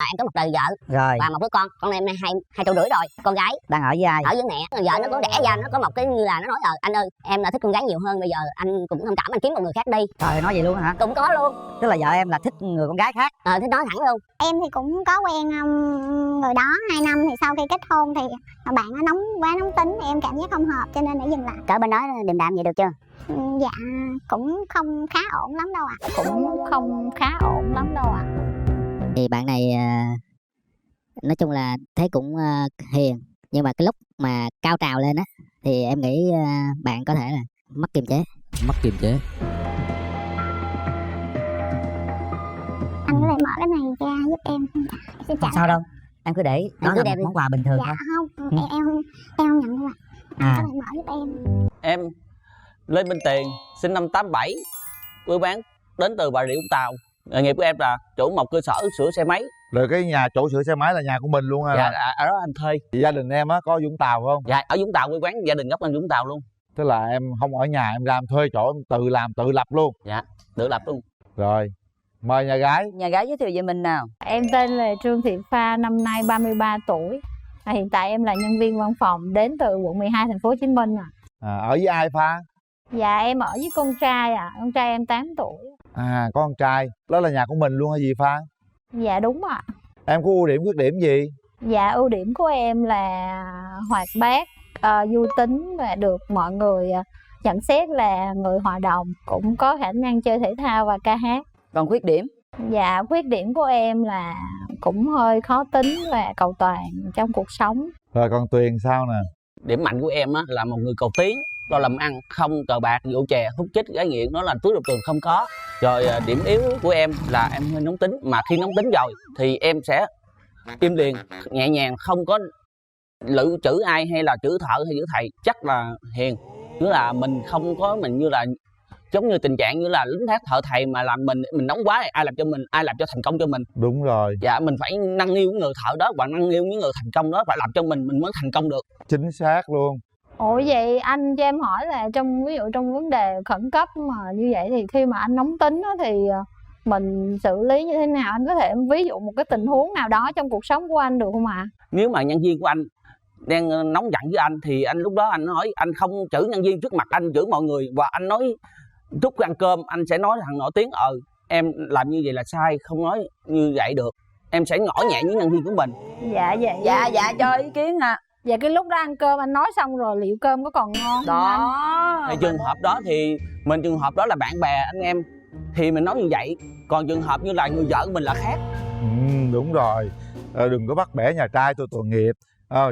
Em có một đời vợ Rồi. và một đứa con em hai tuổi rưỡi rồi. Con gái Đang ở với ai? ở với mẹ. Vợ nó cũng đẻ ra, nó có một cái như là nó nói anh ơi em là thích con gái nhiều hơn, bây giờ anh cũng thông cảm, anh kiếm một người khác đi. Trời, nói vậy luôn hả? Cũng có luôn. Tức là vợ em là thích người con gái khác. Thích nói thẳng luôn. Em thì cũng có quen người đó 2 năm, thì sau khi kết hôn thì bạn nó nóng quá, nóng tính, thì em cảm giác không hợp cho nên để dừng lại. Cỡ bên đó điềm đạm vậy được chưa? Dạ cũng không khá ổn lắm đâu ạ. Cũng không khá ổn lắm đâu ạ. Thì bạn này nói chung là thấy cũng hiền, nhưng mà cái lúc mà cao trào lên á thì em nghĩ bạn có thể là mất kiềm chế. Mất kiềm chế. Anh có thể mở cái này ra giúp em không? Xin chào. Không sao đâu, em cứ để nó là một món quà bình thường Dạ thôi. không, em không nhận đâu ạ. Anh có thể mở giúp em. Em Lê Minh Tiền, sinh năm 87, quê bán đến từ Bà Rịa Vũng Tàu. Nghề nghiệp của em là chủ một cơ sở sửa xe máy. Rồi cái nhà chỗ sửa xe máy là nhà của mình luôn hả? Dạ, ở đó anh thuê. Gia đình em á có Vũng Tàu không? Dạ, ở Vũng Tàu, quê quán gia đình gốc anh Vũng Tàu luôn. Tức là em không ở nhà, em ra em thuê chỗ, em tự làm tự lập luôn. Dạ, tự lập luôn. Rồi, mời nhà gái. Nhà gái giới thiệu về mình nào. Em tên là Trương Thị Pha, năm nay 33 tuổi. Hiện tại em là nhân viên văn phòng đến từ quận 12 thành phố Hồ Chí Minh. Ở với ai Pha? Dạ em ở với con trai con trai em 8 tuổi. Có con trai. Đó là nhà của mình luôn hay gì Pha? Dạ đúng ạ. Em có ưu điểm khuyết điểm gì? Dạ ưu điểm của em là hoạt bát, vui tính và được mọi người nhận xét là người hòa đồng, cũng có khả năng chơi thể thao và ca hát. Còn khuyết điểm? Dạ khuyết điểm của em là cũng hơi khó tính và cầu toàn trong cuộc sống. Rồi còn Tuyền sao nè? Điểm mạnh của em á là một người cầu tiến, lo làm ăn, không cờ bạc, rượu chè, hút chích, gái nghiện, nó là túi độc tường không có. Rồi điểm yếu của em là em hơi nóng tính, mà khi nóng tính rồi thì em sẽ im liền, nhẹ nhàng, không có lự chữ ai hay là chữ thợ hay chữ thầy, chắc là hiền. Nghĩa là mình không có mình như là giống như tình trạng như là lính thác thợ thầy mà làm mình nóng quá thì ai làm cho mình, ai làm cho thành công cho mình. Đúng rồi. Dạ mình phải nâng niu những người thợ đó và nâng niu những người thành công đó, phải làm cho mình mới thành công được. Chính xác luôn. Ủa vậy anh cho em hỏi là ví dụ trong vấn đề khẩn cấp mà như vậy thì khi mà anh nóng tính đó, thì mình xử lý như thế nào? Anh có thể ví dụ một cái tình huống nào đó trong cuộc sống của anh được không ạ? Nếu mà nhân viên của anh đang nóng giận với anh thì anh lúc đó anh nói, anh không chửi nhân viên trước mặt anh, chửi mọi người, và anh nói lúc ăn cơm anh sẽ nói thằng nổi tiếng em làm như vậy là sai, không nói như vậy được. Em sẽ ngỏ nhẹ với nhân viên của mình. Dạ vậy. Dạ cho ý kiến à. Dạ cái lúc đó ăn cơm anh nói xong rồi liệu cơm có còn ngon đó không anh? Thì trường hợp đó thì trường hợp đó là bạn bè anh em thì mình nói như vậy, còn trường hợp như là người vợ của mình là khác. Đúng rồi. Đừng có bắt bẻ nhà trai tôi tội nghiệp.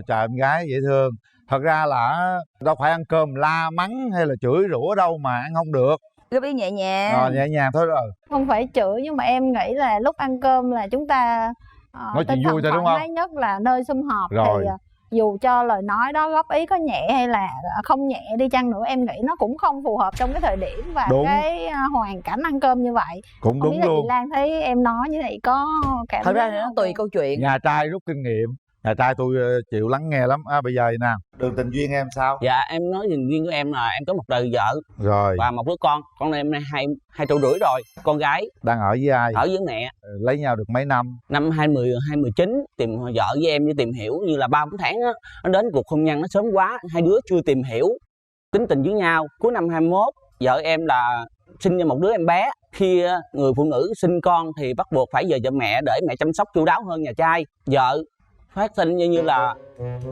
Trời em gái dễ thương. Thật ra là đâu phải ăn cơm la mắng hay là chửi rủa đâu mà ăn không được. Góp ý nhẹ nhàng. Nhẹ nhàng thôi rồi. Không phải chửi, nhưng mà em nghĩ là lúc ăn cơm là chúng ta nói chuyện vui thôi đúng không? thoải mái nhất là nơi sum họp. Rồi. Thì dù cho lời nói đó góp ý có nhẹ hay là không nhẹ đi chăng nữa, em nghĩ nó cũng không phù hợp trong cái thời điểm và đúng. cái hoàn cảnh ăn cơm như vậy. Cũng không đúng biết là luôn. chị Lan thấy em nói như vậy có cảm Thật ra giác thì nó không? tùy câu chuyện. Nhà trai rút kinh nghiệm. Nhà trai tôi chịu lắng nghe lắm. Bây giờ vậy nào, đường tình duyên em sao? Dạ em nói tình duyên của em là em có một đời vợ Rồi. và một đứa con em hai tuổi rưỡi rồi. Con gái Đang ở với ai? ở với mẹ. Lấy nhau được mấy năm? Năm 2019 tìm vợ với em, với tìm hiểu như là 3-4 tháng á, nó đến cuộc hôn nhân nó sớm quá, hai đứa chưa tìm hiểu tính tình với nhau. Cuối năm 21 vợ em là sinh ra một đứa em bé. Khi người phụ nữ sinh con thì bắt buộc phải về cho mẹ để mẹ chăm sóc chu đáo hơn nhà trai. Vợ phát sinh như là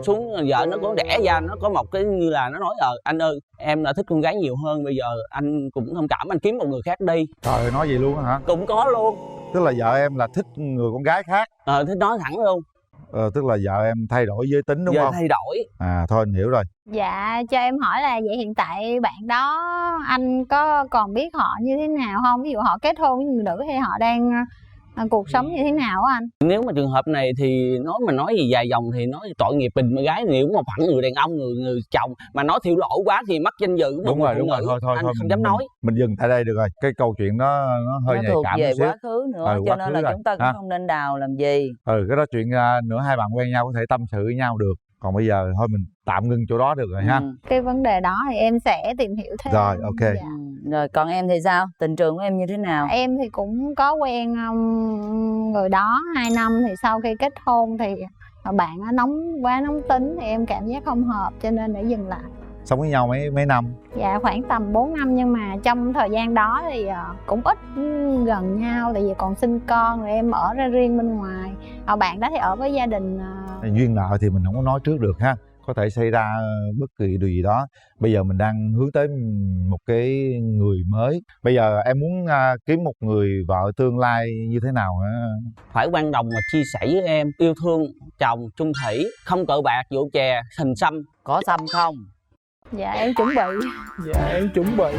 xuống, vợ nó có đẻ ra, nó có một cái như là nó nói anh ơi em đã thích con gái nhiều hơn, bây giờ anh cũng thông cảm, anh kiếm một người khác đi. Trời ơi, nói vậy luôn hả? Cũng có luôn. Tức là vợ em là thích người con gái khác? Thích nói thẳng luôn. Tức là vợ em thay đổi giới tính đúng Giờ không? thay đổi. Thôi anh hiểu rồi. Dạ cho em hỏi là vậy hiện tại bạn đó anh có còn biết họ như thế nào không? Ví dụ họ kết hôn với người nữ hay họ đang cuộc sống như thế nào á anh? Nếu mà trường hợp này thì nói gì dài dòng thì nói tội nghiệp mình gái. Nếu mà phận người đàn ông, người chồng mà nói thiêu lộ quá thì mất danh dự của một đúng rồi. Thôi anh không dám nói. Mình dừng tại đây được rồi. Cái câu chuyện đó nó hơi nhạy cảm về một xíu. quá khứ nữa, cho quá nên khứ là rồi. chúng ta cũng không nên đào làm gì. Cái đó chuyện nữa hai bạn quen nhau có thể tâm sự với nhau được. Còn bây giờ thôi mình tạm ngưng chỗ đó được rồi ha. Cái vấn đề đó thì em sẽ tìm hiểu thêm. Rồi ok. Dạ. Rồi còn em thì sao? Tình trường của em như thế nào? Em thì cũng có quen người đó 2 năm, thì sau khi kết hôn thì bạn nó nóng tính thì em cảm giác không hợp cho nên để dừng lại. Sống với nhau mấy năm? Dạ khoảng tầm 4 năm, nhưng mà trong thời gian đó thì cũng ít gần nhau, tại vì còn sinh con rồi em ở ra riêng bên ngoài. Bạn đó thì ở với gia đình. Duyên nợ thì mình không có nói trước được ha, có thể xảy ra bất kỳ điều gì đó. Bây giờ mình đang hướng tới một cái người mới. Bây giờ em muốn kiếm một người vợ tương lai như thế nào hả? Phải quan đồng mà chia sẻ với em, yêu thương chồng chung thủy, không cờ bạc rượu chè hình xăm. Có xăm không? Dạ em chuẩn bị. Dạ em chuẩn bị.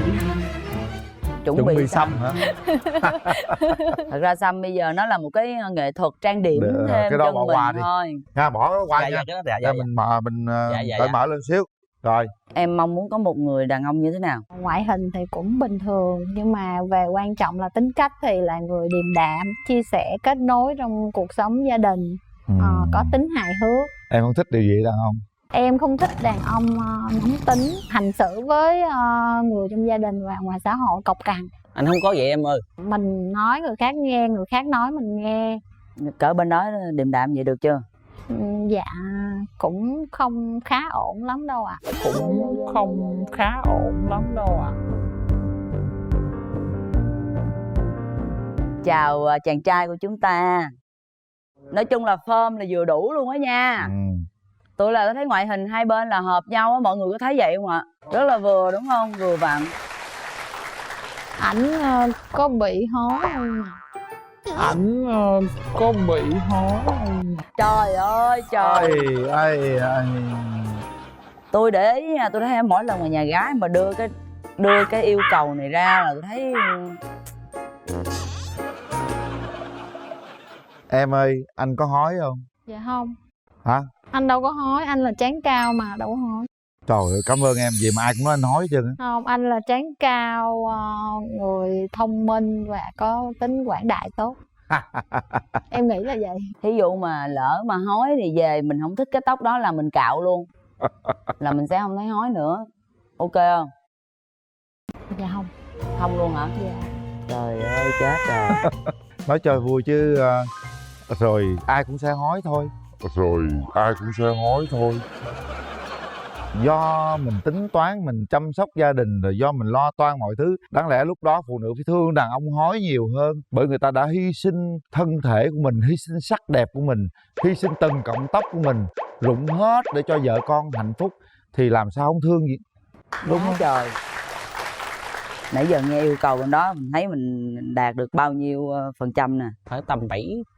Chuẩn bị xăm hả? Thật ra xăm bây giờ nó là một cái nghệ thuật trang điểm thêm cái đó cho bỏ qua mình đi thôi. Nha, bỏ qua nha. Dạ, Mình cởi mở lên xíu. Rồi. Em mong muốn có một người đàn ông như thế nào? Ngoại hình thì cũng bình thường, nhưng mà về quan trọng là tính cách thì là người điềm đạm, chia sẻ, kết nối trong cuộc sống gia đình, có tính hài hước. Em không thích điều gì đàn ông? Em không thích đàn ông nóng tính, hành xử với người trong gia đình và ngoài xã hội cộc cằn. Anh không có vậy em ơi. Mình nói người khác nghe, người khác nói mình nghe. Cỡ bên đó điềm đạm vậy được chưa? Dạ cũng không khá ổn lắm đâu ạ. Cũng không khá ổn lắm đâu ạ. Chào chàng trai của chúng ta. Nói chung là form là vừa đủ luôn á nha. Tôi thấy ngoại hình hai bên là hợp nhau á, mọi người có thấy vậy không ạ? Rất là vừa đúng không? Vừa vặn. Ảnh có bị hói không? Ảnh có bị hói không? Trời ơi trời. Ây. Tôi để ý nha, tôi thấy em mỗi lần mà nhà gái mà đưa cái yêu cầu này ra là tôi thấy. Em ơi, anh có hói không? Dạ không. Hả? Anh đâu có hói, anh là trán cao mà đâu có hói. Trời ơi, cảm ơn em, vì mà ai cũng nói anh hói hết trơn á. Không, anh là trán cao, người thông minh và có tính quảng đại tốt. Em nghĩ là vậy. Thí dụ mà lỡ mà hói thì về mình không thích cái tóc đó là mình cạo luôn. Là mình sẽ không thấy hói nữa. Ok không? Dạ không. Không luôn hả? Dạ. Trời ơi chết rồi. Nói chơi vui chứ rồi ai cũng sẽ hói thôi. Do mình tính toán, mình chăm sóc gia đình, rồi do mình lo toan mọi thứ. Đáng lẽ lúc đó phụ nữ phải thương đàn ông hói nhiều hơn. Bởi người ta đã hy sinh thân thể của mình, hy sinh sắc đẹp của mình, hy sinh từng cọng tóc của mình, rụng hết để cho vợ con hạnh phúc. Thì làm sao không thương gì? Đúng không trời. Nãy giờ nghe yêu cầu bên đó mình thấy mình đạt được bao nhiêu phần trăm nè? Phải tầm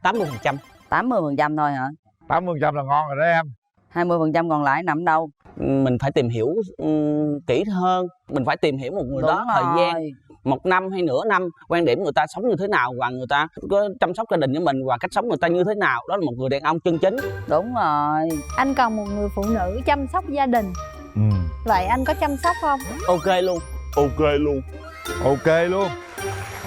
80%. 80% thôi hả? 80% là ngon rồi đó em. 20% còn lại nằm đâu? Mình phải tìm hiểu kỹ hơn. Mình phải tìm hiểu một người đó thời gian 1 năm hay nửa năm, quan điểm người ta sống như thế nào và người ta có chăm sóc gia đình với mình và cách sống người ta như thế nào. Đó là một người đàn ông chân chính. Đúng rồi. Anh cần một người phụ nữ chăm sóc gia đình. Vậy anh có chăm sóc không? Ok luôn.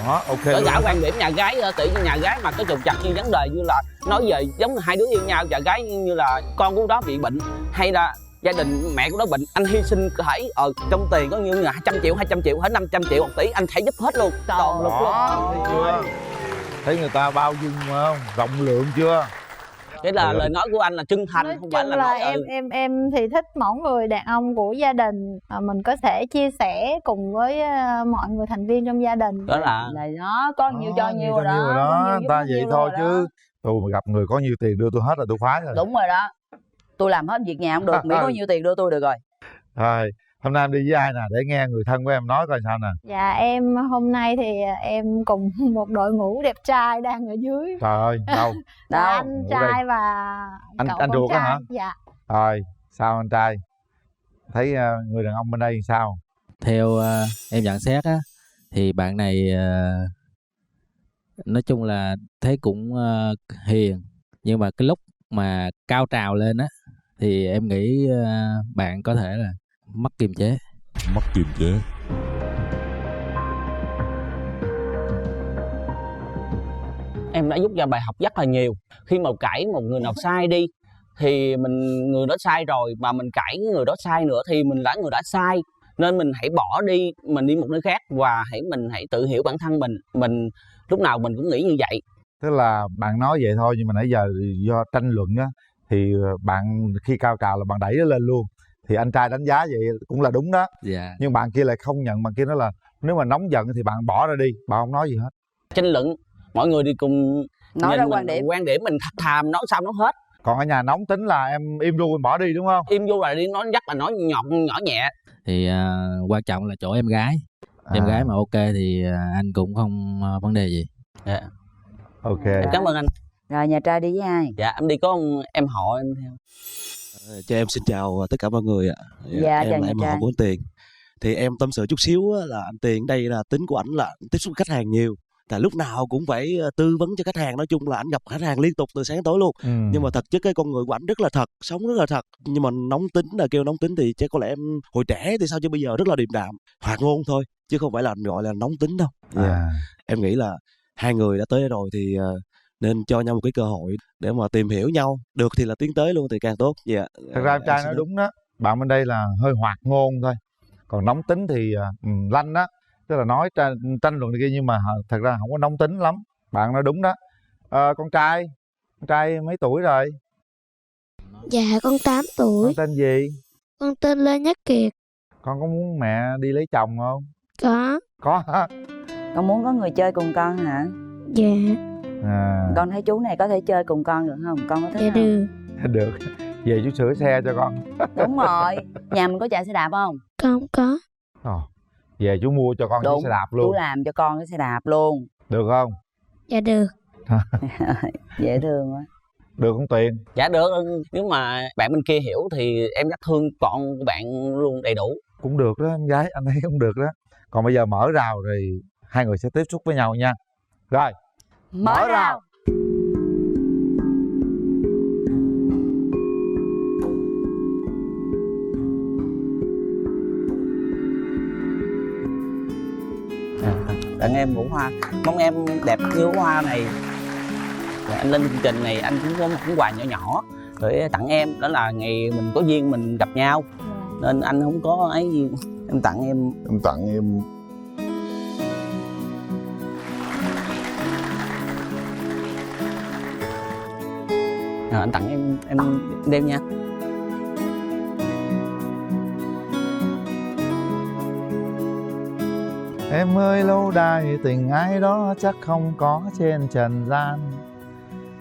Đó, ok. Kể cả quan điểm nhà gái, tự nhiên nhà gái mà có trục trặc như vấn đề như là nói về giống hai đứa yêu nhau, nhà gái như là con của đó bị bệnh hay là gia đình mẹ của nó bệnh, anh hy sinh có thể trong tiền có như là 200 triệu hay 500 triệu 1 tỷ anh sẽ giúp hết luôn, toàn lực luôn. Thấy chưa? Thấy người ta bao dung không? Rộng lượng chưa? Cái là lời nói của anh là chân thành, nói không phải là là nói em thì thích mẫu người đàn ông của gia đình, mình có thể chia sẻ cùng với mọi người thành viên trong gia đình. Đó là nó có nhiều cho nhiều rồi đó. Người ta vậy thôi chứ. Tôi mà gặp người có nhiều tiền đưa tôi hết là tôi khoái rồi. Đúng rồi đó. Tôi làm hết việc nhà không được, miễn có nhiều tiền đưa tôi được rồi. Rồi, hôm nay em đi với ai nè, để nghe người thân của em nói coi sao nè. Dạ em hôm nay thì em cùng một đội ngũ đẹp trai đang ở dưới. Trời ơi, đâu? Đâu? Anh trai và cậu anh con ruột trai. á hả? Dạ. Rồi, sao anh trai? Thấy người đàn ông bên đây sao? Theo em nhận xét á, thì bạn này nói chung là thấy cũng hiền, nhưng mà cái lúc mà cao trào lên á thì em nghĩ bạn có thể là mất kiềm chế. em đã rút ra bài học rất là nhiều. Khi mà cãi một người nào sai đi thì người đó sai rồi mà mình cãi người đó sai nữa thì mình là người đã sai. nên mình hãy bỏ đi, mình đi một nơi khác và mình hãy tự hiểu bản thân mình lúc nào mình cũng nghĩ như vậy. Tức là bạn nói vậy thôi, nhưng mà nãy giờ do tranh luận á thì bạn khi cao trào là bạn đẩy nó lên luôn, thì anh trai đánh giá vậy cũng là đúng đó. Dạ. Nhưng bạn kia lại không nhận, bạn kia nói là nếu mà nóng giận thì bạn bỏ ra đi, bạn không nói gì hết. Tranh luận, mọi người đi cùng nói ra quan điểm mình thật thà, nói sao nói hết. Còn ở nhà nóng tính là em im ru em bỏ đi đúng không? Im vô là đi, nói dắt là nói nhỏ nhẹ. Thì quan trọng là chỗ em gái. Em gái mà ok thì anh cũng không vấn đề gì. Dạ. Ok. Em cảm ơn anh. Rồi nhà trai đi với ai? Dạ em đi có em họ em theo. Cho em xin chào tất cả mọi người ạ. Dạ, em chào là nhà em trai. họ của anh Tiền. Thì em tâm sự chút xíu là anh Tiền đây là tính của ảnh là tiếp xúc với khách hàng nhiều. Tại lúc nào cũng phải tư vấn cho khách hàng, nói chung là ảnh gặp khách hàng liên tục từ sáng tối luôn. Nhưng mà thật chất cái con người của ảnh rất là thật, sống rất là thật. Nhưng mà nóng tính là kêu nóng tính thì chắc có lẽ em hồi trẻ thì sao chứ bây giờ rất là điềm đạm, hoạt ngôn thôi, chứ không phải là gọi là nóng tính đâu. Em nghĩ là hai người đã tới đây rồi thì nên cho nhau một cái cơ hội để mà tìm hiểu nhau, được thì là tiến tới luôn thì càng tốt. Dạ. Thật ra em trai nói đúng đó, bạn bên đây là hơi hoạt ngôn thôi, còn nóng tính thì lanh đó, tức là nói tranh luận này kia, nhưng mà thật ra không có nóng tính lắm. Bạn nói đúng đó. Con trai mấy tuổi rồi? Dạ con 8 tuổi. Con tên gì? Con tên Lê Nhất Kiệt. Con có muốn mẹ đi lấy chồng không? Có hả? Con muốn có người chơi cùng con hả? Dạ. Con thấy chú này có thể chơi cùng con được không? Con có thích Dạ không? được. Được. Về chú sửa xe cho con. Đúng rồi. Nhà mình có chạy xe đạp không? Con có. Về chú mua cho con chiếc xe đạp luôn. Chú làm cho con cái xe đạp luôn. Được không? Dạ được. Dễ thương quá. Được không Tuyền? Dạ được. Nếu mà bạn bên kia hiểu thì em rất thương con của bạn luôn đầy đủ. Cũng được đó em gái, anh thấy cũng được đó. Còn bây giờ mở rào rồi hai người sẽ tiếp xúc với nhau nha. Rồi, mở rào. Tặng em bông hoa, mong em đẹp như hoa này. Anh lên chương trình này anh cũng có một món quà nhỏ nhỏ để tặng em, đó là ngày mình có duyên mình gặp nhau nên anh không có ấy gì, em tặng em. Anh tặng em đem nha. Em ơi lâu đài tình ai đó chắc không có trên trần gian.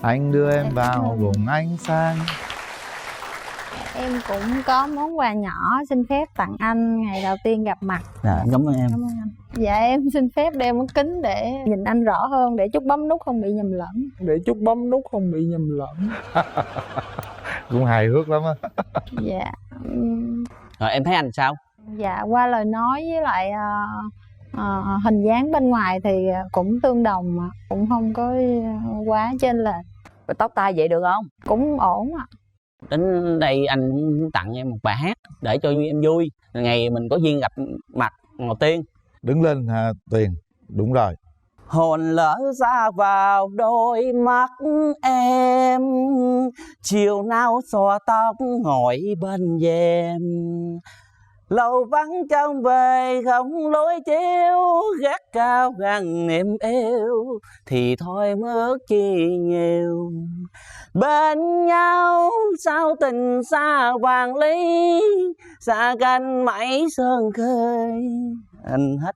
Anh đưa em vào vùng ánh sáng. Em cũng có món quà nhỏ xin phép tặng anh ngày đầu tiên gặp mặt. Dạ, cảm ơn em. Cảm ơn anh. Dạ em xin phép đeo ống kính để nhìn anh rõ hơn, để chút bấm nút không bị nhầm lẫn. Để chút bấm nút không bị nhầm lẫn. Cũng hài hước lắm á. Dạ. Rồi em thấy anh sao? Dạ qua lời nói với lại hình dáng bên ngoài thì cũng tương đồng mà cũng không có quá chênh lệch. Tóc tai vậy được không? Cũng ổn ạ. Đến đây anh muốn tặng em một bài hát để cho em vui. Ngày mình có duyên gặp mặt đầu tiên. Đứng lên Tuyền. Đúng rồi. Hồn lỡ ra vào đôi mắt em, chiều nào xõa tóc ngồi bên rèm. Lâu vắng trong về không lối chiếu, gác cao gần niềm yêu thì thôi mất chi nhiều. Bên nhau sao tình xa vàng lý, xa canh mãi sơn khơi. Anh hết.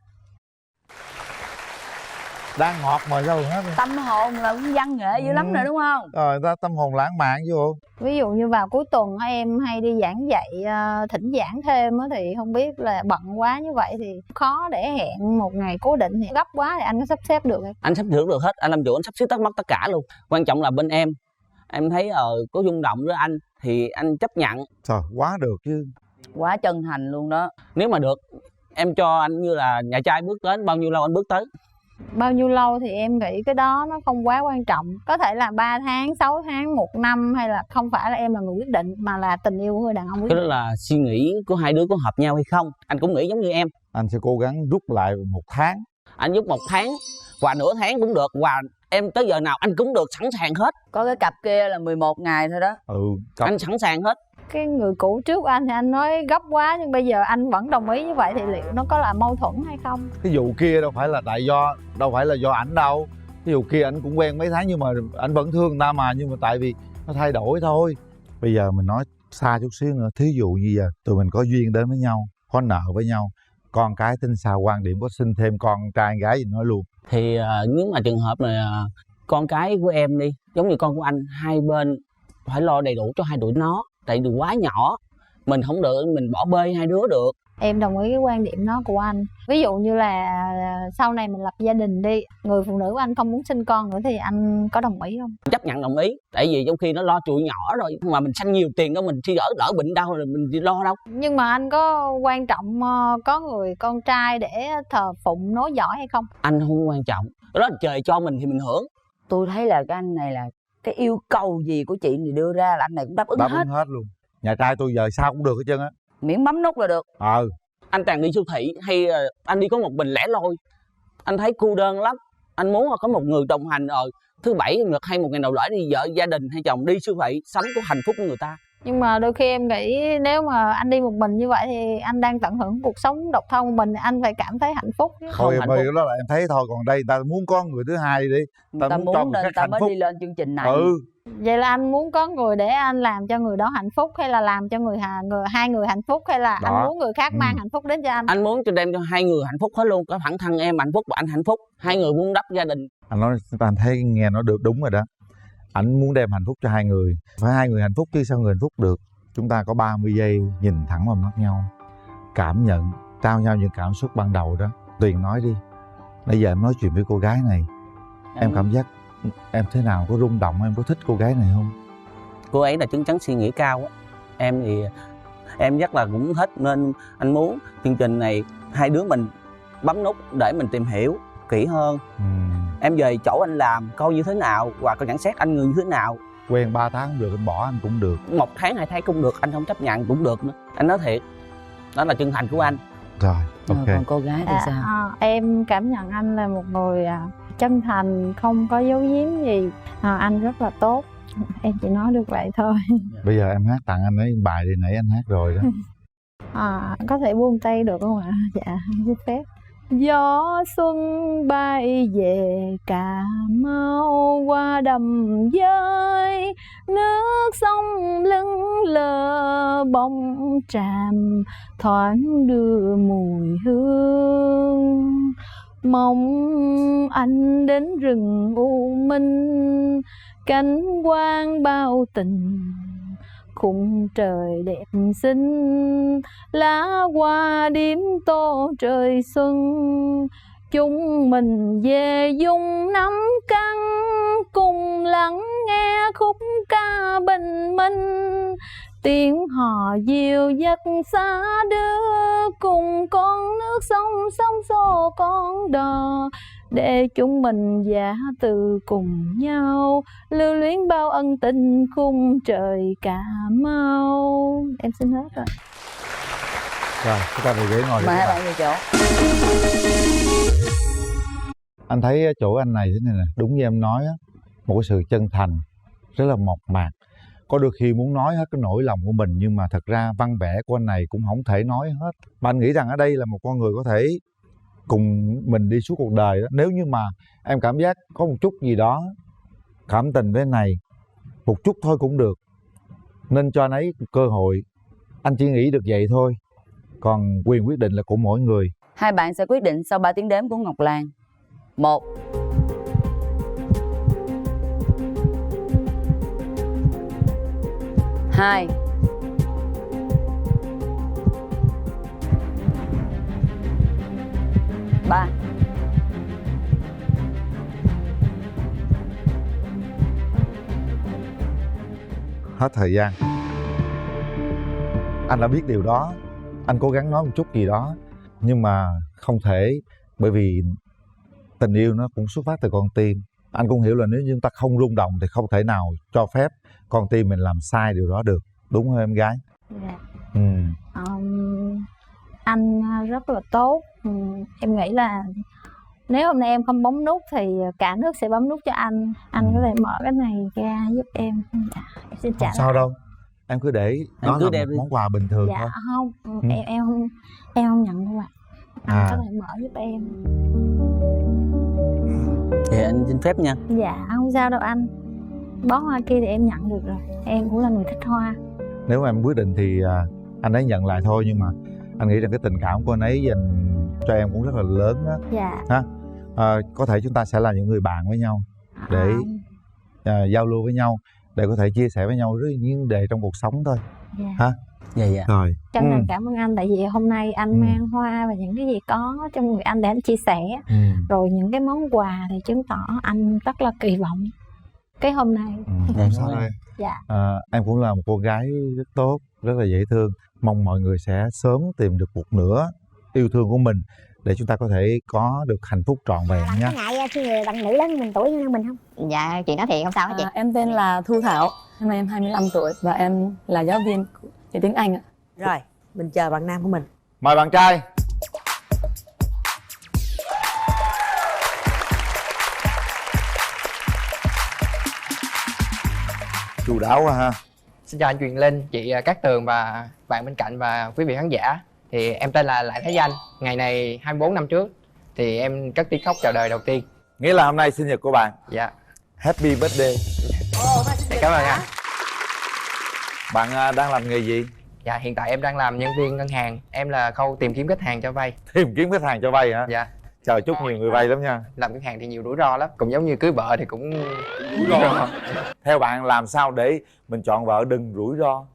Đang ngọt mà sao hết. Tâm hồn là cũng văn nghệ dữ lắm rồi đúng không? Rồi ta tâm hồn lãng mạn vô. Ví dụ như vào cuối tuần em hay đi giảng dạy, thỉnh giảng thêm thì không biết là bận quá như vậy thì khó để hẹn một ngày cố định, thì gấp quá thì anh có sắp xếp được không? Anh sắp xếp được hết, anh làm chủ anh sắp xếp tất cả luôn. Quan trọng là bên em thấy có rung động với anh thì anh chấp nhận. Trời, quá được chứ. Quá chân thành luôn đó. Nếu mà được em cho anh như là nhà trai bước tới, bao nhiêu lâu anh bước tới? Bao nhiêu lâu thì em nghĩ cái đó nó không quá quan trọng. Có thể là 3 tháng, 6 tháng, 1 năm, hay là không phải là em là người quyết định mà là tình yêu của người đàn ông quyết định. Cái đó là suy nghĩ của hai đứa có hợp nhau hay không. Anh cũng nghĩ giống như em. Anh sẽ cố gắng rút lại 1 tháng. Anh rút 1 tháng, quà nửa tháng cũng được, quà em tới giờ nào anh cũng được, sẵn sàng hết. Có cái cặp kia là 11 ngày thôi đó. Cặp... Anh sẵn sàng hết. cái người cũ trước của anh thì anh nói gấp quá, nhưng bây giờ anh vẫn đồng ý như vậy thì liệu nó có là mâu thuẫn hay không? Cái vụ kia đâu phải là do ảnh đâu. Cái vụ kia ảnh cũng quen mấy tháng nhưng mà ảnh vẫn thương người ta mà, nhưng mà tại vì nó thay đổi thôi. Bây giờ mình nói xa chút xíu nữa, thí dụ như giờ tụi mình có duyên đến với nhau, có nợ với nhau, con cái tính sao, quan điểm có sinh thêm con trai gái gì nói luôn. Thì nếu mà trường hợp này con cái của em đi giống như con của anh, hai bên phải lo đầy đủ cho hai tụi nó, tại vì quá nhỏ, mình không được mình bỏ bê hai đứa được. Em đồng ý cái quan điểm đó của anh. Ví dụ như là sau này mình lập gia đình đi, người phụ nữ của anh không muốn sinh con nữa thì anh có đồng ý không? Chấp nhận đồng ý, tại vì trong khi nó lo tụi nhỏ rồi mà mình sanh nhiều tiền đó, mình chỉ đỡ bệnh đau rồi mình chỉ lo đâu. Nhưng mà anh có quan trọng có người con trai để thờ phụng nối dõi hay không? Anh không quan trọng, đó là trời cho mình thì mình hưởng. Tôi thấy là cái anh này là cái yêu cầu gì của chị thì đưa ra là anh này cũng đáp ứng hết luôn. Nhà trai tôi giờ sao cũng được hết trơn á, miễn bấm nút là được. Anh toàn đi siêu thị hay anh đi có một mình lẻ loi, anh thấy cô đơn lắm, anh muốn có một người đồng hành. Thứ bảy Nhật hay một ngày nào lỡ đi vợ gia đình hay chồng đi siêu thị sống có hạnh phúc của người ta. Nhưng mà đôi khi em nghĩ nếu mà anh đi một mình như vậy thì anh đang tận hưởng cuộc sống độc thân của mình, anh phải cảm thấy hạnh phúc chứ. Thôi em ơi, đó là em thấy thôi, còn đây ta muốn có người thứ hai đi, ta muốn cho người khác hạnh mới phúc. đi lên chương trình này. Vậy là anh muốn có người để anh làm cho người đó hạnh phúc, hay là làm cho hai người hạnh phúc, hay là anh muốn người khác mang hạnh phúc đến cho anh? Anh muốn cho đem cho hai người hạnh phúc hết luôn, có bản thân em hạnh phúc và anh hạnh phúc, hai người vun đắp gia đình. Anh nói, anh thấy nghe nó được đúng rồi đó. Anh muốn đem hạnh phúc cho hai người, phải hai người hạnh phúc chứ sao người hạnh phúc được. Chúng ta có 30 giây nhìn thẳng vào mắt nhau, cảm nhận, trao nhau những cảm xúc ban đầu đó. Tuyền nói đi, nãy giờ em nói chuyện với cô gái này, em cảm giác em thế nào, có rung động, em có thích cô gái này không? Cô ấy là chứng chắn suy nghĩ cao á. Em thì em rất là cũng thích, nên anh muốn chương trình này hai đứa mình bấm nút để mình tìm hiểu kỹ hơn. Em về chỗ anh làm coi như thế nào, và coi nhận xét anh người như thế nào. Quen 3 tháng cũng được, anh bỏ anh cũng được, 1 tháng 2 tháng cũng được, anh không chấp nhận cũng được nữa. Anh nói thiệt, đó là chân thành của anh. Rồi, ok. Còn cô gái thì sao? Em cảm nhận anh là một người chân thành, không có giấu giếm gì. Anh rất là tốt. Em chỉ nói được vậy thôi. Bây giờ em hát tặng anh ấy bài đi, nãy anh hát rồi đó. Có thể buông tay được không ạ? Dạ, xin phép. Gió xuân bay về Cà Mau qua đầm dơi, nước sông lững lờ bóng tràm thoáng đưa mùi hương. Mong anh đến rừng U Minh, cánh quang bao tình, khung trời đẹp xinh, lá hoa điếm tô trời xuân. Chúng mình về dung nắm căng, cùng lắng nghe khúc ca bình minh. Tiếng hò dịu dắt xa đưa, cùng con nước sông sông xô con đò. Để chúng mình giả từ cùng nhau, lưu luyến bao ân tình khung trời Cà Mau. Em xin hết rồi. Rồi, chúng ta về ghế ngồi. Mời hai bạn về chỗ. Anh thấy chỗ anh này thế này nè, đúng như em nói á, một cái sự chân thành, rất là mộc mạc. Có đôi khi muốn nói hết cái nỗi lòng của mình, nhưng mà thật ra văn vẻ của anh này cũng không thể nói hết. Mà anh nghĩ rằng ở đây là một con người có thể cùng mình đi suốt cuộc đời đó. Nếu như mà em cảm giác có một chút gì đó cảm tình với anh này, một chút thôi cũng được, nên cho anh ấy cơ hội. Anh chỉ nghĩ được vậy thôi, còn quyền quyết định là của mỗi người. Hai bạn sẽ quyết định sau 3 tiếng đếm của Ngọc Lan. 1 2 3. Hết thời gian. Anh đã biết điều đó, anh cố gắng nói một chút gì đó, nhưng mà không thể, bởi vì tình yêu nó cũng xuất phát từ con tim. Anh cũng hiểu là nếu như chúng ta không rung động thì không thể nào cho phép con tim mình làm sai điều đó được. Đúng không em gái? Dạ. Anh rất là tốt. Em nghĩ là nếu hôm nay em không bấm nút thì cả nước sẽ bấm nút cho anh. Anh có thể mở cái này ra giúp em. Dạ, em xin trả sao đâu. em cứ để Em đó cứ là đem một đi. món quà bình thường Dạ thôi. không, Ừ. em không nhận đâu ạ. Anh À. có thể mở giúp em. Thì anh xin phép nha. Dạ không sao đâu anh. Bó hoa kia thì em nhận được rồi. Em cũng là người thích hoa. Nếu mà em quyết định thì anh ấy nhận lại thôi, nhưng mà anh nghĩ rằng cái tình cảm của anh ấy dành cho em cũng rất là lớn đó. Dạ. Ha? Có thể chúng ta sẽ là những người bạn với nhau để giao lưu với nhau, để có thể chia sẻ với nhau rất những vấn đề trong cuộc sống thôi. Dạ. Ha? Dạ dạ. Rồi. Chân thành cảm ơn anh, tại vì hôm nay anh mang hoa và những cái gì có trong người anh để anh chia sẻ. Rồi những cái món quà thì chứng tỏ anh rất là kỳ vọng cái hôm nay. Không sao đâu em. Dạ. Em cũng là một cô gái rất tốt, rất là dễ thương. Mong mọi người sẽ sớm tìm được một nửa yêu thương của mình để chúng ta có thể có được hạnh phúc trọn vẹn nha. Có ngại khi người bạn nữ lớn hơn mình tuổi hơn mình không? Dạ chị nói thiệt không sao hết chị. Em tên là Thu Thảo, năm nay em 25 tuổi và em là giáo viên dạy tiếng Anh ạ. Rồi, mình chờ bạn nam của mình. Mời bạn trai. Chu đáo quá ha. Xin chào anh Quyền Linh, chị Cát Tường và bạn bên cạnh và quý vị khán giả. Thì em tên là Lại Thái Danh. Ngày này 24 năm trước thì em cất tiếng khóc chào đời đầu tiên. Nghĩa là hôm nay sinh nhật của bạn. Dạ. Happy birthday. Cảm ơn anh. Bạn đang làm nghề gì? Dạ, hiện tại em đang làm nhân viên ngân hàng. Em là khâu tìm kiếm khách hàng cho vay. Tìm kiếm khách hàng cho vay hả? Dạ. Trời, chúc nhiều người vay lắm nha. Làm ngân hàng thì nhiều rủi ro lắm. Cũng giống như cưới vợ thì cũng Rủi ro. Theo bạn làm sao để mình chọn vợ đừng rủi ro?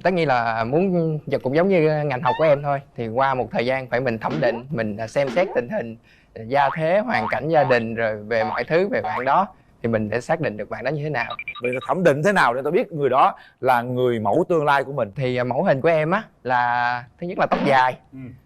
Tất nhiên là muốn cũng giống như ngành học của em thôi. Thì qua một thời gian phải mình thẩm định, mình xem xét tình hình, gia thế, hoàn cảnh gia đình, rồi về mọi thứ về bạn đó, thì mình để xác định được bạn đó như thế nào. Vậy là thẩm định thế nào để tôi biết người đó là người mẫu tương lai của mình? Thì mẫu hình của em á là thứ nhất là tóc dài.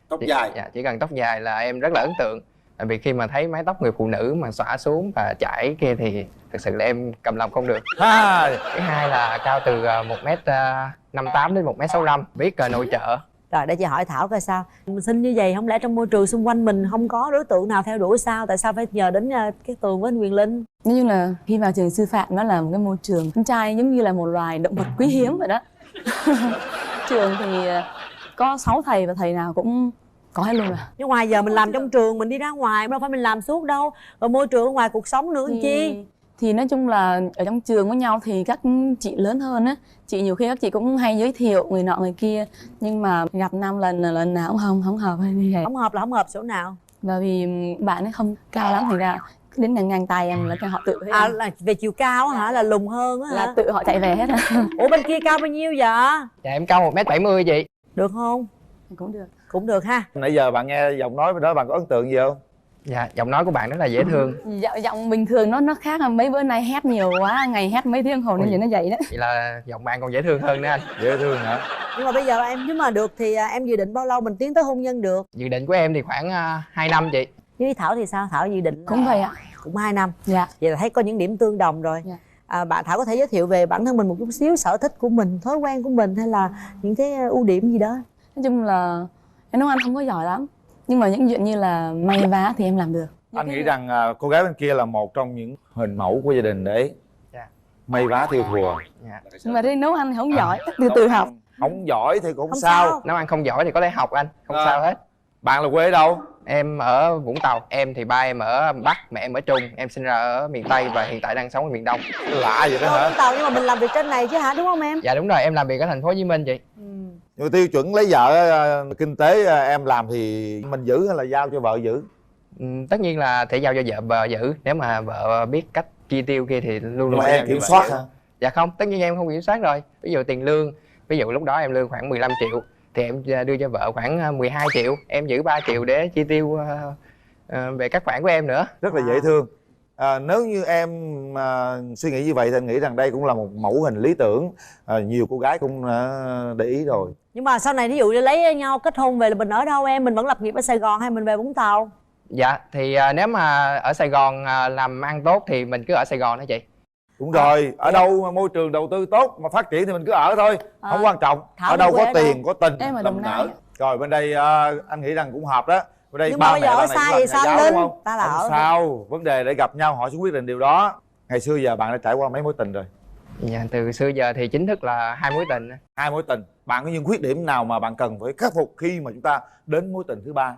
Tóc dài. Dạ, chỉ cần tóc dài là em rất là ấn tượng. Tại vì khi mà thấy mái tóc người phụ nữ mà xõa xuống và chải kia thì thực sự là em cầm lòng không được. Thứ hai là cao từ 1m58 đến 1m65, biết nội trợ. Rồi để chị hỏi Thảo coi sao. Mình xinh như vậy không lẽ trong môi trường xung quanh mình không có đối tượng nào theo đuổi sao? Tại sao phải nhờ đến cái Tường với anh Quyền Linh? Nói chung là khi vào trường sư phạm nó là một cái môi trường con trai giống như là một loài động vật quý hiếm vậy đó. Trường thì có 6 thầy và thầy nào cũng có hết luôn à. Nhưng ngoài giờ mình làm trong trường, mình đi ra ngoài đâu phải mình làm suốt đâu. Rồi môi trường ở ngoài cuộc sống nữa chi? Thì nói chung là ở trong trường với nhau thì các chị lớn hơn á, chị nhiều khi các chị cũng hay giới thiệu người nọ người kia, nhưng mà gặp 5 lần là lần nào cũng không hợp hay như vậy. Không hợp là không hợp chỗ nào? Và vì bạn ấy không cao lắm, thành ra đến ngang tay em là họ tự thấy là về chiều cao hả? Là lùn hơn á hả? là tự họ chạy về hết á. Ủa bên kia cao bao nhiêu vậy? Dạ em cao 1m70 chị. Được không? Cũng được. Cũng được ha. Nãy giờ bạn nghe giọng nói bên đó bạn có ấn tượng gì không? Dạ, giọng nói của bạn rất là dễ thương. Giọng bình thường nó khác, là mấy bữa nay hét nhiều quá, ngày hét mấy tiếng hồ nên giờ nó vậy đó. Vậy là giọng bạn còn dễ thương hơn nữa anh. Dễ thương hả? Nhưng mà bây giờ em nếu mà được thì em dự định bao lâu mình tiến tới hôn nhân được? Dự định của em thì khoảng 2 năm chị. Với Thảo thì sao? Thảo dự định Cũng vậy ạ. Cũng 2 năm. Dạ. Vậy là thấy có những điểm tương đồng rồi. Dạ. Bạn Thảo có thể giới thiệu về bản thân mình một chút xíu, sở thích của mình, thói quen của mình hay là những cái ưu điểm gì đó? Nói chung là em nấu ăn không có giỏi lắm, nhưng mà những chuyện như là may vá thì em làm được. Anh nghĩ rằng cô gái bên kia là một trong những hình mẫu của gia đình để may vá theo thùa. Nhưng mà đi nấu ăn thì không giỏi, từ học. Không giỏi thì cũng không sao. Nấu ăn không giỏi thì có thể học anh, không sao hết. Bạn là quê ở đâu? Em ở Vũng Tàu. Em thì ba em ở Bắc, mẹ em ở Trung. Em sinh ra ở miền Tây và hiện tại đang sống ở miền Đông. Lạ vậy đó hả? Vũng Tàu nhưng mà mình làm việc trên này chứ hả, đúng không em? Dạ đúng rồi, em làm việc ở thành phố Hồ Chí Minh chị. Nhưng mà tiêu chuẩn lấy vợ kinh tế em làm thì mình giữ hay là giao cho vợ giữ? Tất nhiên là thể giao cho vợ giữ. Nếu mà vợ biết cách chi tiêu kia thì luôn luôn em kiểm soát hả? Dạ không, tất nhiên em không kiểm soát rồi. Ví dụ tiền lương, ví dụ lúc đó em lương khoảng 15 triệu thì em đưa cho vợ khoảng 12 triệu. Em giữ 3 triệu để chi tiêu về các khoản của em nữa. Rất là dễ thương. Nếu như em suy nghĩ như vậy thì anh nghĩ rằng đây cũng là một mẫu hình lý tưởng. Nhiều cô gái cũng để ý rồi. Nhưng mà sau này ví dụ như lấy nhau kết hôn về là mình ở đâu em? Mình vẫn lập nghiệp ở Sài Gòn hay mình về Vũng Tàu? Dạ thì nếu mà ở Sài Gòn làm ăn tốt thì mình cứ ở Sài Gòn đó chị. Đúng rồi, ở đâu mà môi trường đầu tư tốt mà phát triển thì mình cứ ở thôi, không quan trọng. Ở đâu có tiền, có tình, làm nở. Rồi bên đây anh nghĩ rằng cũng hợp đó. Bên đây ba mẹ bạn này cũng là nhà giáo đúng không? Ta là không sao, vấn đề để gặp nhau họ sẽ quyết định điều đó. Ngày xưa giờ bạn đã trải qua mấy mối tình rồi? Dạ, từ xưa giờ thì chính thức là 2 mối tình. 2 mối tình. Bạn có những khuyết điểm nào mà bạn cần phải khắc phục khi mà chúng ta đến mối tình thứ 3?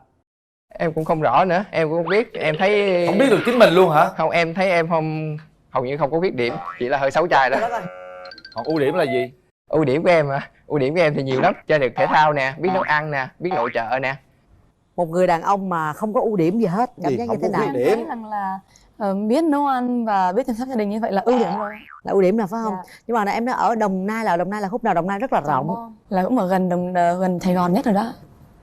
Em cũng không rõ nữa, em cũng không biết. Em thấy không biết được chính mình luôn hả? Không, em thấy em không, hầu như không có khuyết điểm, chỉ là hơi xấu trai đó. Còn ưu điểm là gì? Ưu điểm của em à? Ưu điểm của em thì nhiều lắm. Chơi được thể thao nè, biết nấu ăn nè, biết nội trợ nè. Một người đàn ông mà không có ưu điểm gì hết, cảm giác như thế nào? Em thấy rằng là biết nấu ăn và biết chăm sóc gia đình như vậy là ưu điểm rồi. Là ưu điểm nào phải không? Nhưng mà em nói ở Đồng Nai là khúc nào? Đồng Nai rất là rộng. Là cũng ở gần Sài Gòn nhất rồi đó.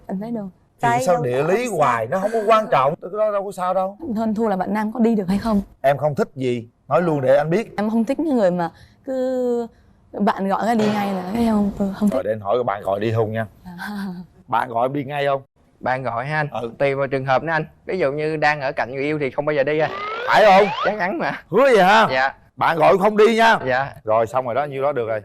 Em thấy được. Thì sao địa lý hoài nó không có quan trọng, cái đó đâu có sao đâu. Hơn thua là bạn nam có đi được hay không. Em không thích gì? Nói luôn để anh biết. Em không thích những người mà cứ bạn gọi ra đi ngay là thấy không? Tôi không thích. Rồi để anh hỏi bạn gọi đi không nha. Bạn gọi em đi ngay không? Bạn gọi ha anh? Tùy vào trường hợp nữa anh. Ví dụ như đang ở cạnh người yêu thì không bao giờ đi anh. Phải không? Chắc chắn mà. Hứa vậy ha? Dạ. Bạn gọi không đi nha. Dạ. Rồi xong rồi đó, nhiêu đó được rồi.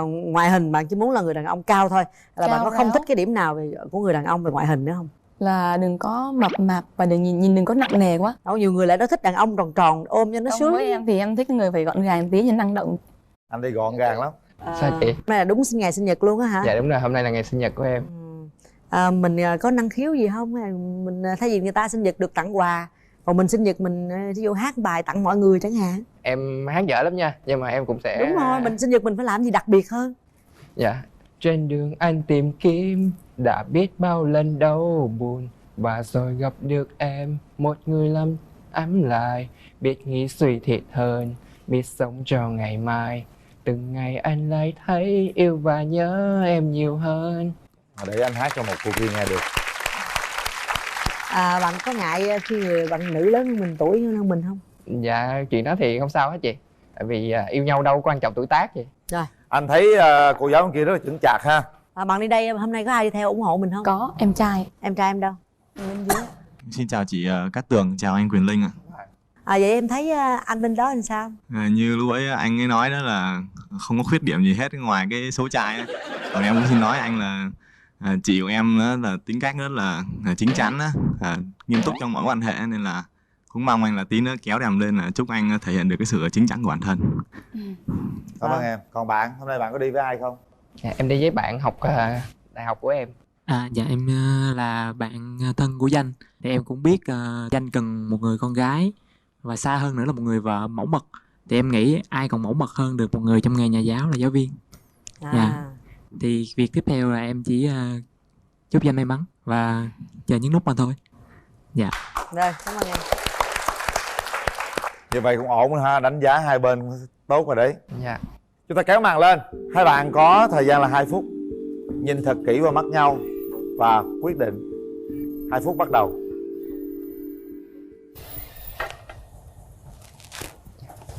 Ngoại hình bạn chỉ muốn là người đàn ông cao thôi. Là Cao bạn có không ráo. thích cái điểm nào của người đàn ông về ngoại hình nữa không? Là đừng có mập mạp và đừng nhìn đừng có nặng nề quá. Nhiều người lại nó thích đàn ông tròn tròn ôm cho nó sướng. Với em thì em thích người phải gọn gàng tí nhưng năng động. Anh đi gọn gàng lắm. Sao chị? Hôm nay là đúng ngày sinh nhật luôn á hả? Dạ đúng rồi, hôm nay là ngày sinh nhật của em. Mình có năng khiếu gì không? Mình thay vì người ta sinh nhật được tặng quà, còn mình sinh nhật mình ví dụ hát bài tặng mọi người chẳng hạn. Em hát dở lắm nha, nhưng mà em cũng sẽ... Đúng rồi, mình sinh nhật mình phải làm gì đặc biệt hơn. Dạ. Trên đường anh tìm kiếm, đã biết bao lần đau buồn, và rồi gặp được em, một người làm ấm lại, biết nghĩ suy thiệt hơn, biết sống cho ngày mai. Từng ngày anh lại thấy yêu và nhớ em nhiều hơn. Để anh hát cho một cô kia nghe được. Bạn có ngại khi người bạn nữ lớn hơn mình, tuổi hơn mình không? Dạ, chuyện đó thì không sao hết chị. Tại vì yêu nhau đâu quan trọng tuổi tác gì. Rồi. Anh thấy cô giáo kia rất là chững chạc ha. Bạn đi đây hôm nay có ai đi theo ủng hộ mình không? Có, em trai. Em trai em đâu? Bên dưới. Xin chào chị Cát Tường, chào anh Quyền Linh ạ. Vậy em thấy anh bên đó làm sao? Như lúc ấy anh ấy nói đó là không có khuyết điểm gì hết ngoài cái số trai ấy. Còn em cũng xin nói anh là chị của em là tính cách rất là chính chắn đó, nghiêm túc trong mọi quan hệ, nên là cũng mong anh là tí nữa kéo đàm lên là chúc anh thể hiện được cái sự chính chắn của bản thân. Cảm ơn em. Còn bạn, hôm nay bạn có đi với ai không? Dạ, em đi với bạn học đại học của em. Dạ em là bạn thân của Danh. Thì em cũng biết Danh cần một người con gái, và xa hơn nữa là một người vợ mẫu mực. Thì em nghĩ ai còn mẫu mực hơn được một người trong nghề nhà giáo là giáo viên. Dạ. Thì việc tiếp theo là em chỉ chúc Danh may mắn và chờ những lúc mà thôi. Dạ. Rồi, cảm ơn em. Như vậy cũng ổn ha, đánh giá hai bên tốt rồi đấy. Dạ. Chúng ta kéo màn lên. Hai bạn có thời gian là 2 phút. Nhìn thật kỹ vào mắt nhau và quyết định. 2 phút bắt đầu.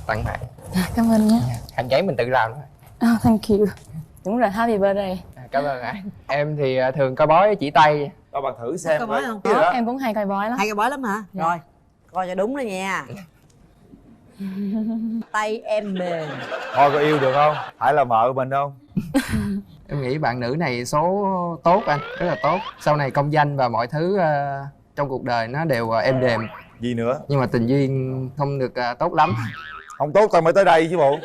Tặng bạn. Cảm ơn nhé. Khăn giấy mình tự làm thôi. Thank you. Đúng rồi, happy birthday. Cảm ơn anh. Em thì thường coi bói chỉ tay. Cho bạn thử xem. Coi bói không? Em cũng hay coi bói lắm. Hay coi bói lắm hả? Dạ. Rồi, coi cho đúng đó nha. Tay em mềm. Thôi có yêu được không? Phải là vợ mình không? Em nghĩ bạn nữ này số tốt anh, rất là tốt. Sau này công danh và mọi thứ trong cuộc đời nó đều êm đềm. Gì nữa? Nhưng mà tình duyên không được tốt lắm. Không tốt tao mới tới đây chứ bộ.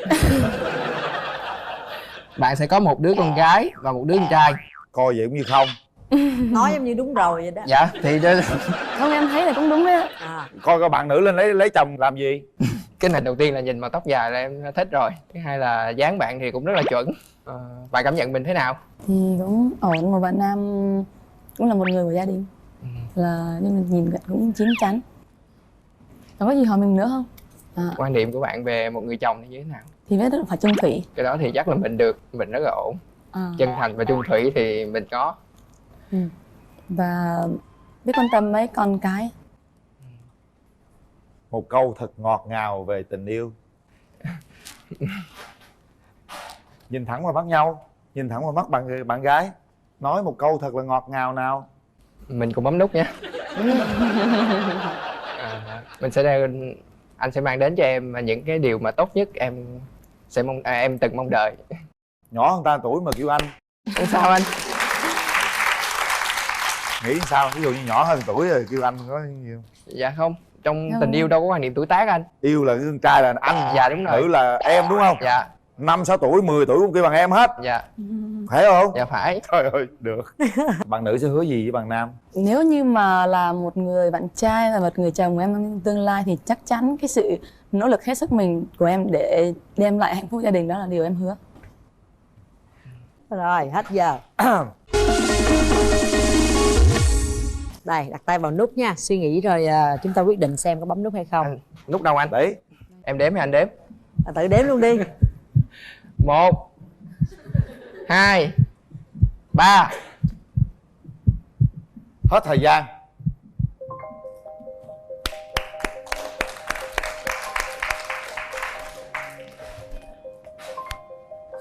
Bạn sẽ có một đứa con gái và một đứa con trai. Coi vậy cũng như không. Nói giống như đúng rồi vậy đó. Dạ thì không, em thấy là cũng đúng đấy. Coi các bạn nữ lên lấy chồng làm gì? Cái này đầu tiên là nhìn màu tóc dài là em thích rồi. Thứ hai là dáng bạn thì cũng rất là chuẩn. Bạn cảm nhận mình thế nào? Thì cũng ổn, một bạn nam cũng là một người của gia đình. Là nhưng mà nhìn cũng chín chắn. Còn có gì hỏi mình nữa không? Quan điểm của bạn về một người chồng như thế nào? Thì biết phải chung thủy. Cái đó thì chắc là mình được, mình rất là ổn. Chân thành và chung thủy thì mình có. Và biết quan tâm mấy con cái. Một câu thật ngọt ngào về tình yêu. Nhìn thẳng vào mắt nhau, nhìn thẳng vào mắt bạn gái, nói một câu thật là ngọt ngào nào. Mình cùng bấm nút nha. Mình sẽ anh sẽ mang đến cho em những cái điều mà tốt nhất em sẽ em từng mong đợi. Nhỏ hơn ta tuổi mà kêu anh. Sao anh? Nghĩ sao? Ví dụ như nhỏ hơn tuổi rồi kêu anh có nhiều. Dạ không, trong tình yêu đâu có quan niệm tuổi tác anh. Yêu là con trai là anh. Dạ đúng rồi. Nữ là em đúng không? Dạ. 5-6 tuổi, 10 tuổi cũng kêu bằng em hết. Dạ. Phải không? Dạ phải. Trời ơi, được. Bạn nữ sẽ hứa gì với bạn nam? Nếu như mà là một người bạn trai và một người chồng của em trong tương lai thì chắc chắn cái sự nỗ lực hết sức mình của em để đem lại hạnh phúc gia đình đó là điều em hứa. Rồi, hết giờ. Đây, đặt tay vào nút nha. Suy nghĩ rồi chúng ta quyết định xem có bấm nút hay không. Nút đâu anh? Đấy. Em đếm hay anh đếm? Tự đếm luôn đi. 1 2 3. Hết thời gian.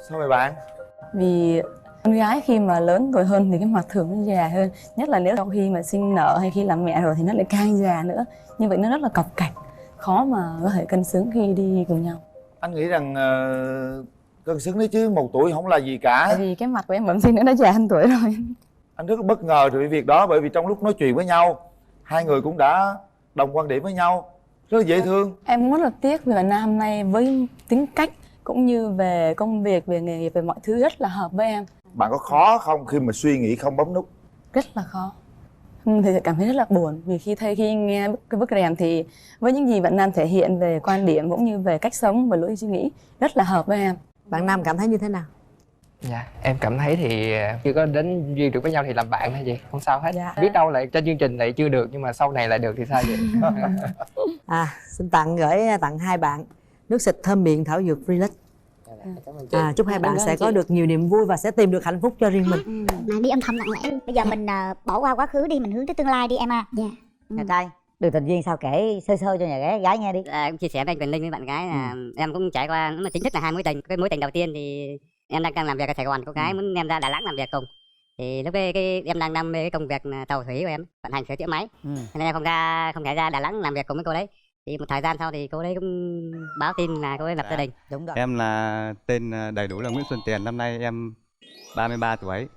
Sao vậy bạn? Vì con gái khi mà lớn tuổi hơn thì cái mặt thường nó già hơn. Nhất là nếu sau khi mà sinh nở hay khi làm mẹ rồi thì nó lại càng già nữa. Như vậy nó rất là cọc cạch, khó mà có thể cân xứng khi đi cùng nhau. Anh nghĩ rằng cân xứng đấy chứ, 1 tuổi không là gì cả. Tại vì cái mặt của em bẩm sinh nó già hơn tuổi rồi. Anh rất là bất ngờ về việc đó, bởi vì trong lúc nói chuyện với nhau, hai người cũng đã đồng quan điểm với nhau, rất là dễ thương. Em rất là tiếc vì bạn nam hôm nay với tính cách cũng như về công việc, về nghề nghiệp, về mọi thứ rất là hợp với em. Bạn có khó không khi mà suy nghĩ không bấm nút? Rất là khó. Thì cảm thấy rất là buồn vì khi nghe cái bức rèm thì với những gì bạn nam thể hiện về quan điểm cũng như về cách sống và lối suy nghĩ rất là hợp với em. Bạn nam cảm thấy như thế nào? Dạ, em cảm thấy thì chưa có đến duyên được với nhau thì làm bạn thôi chị, không sao hết. Dạ. Biết đâu lại trên chương trình lại chưa được nhưng mà sau này lại được thì sao vậy? Xin gửi tặng hai bạn nước xịt thơm miệng thảo dược Relax. Chúc hai bạn sẽ có được nhiều niềm vui và sẽ tìm được hạnh phúc cho riêng mình. Mà đi âm thầm lặng lẽ. Bây giờ mình bỏ qua quá khứ đi, mình hướng tới tương lai đi em à. Dạ. Nhà trai, Đường Tình Duyên sao kể sơ sơ cho nhà gái nghe đi. Em chia sẻ với anh Quyền Linh với bạn gái là em cũng trải qua mà chính thức là 2 mối tình. Cái mối tình đầu tiên thì em đang làm việc ở Sài Gòn, cô gái muốn em ra Đà Nẵng làm việc cùng. Thì lúc đấy em đang đam mê cái công việc tàu thủy của em, vận hành sửa chữa máy. Nên em không thể ra Đà Nẵng làm việc cùng với cô đấy. Thì một thời gian sau thì cô đấy cũng báo tin là cô ấy lập gia đình. Đúng rồi. Em là tên đầy đủ là Nguyễn Xuân Tiền, năm nay em 33 tuổi.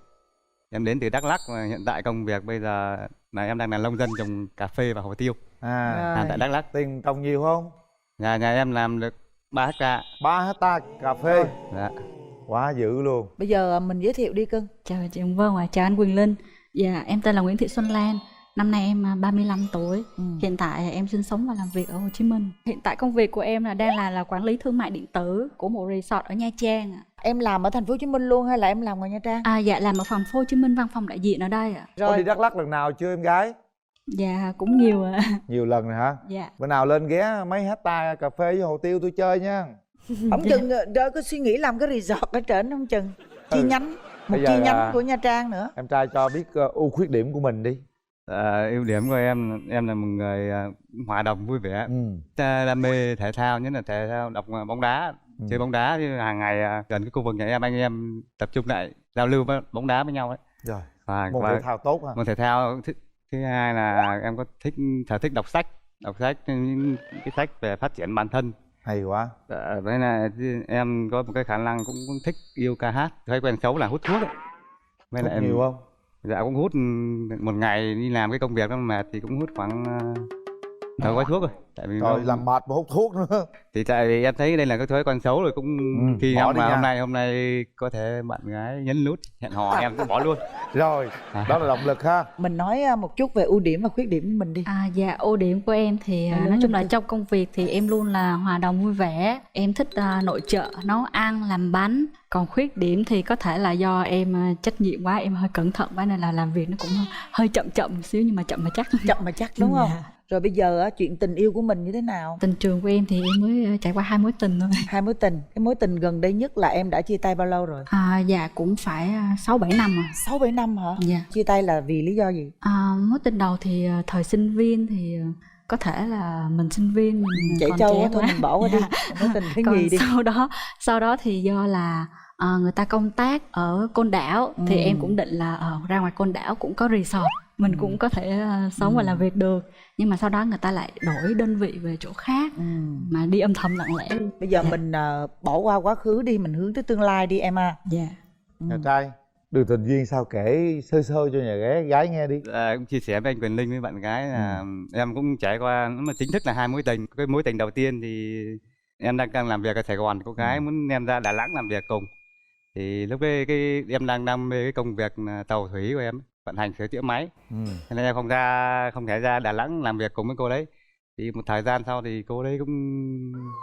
Em đến từ Đắk Lắk và hiện tại công việc bây giờ là em đang làm nông dân trồng cà phê và hồ tiêu. Tại Đắk Lắk. Tiền trồng nhiều không? Nhà em làm được 3 hectare. 3 hectare cà phê. Dạ. Quá dữ luôn. Bây giờ mình giới thiệu đi cưng. Chào chị Vâng và chào anh Quyền Linh. Dạ, em tên là Nguyễn Thị Xuân Lan. Năm nay em 35 tuổi. Hiện tại em sinh sống và làm việc ở Hồ Chí Minh. Hiện tại công việc của em đang là quản lý thương mại điện tử của một resort ở Nha Trang. Em làm ở thành phố Hồ Chí Minh luôn hay là em làm ở Nha Trang? Dạ, làm ở thành phố Hồ Chí Minh, văn phòng đại diện ở đây ạ. Có đi Đắk Lắk lần nào chưa em gái? Dạ, cũng nhiều ạ. Nhiều lần rồi hả? Dạ. Bữa nào lên ghé mấy hectare cà phê với hồ tiêu tôi chơi nha. Không chừng đỡ có suy nghĩ làm cái resort ở trển không chừng. Chi nhánh, một chi nhánh của Nha Trang nữa. Em trai cho biết ưu khuyết điểm của mình đi. Ưu điểm của em là một người hòa đồng vui vẻ, đam mê thể thao, nhất là thể thao, đọc bóng đá, chơi bóng đá. Chứ hàng ngày gần cái khu vực nhà em, anh em tập trung lại giao lưu với bóng đá với nhau ấy. Rồi. Môn thể thao tốt hả? Môn thể thao thứ hai là em có sở thích đọc sách những cái sách về phát triển bản thân. Hay quá. Với là em có một cái khả năng cũng thích yêu ca hát. Thói quen xấu là hút thuốc ấy. Hút nhiều không? Dạ cũng hút một ngày đi làm cái công việc nó mệt thì cũng hút khoảng đầu gói thuốc rồi. Tại vì làm mệt mà hút thuốc nữa. Thì tại vì em thấy đây là cái thói quen xấu rồi, cũng khi hôm nay có thể bạn gái nhấn nút hẹn hò em cũng bỏ luôn. Rồi, đó là động lực ha. Mình nói một chút về ưu điểm và khuyết điểm của mình đi. Dạ, ưu điểm của em thì nói chung là trong công việc thì em luôn là hòa đồng vui vẻ. Em thích nội trợ, nấu ăn, làm bánh. Còn khuyết điểm thì có thể là do em trách nhiệm quá, em hơi cẩn thận quá nên là làm việc nó cũng hơi chậm một xíu, nhưng mà chậm mà chắc. Chậm mà chắc đúng không? Rồi bây giờ chuyện tình yêu của mình như thế nào? Tình trường của em thì em mới trải qua 2 mối tình thôi. 2 mối tình. Cái mối tình gần đây nhất là em đã chia tay bao lâu rồi? Dạ cũng phải 6-7 năm rồi. 6-7 năm hả? Dạ. Chia tay là vì lý do gì? Mối tình đầu thì thời sinh viên thì có thể là mình sinh viên mình chạy còn trâu trẻ thôi, mình bỏ qua đi. Mối tình thứ còn gì đi. Sau đó thì do là người ta công tác ở Côn Đảo thì em cũng định là ra ngoài Côn Đảo cũng có resort, mình cũng có thể sống và làm việc được, nhưng mà sau đó người ta lại đổi đơn vị về chỗ khác mà đi âm thầm lặng lẽ. Bây giờ mình bỏ qua quá khứ đi, mình hướng tới tương lai đi em à. Dạ. Nhà trai, Đường Tình Duyên sao kể sơ sơ cho nhà gái nghe đi. Cũng chia sẻ với anh Quyền Linh với bạn gái là em cũng trải qua mà chính thức là 2 mối tình. Cái mối tình đầu tiên thì em đang làm việc ở Sài Gòn, cô gái muốn em ra Đà Nẵng làm việc cùng. Thì lúc cái em đang đam mê cái công việc tàu thủy của em, vận hành sửa chữa máy. Cho nên em không thể ra Đà Nẵng làm việc cùng với cô đấy. Thì một thời gian sau thì cô đấy cũng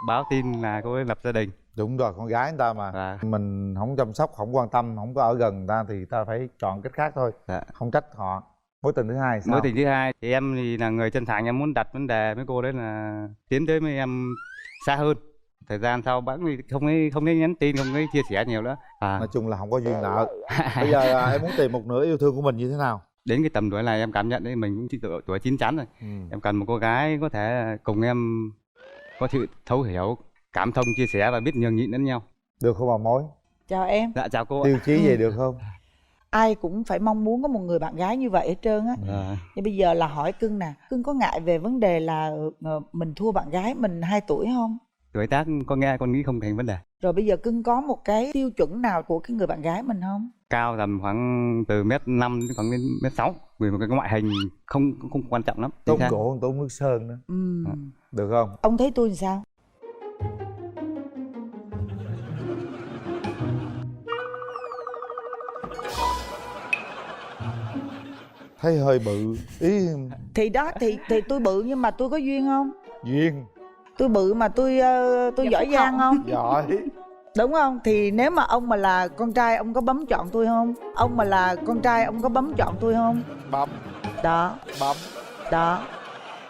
báo tin là cô ấy lập gia đình. Đúng rồi, con gái người ta mà mình không chăm sóc, không quan tâm, không có ở gần người ta thì ta phải chọn cách khác thôi. Không trách họ. Mối tình thứ hai sao? Mối tình thứ hai thì em thì là người chân thành, em muốn đặt vấn đề với cô đấy là tiến tới với em xa hơn. Thời gian sau bẵng thì không ấy nhắn tin, không ấy chia sẻ nhiều nữa. Nói chung là không có duyên nợ. Bây giờ em muốn tìm một nửa yêu thương của mình như thế nào? Đến cái tầm tuổi này em cảm nhận đấy mình cũng tuổi chín chắn rồi. Em cần một cô gái có thể cùng em có sự thấu hiểu, cảm thông, chia sẻ và biết nhường nhịn lẫn nhau. Được không bà Mối? Chào em. Dạ chào cô. Tiêu chí vậy được không? Ai cũng phải mong muốn có một người bạn gái như vậy hết trơn á. Nhưng bây giờ là hỏi Cưng nè, Cưng có ngại về vấn đề là mình thua bạn gái mình 2 tuổi không? Tuổi tác con nghĩ không thành vấn đề. Rồi bây giờ Cưng có một cái tiêu chuẩn nào của cái người bạn gái mình không? Cao tầm khoảng từ 1m5 đến khoảng đến 1m6. Vì một cái ngoại hình không quan trọng lắm. Tốn gỗ hơn tốn nước sơn nữa. Được không? Ông thấy tôi làm sao? Thấy hơi bự. Ý Thì đó thì tôi bự nhưng mà tôi có duyên không? Duyên. Tôi bự mà tôi giỏi giang không? Giỏi. Đúng không? Thì nếu mà ông mà là con trai ông có bấm chọn tôi không? Ông mà là con trai ông có bấm chọn tôi không? Bấm. Đó. Bấm. Đó.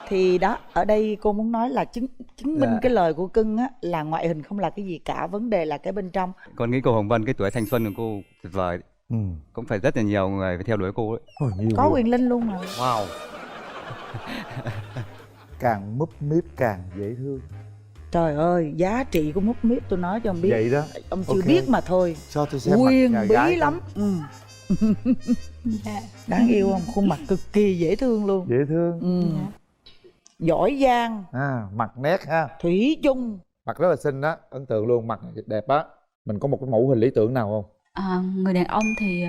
Thì đó, ở đây cô muốn nói là chứng minh cái lời của Cưng á là ngoại hình không là cái gì cả, vấn đề là cái bên trong. Con nghĩ cô Hồng Vân cái tuổi thanh xuân của cô tuyệt vời. Cũng phải rất là nhiều người phải theo đuổi cô đấy. Có Quyền Linh luôn mà. Wow. Càng múp míp càng dễ thương. Trời ơi, giá trị của múp míp tôi nói cho ông biết. Vậy đó. Ông chưa biết mà thôi. Cho tôi xem Quyền mặt bí lắm. Đáng yêu không? Khuôn mặt cực kỳ dễ thương luôn. Dễ thương. Giỏi giang. Mặt nét ha. Thủy chung. Mặt rất là xinh đó, ấn tượng luôn, mặt đẹp á. Mình có một cái mẫu hình lý tưởng nào không? Người đàn ông thì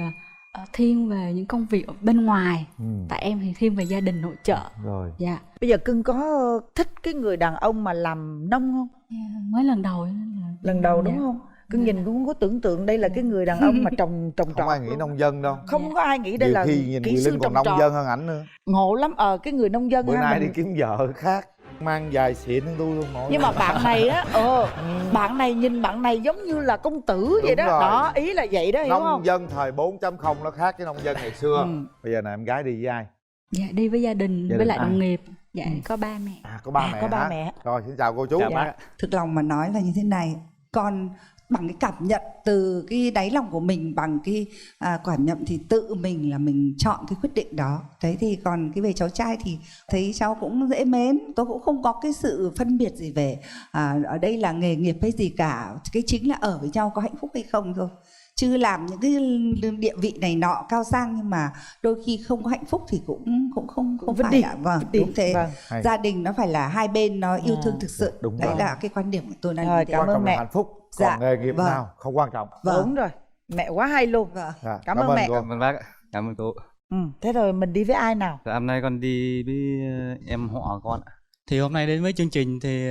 thiên về những công việc ở bên ngoài. Tại em thì thiên về gia đình nội trợ. Rồi. Dạ. Bây giờ Cưng có thích cái người đàn ông mà làm nông không? Mới lần đầu. Lần đầu đúng không? Cưng nhìn cũng có tưởng tượng đây là cái người đàn ông mà trồng trọt. Không ai nghĩ nông dân đâu. Không có ai nghĩ đây là khi nhìn kỹ Quyền sư Linh còn trồng nông trọt. dân hơn ảnh nữa. Ngộ lắm, cái người nông dân. Bữa nay mình... đi kiếm vợ khác, mang dài xịn hơn tôi luôn. Nhưng mà bạn này á, bạn này nhìn bạn này giống như là công tử vậy đó. Rồi. Đó, ý là vậy đó, hiểu nông không? dân thời 4.0 nó khác với nông dân ngày xưa. Bây giờ này em gái đi với ai? Dạ đi với gia đình với lại đồng nghiệp. Dạ có ba mẹ. Có ba mẹ. Có ba hả? mẹ. Rồi xin chào cô chú. Chào bác. Thực lòng mà nói là như thế này, con bằng cái cảm nhận từ cái đáy lòng của mình, bằng cái cảm nhận thì tự mình là mình chọn cái quyết định đó. Đấy, thì còn cái về cháu trai thì thấy cháu cũng dễ mến, tôi cũng không có cái sự phân biệt gì về ở đây là nghề nghiệp hay gì cả. Cái chính là ở với nhau có hạnh phúc hay không thôi, chứ làm những cái địa vị này nọ cao sang nhưng mà đôi khi không có hạnh phúc thì cũng không phải là đúng thế. Gia đình nó phải là hai bên nó yêu thương thực sự. Đúng đấy rồi. là cái quan điểm của tôi là Rồi, như thế. cảm ơn mẹ. Hạnh phúc. Còn nghề nghiệp nào không quan trọng. Đúng rồi, mẹ quá hay luôn. Cảm ơn mẹ. Cảm ơn bác. Cảm ơn cô. Thế rồi mình đi với ai nào? Hôm nay con đi với em họ con. Thì hôm nay đến với chương trình thì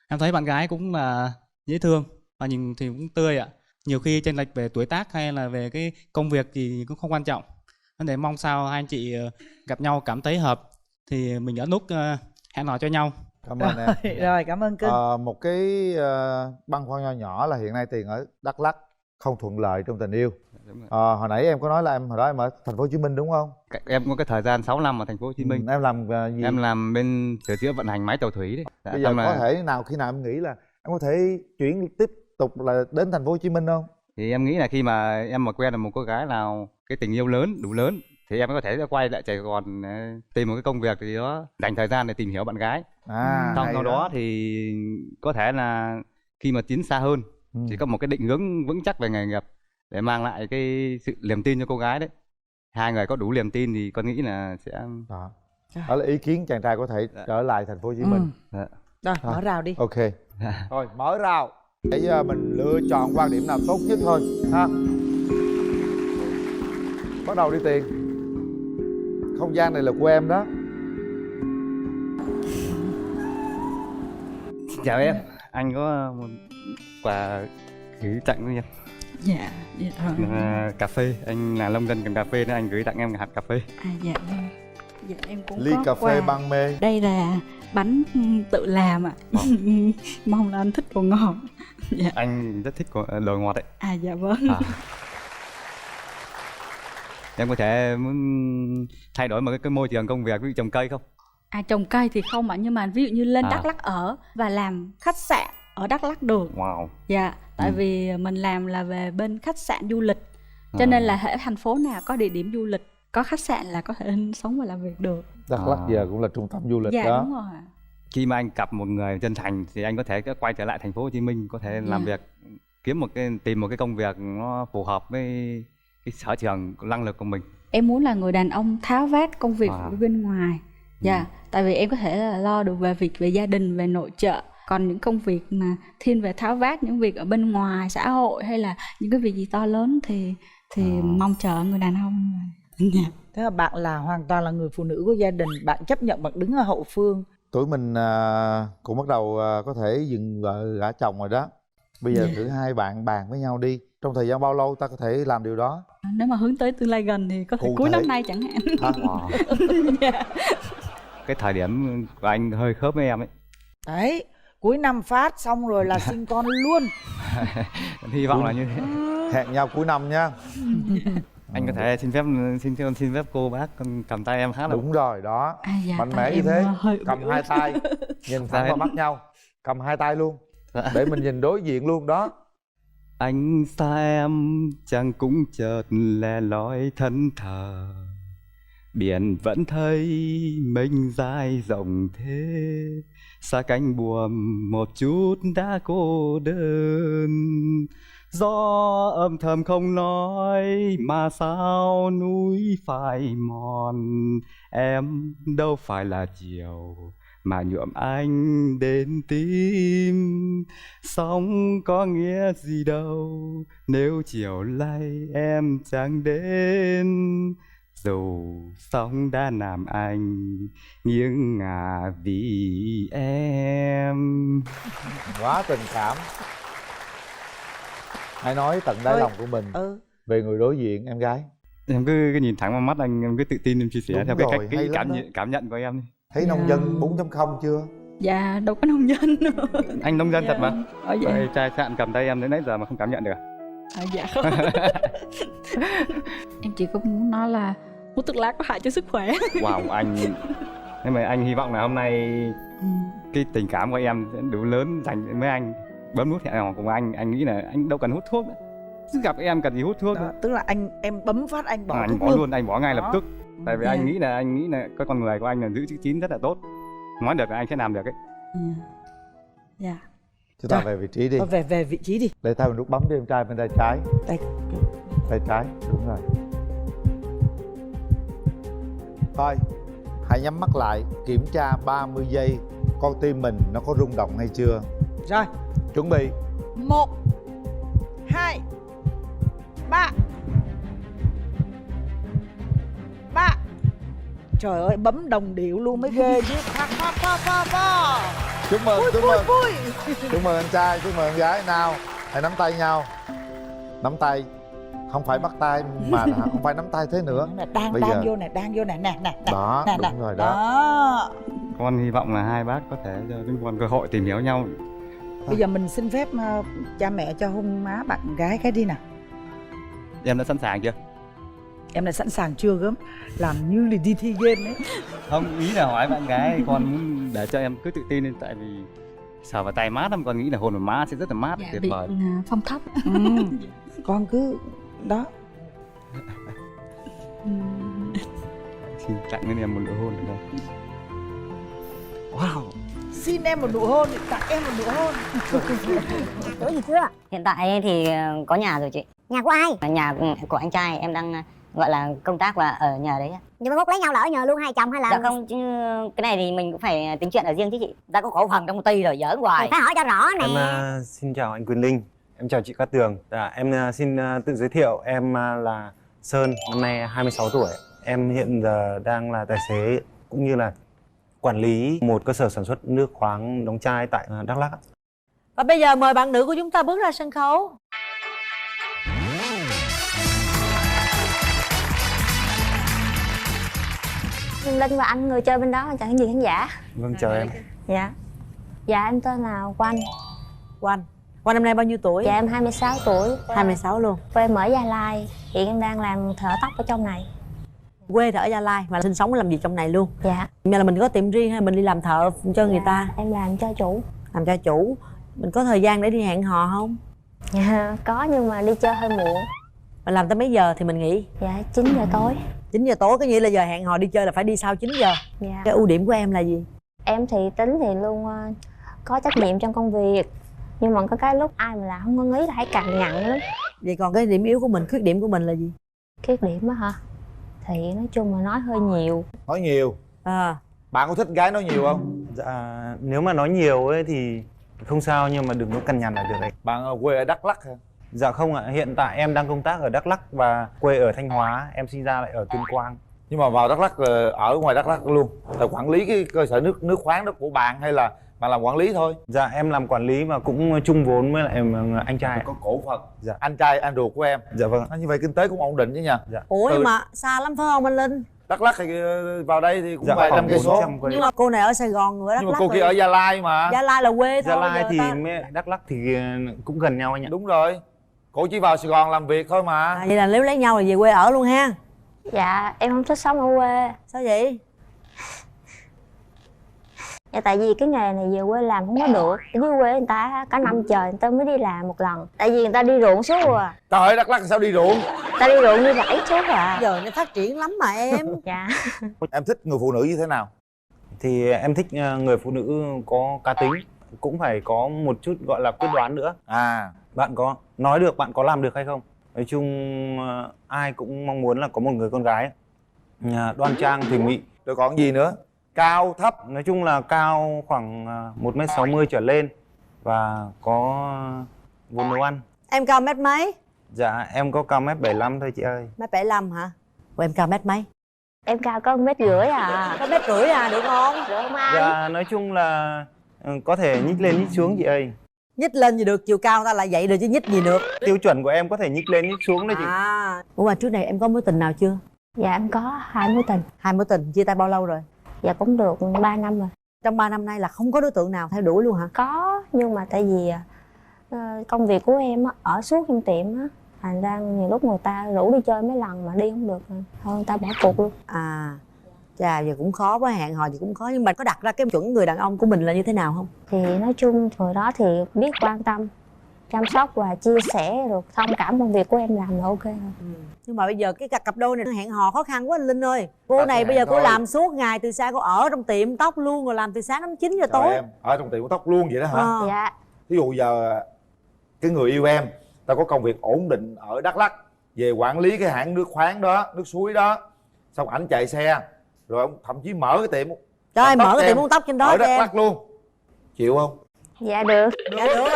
em thấy bạn gái cũng là dễ thương và nhìn thì cũng tươi ạ. Nhiều khi chênh lệch về tuổi tác hay là về cái công việc thì cũng không quan trọng. Để mong sao hai anh chị gặp nhau cảm thấy hợp thì mình ở nút hẹn hò cho nhau. Cảm ơn em. Rồi, cảm ơn Cưng. Một cái băn khoăn nho nhỏ là hiện nay Tiền ở Đắk Lắk không thuận lợi trong tình yêu. Hồi nãy em có nói là hồi đó em ở thành phố Hồ Chí Minh đúng không? Em có cái thời gian 6 năm ở thành phố Hồ Chí Minh. Em làm gì? Em làm bên sửa chữa vận hành máy tàu thủy đấy. Bây giờ có thể khi nào em nghĩ là em có thể chuyển tiếp tục là đến thành phố Hồ Chí Minh không? Thì em nghĩ là khi mà em mà quen được một cô gái nào cái tình yêu lớn, đủ lớn thì em có thể quay lại Sài Gòn tìm một cái công việc gì đó, dành thời gian để tìm hiểu bạn gái. Sau đó thì có thể là khi mà tiến xa hơn chỉ có một cái định hướng vững chắc về nghề nghiệp để mang lại cái sự niềm tin cho cô gái đấy. Hai người có đủ niềm tin thì con nghĩ là sẽ đó là ý kiến chàng trai có thể trở lại thành phố Hồ Chí Minh. Rồi, mở rào đi. Ok. Thôi mở rào để mình lựa chọn quan điểm nào tốt nhất thôi ha. Bắt đầu đi Tiền. Không gian này là của em đó. Chào em. Anh có một quà gửi tặng cho em. Dạ, dạ rồi. Cà phê, anh là nông dân cần cà phê nên anh gửi tặng em hạt cà phê. Dạ vâng. Dạ em cũng Ly có cà phê quà. Ban Mê. Đây là bánh tự làm ạ. Mong là anh thích đồ ngọt. Dạ. Anh rất thích đồ ngọt đấy. Dạ vâng. Em có thể muốn thay đổi một cái môi trường công việc, ví dụ trồng cây không? Trồng cây thì không ạ, nhưng mà ví dụ như lên Đắk Lắk ở và làm khách sạn ở Đắk Lắk được. Wow. Dạ, tại vì mình làm là về bên khách sạn du lịch, cho nên là hệ thành phố nào có địa điểm du lịch, có khách sạn là có thể sống và làm việc được. Đắk Lắk giờ cũng là trung tâm du lịch đó. Dạ đúng rồi. Khi mà anh gặp một người chân thành thì anh có thể quay trở lại thành phố Hồ Chí Minh, có thể làm việc, tìm một cái công việc nó phù hợp với cái sở trường, năng lực của mình. Em muốn là người đàn ông tháo vát công việc ở bên ngoài. Dạ, tại vì em có thể là lo được về việc về gia đình, về nội trợ. Còn những công việc mà thiên về tháo vát những việc ở bên ngoài xã hội hay là những cái việc gì to lớn thì mong chờ người đàn ông. Thế là bạn là hoàn toàn là người phụ nữ của gia đình, bạn chấp nhận bạn đứng ở hậu phương. Tuổi mình cũng bắt đầu có thể dừng vợ gả chồng rồi đó. Bây giờ thử hai bạn bàn với nhau đi. Trong thời gian bao lâu ta có thể làm điều đó? Nếu mà hướng tới tương lai gần thì có thể cuối năm nay chẳng hạn. Cái thời điểm của anh hơi khớp với em ấy. Đấy, cuối năm phát xong rồi là sinh con luôn. Hy vọng là như thế. Hẹn nhau cuối năm nha. Anh có thể xin phép cô bác cầm tay em hát. Đúng rồi đó. Dạ, mạnh mẽ như thế. Cầm hai tay, nhìn thẳng vào mắt nhau. Cầm hai tay luôn để mình nhìn đối diện luôn đó. Anh xa em chẳng cũng chợt lẻ loi thân thờ, biển vẫn thấy mênh dài rộng thế, xa cánh buồm một chút đã cô đơn. Gió âm thầm không nói mà sao núi phai mòn, em đâu phải là chiều mà nhuộm anh đến tim. Sóng có nghĩa gì đâu nếu chiều nay em chẳng đến, dù sóng đã làm anh nghiêng ngả vì em. Quá tình cảm. Hãy nói tận đáy lòng của mình về người đối diện, em gái. Em cứ nhìn thẳng vào mắt anh, em cứ tự tin em chia sẻ. Đúng theo rồi, cái cảm nhận của em đi. Thấy nông dân 4.0 chưa? Dạ đâu có nông dân đâu. Anh nông dân thật mà. Dạ. Trai sạn cầm tay em đến nãy giờ mà không cảm nhận được. Dạ không. Em chỉ có muốn nói là hút thuốc lá có hại cho sức khỏe. Wow, anh. Nhưng mà anh hy vọng là hôm nay cái tình cảm của em sẽ đủ lớn dành với anh. Bấm nút hẹn hò cùng anh nghĩ là anh đâu cần hút thuốc nữa. Cứ gặp em cần gì hút thuốc nữa. Tức là em bấm phát anh bỏ thuốc bỏ luôn, anh bỏ ngay lập tức. Tại vì anh nghĩ là cái con người của anh là giữ chữ tín rất là tốt. Nói được là anh sẽ làm được ấy. Dạ. Chúng ta về vị trí đi. Về vị trí đi. Để thay mình nút bấm đi em trai, bên tay trái. Tay trái, đúng rồi. Thôi, hãy nhắm mắt lại, kiểm tra 30 giây con tim mình nó có rung động hay chưa. Rồi. Chuẩn bị. 1 2 3. Trời ơi, bấm đồng điệu luôn mới ghê chứ. Chúc mừng, vui, chúc vui, mừng. vui. Chúc mừng anh trai, chúc mừng anh gái. Nào, hãy nắm tay nhau. Nắm tay. Không phải bắt tay mà không phải nắm tay thế nữa. Đang vô nè, đang vô nè, nè. Đó, đúng rồi đó. Con hy vọng là hai bác có thể cho chúng con cơ hội tìm hiểu nhau. Bây giờ mình xin phép cha mẹ cho hôn má bạn gái cái đi nào. Em đã sẵn sàng chưa? Em đã sẵn sàng chưa gớm? Làm như là đi thi game ấy. Không, ý là hỏi bạn gái con muốn để cho em cứ tự tin lên. Tại vì sờ vào tay mát lắm, con nghĩ là hôn vào má sẽ rất là mát, tuyệt vời. Phong thấp. Con cứ đó. Xin tặng lên em một nụ hôn được không? Wow. Xin em một nụ hôn, tặng em một nụ hôn. Tối gì chưa? Hiện tại thì có nhà rồi chị. Nhà của ai? Nhà của anh trai, em đang gọi là công tác và ở nhờ đấy. Nhưng mà mốt lấy nhau là ở nhờ luôn hai chồng hay là? Dạ không, chứ cái này thì mình cũng phải tính chuyện ở riêng chứ chị. Ta có cổ phần trong công ty rồi, giỡn hoài. Phải hỏi cho rõ nè. Em xin chào anh Quyền Linh. Em chào chị Cát Tường. Em xin tự giới thiệu, em là Sơn, năm nay 26 tuổi. Em hiện giờ đang là tài xế cũng như là quản lý một cơ sở sản xuất nước khoáng đóng chai tại Đắk Lắk. Và bây giờ mời bạn nữ của chúng ta bước ra sân khấu. Linh và anh người chơi bên đó chào những gì khán giả. Vâng, chào em. Dạ. Dạ em tên là Quanh. Quanh năm nay bao nhiêu tuổi? Dạ em 26 tuổi. 26 luôn. Quê em ở Gia Lai. Hiện em đang làm thợ tóc ở trong này. Quê ở Gia Lai mà sinh sống làm gì trong này luôn? Dạ. Như là mình có tiệm riêng hay mình đi làm thợ cho người ta? Em làm cho chủ. Làm cho chủ. Mình có thời gian để đi hẹn hò không? Dạ có, nhưng mà đi chơi hơi muộn. Mình làm tới mấy giờ thì mình nghỉ? Dạ 9 giờ tối. 9 giờ tối có nghĩa là giờ hẹn hò đi chơi là phải đi sau 9 giờ. Dạ. Cái ưu điểm của em là gì? Em thì tính thì luôn có trách nhiệm trong công việc. Nhưng mà có cái lúc ai mà làm không có nghĩ là hãy cằn nhằn lắm. Vậy còn cái điểm yếu của mình, khuyết điểm của mình là gì? Khuyết điểm á hả? Thì nói chung là nói hơi nhiều. Nói nhiều. Bạn có thích gái nói nhiều không? Dạ, nếu mà nói nhiều ấy thì không sao, nhưng mà đừng có cằn nhằn là được đấy. Bạn ở quê ở Đắk Lắk hả? Dạ không ạ, hiện tại em đang công tác ở Đắk Lắk và quê ở Thanh Hóa, em sinh ra lại ở Tuyên Quang. Nhưng mà vào Đắk Lắk là ở ngoài Đắk Lắk luôn, là quản lý cái cơ sở nước khoáng đó của bạn hay là bạn làm quản lý thôi? Dạ em làm quản lý và cũng chung vốn với lại anh trai. Có cổ phần. Dạ. Anh trai, anh ruột của em. Dạ vâng. Như vậy kinh tế cũng ổn định chứ nha. Dạ. Ủa nhưng mà xa lắm phải không anh Linh? Đắk Lắk thì vào đây thì cũng dạ, vài trăm cây số. Nhưng mà cô này ở Sài Gòn người Đắk Nhưng mà Lắk cô kia ở Gia Lai mà. Gia Lai là quê thôi. Gia Lai thì Đắk Lắk thì cũng gần nhau anh ạ. Đúng rồi. Cô chỉ vào Sài Gòn làm việc thôi mà. Vậy là nếu lấy nhau là về quê ở luôn ha? Dạ em không thích sống ở quê. Sao vậy? Dạ tại vì cái nghề này về quê làm không có được. Ở dưới quê người ta cả năm trời người ta mới đi làm một lần. Tại vì người ta đi ruộng suốt à. Trời ơi, Đắk Lắk sao đi ruộng? Người ta đi ruộng đi rẫy suốt à. Giờ nó phát triển lắm mà em. Dạ. Em thích người phụ nữ như thế nào? Thì em thích người phụ nữ có cá tính, cũng phải có một chút gọi là quyết đoán nữa. Bạn có nói được, bạn có làm được hay không? Nói chung ai cũng mong muốn là có một người con gái đoan trang, thùy mị. Rồi còn gì nữa? Cao, thấp? Nói chung là cao khoảng 1m60 trở lên và có vốn nấu ăn. Em cao mét mấy? Dạ em có cao 1m75 thôi chị ơi. 1m75 hả? Ủa em cao mét mấy? Em cao có 1m50 à. Có 1m50 à, được không? Được không anh? Dạ nói chung là có thể nhích lên nhích xuống chị ơi. Nhích lên gì được, chiều cao ta lại vậy rồi chứ nhích gì được. Tiêu chuẩn của em có thể nhích lên nhích xuống đấy chị. Ủa mà trước này em có mối tình nào chưa? Dạ em có 2 mối tình. 2 mối tình, chia tay bao lâu rồi? Dạ cũng được 3 năm rồi. Trong 3 năm nay là không có đối tượng nào theo đuổi luôn hả? Có, nhưng mà tại vì công việc của em ở suốt trong tiệm á, thành ra nhiều lúc người ta rủ đi chơi mấy lần mà đi không được thôi người ta bỏ cuộc luôn. Chà, giờ cũng khó quá, hẹn hò thì cũng khó. Nhưng mà có đặt ra cái chuẩn người đàn ông của mình là như thế nào không? Thì nói chung người đó thì biết quan tâm, chăm sóc và chia sẻ được thông cảm công việc của em làm là ok thôi. Nhưng mà bây giờ cái cặp đôi này nó hẹn hò khó khăn quá anh Linh ơi. Cô này bây giờ cô làm suốt ngày từ xa, cô ở trong tiệm tóc luôn, rồi làm từ sáng đến 9 giờ tối. Em ở trong tiệm tóc luôn vậy đó hả? Dạ. Ví dụ giờ cái người yêu em, ta có công việc ổn định ở Đắk Lắk, về quản lý cái hãng nước khoáng đó, nước suối đó, xong ảnh chạy xe, rồi ông thậm chí mở cái tiệm. Trời ơi, mở cái tiệm uống tóc trên đó ở cho Đắk em. Lắk luôn. Chịu không? Dạ được. Dạ được.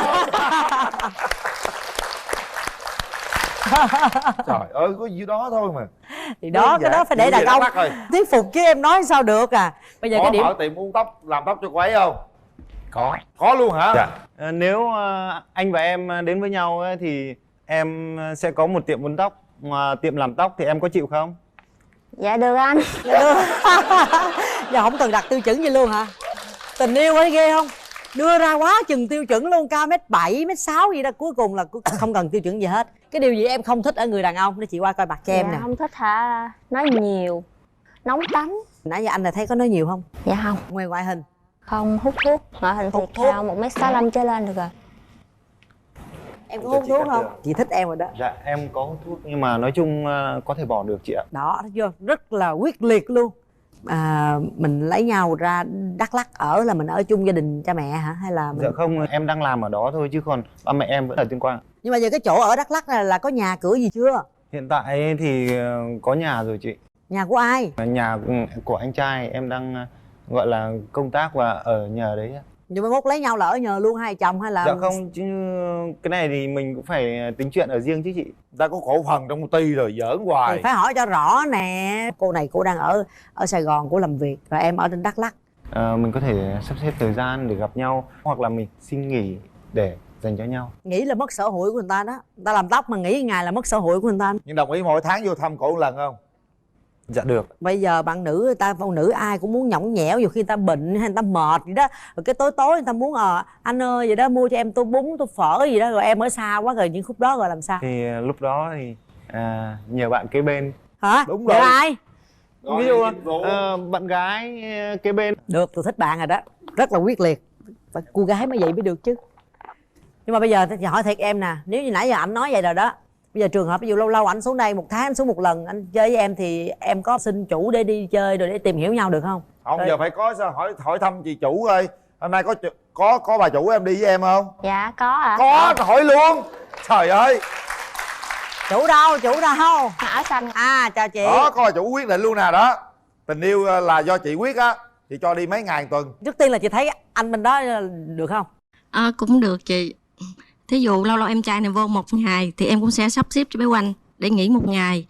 Trời ơi, có gì đó thôi mà. Thì đó, cái đó phải để đàn ông thuyết phục chứ em nói sao được à. Bây giờ có cái điểm mở tiệm uống tóc, làm tóc cho cô ấy không? Có luôn hả? Dạ. Nếu anh và em đến với nhau ấy, thì em sẽ có một tiệm uốn tóc, tiệm làm tóc thì em có chịu không? Dạ được anh. Dạ được. Giờ không cần đặt tiêu chuẩn gì luôn hả? Tình yêu ấy ghê không? Đưa ra quá chừng tiêu chuẩn luôn, cao 1m7, 1m6 gì đó, cuối cùng là không cần tiêu chuẩn gì hết. Cái điều gì em không thích ở người đàn ông? Để chị qua coi mặt cho em nè. Không thích hả? Nói nhiều, nóng tánh. Nãy giờ anh là thấy có nói nhiều không? Dạ không. Ngoài ngoại hình? Không, hút thuốc. Ngoại hình thì cao 1m65 trở lên được rồi. Em có hút thuốc không? Chị thích em rồi đó. Dạ em có hút thuốc nhưng mà nói chung có thể bỏ được chị ạ. Đó, thấy chưa? Rất là quyết liệt luôn. Mình lấy nhau ra Đắk Lắk ở là mình ở chung gia đình cha mẹ hả? Hay là mình... Dạ không, em đang làm ở đó thôi chứ còn ba mẹ em vẫn ở Tuyên Quang. Nhưng mà giờ cái chỗ ở Đắk Lắk là có nhà cửa gì chưa? Hiện tại thì có nhà rồi chị. Nhà của ai? Nhà của anh trai, em đang gọi là công tác và ở nhờ đấy. Nhưng mà mốt lấy nhau là ở nhờ luôn hai chồng hay là... Dạ không, chứ cái này thì mình cũng phải tính chuyện ở riêng chứ chị. Ta có cổ phần trong công ty rồi, giỡn hoài. Thì phải hỏi cho rõ nè. Cô này cô đang ở Sài Gòn, cô làm việc, rồi em ở trên Đắk Lắk. Mình có thể sắp xếp thời gian để gặp nhau, hoặc là mình xin nghỉ để dành cho nhau. Nghĩ là mất sở hữu của người ta đó. Người ta làm tóc mà nghĩ ngày là mất sở hữu của người ta. Nhưng đồng ý mỗi tháng vô thăm cổ một lần không? Dạ được. Bây giờ bạn nữ người ta, phụ nữ ai cũng muốn nhõng nhẽo, nhiều khi người ta bệnh hay người ta mệt gì đó, rồi cái tối tối người ta muốn anh ơi vậy đó mua cho em tô bún tô phở gì đó, rồi em ở xa quá rồi những khúc đó rồi làm sao? Thì lúc đó thì nhờ bạn kế bên. Hả? Đúng rồi. rồi. Ai? Ví dụ bạn gái kế bên. Được, tôi thích bạn rồi đó, rất là quyết liệt. Phải cô gái mới vậy mới được chứ. Nhưng mà bây giờ thì hỏi thiệt em nè, nếu như nãy giờ anh nói vậy rồi đó, bây giờ trường hợp ví dụ lâu lâu anh xuống đây một tháng anh xuống một lần anh chơi với em thì em có xin chủ để đi chơi rồi để tìm hiểu nhau được không? Không, rồi. Giờ phải có sao hỏi thăm chị chủ ơi. Hôm nay có bà chủ em đi với em không? Dạ có ạ. Có, hỏi luôn. Trời ơi. Chủ đâu? Ở xanh. Chào chị. Đó, có bà chủ quyết định luôn nè đó. Tình yêu là do chị quyết á, chị cho đi mấy ngày tuần. Trước tiên là chị thấy anh bên đó được không? Cũng được chị. Thí dụ lâu lâu em trai này vô một ngày thì em cũng sẽ sắp xếp cho bé Oanh để nghỉ một ngày.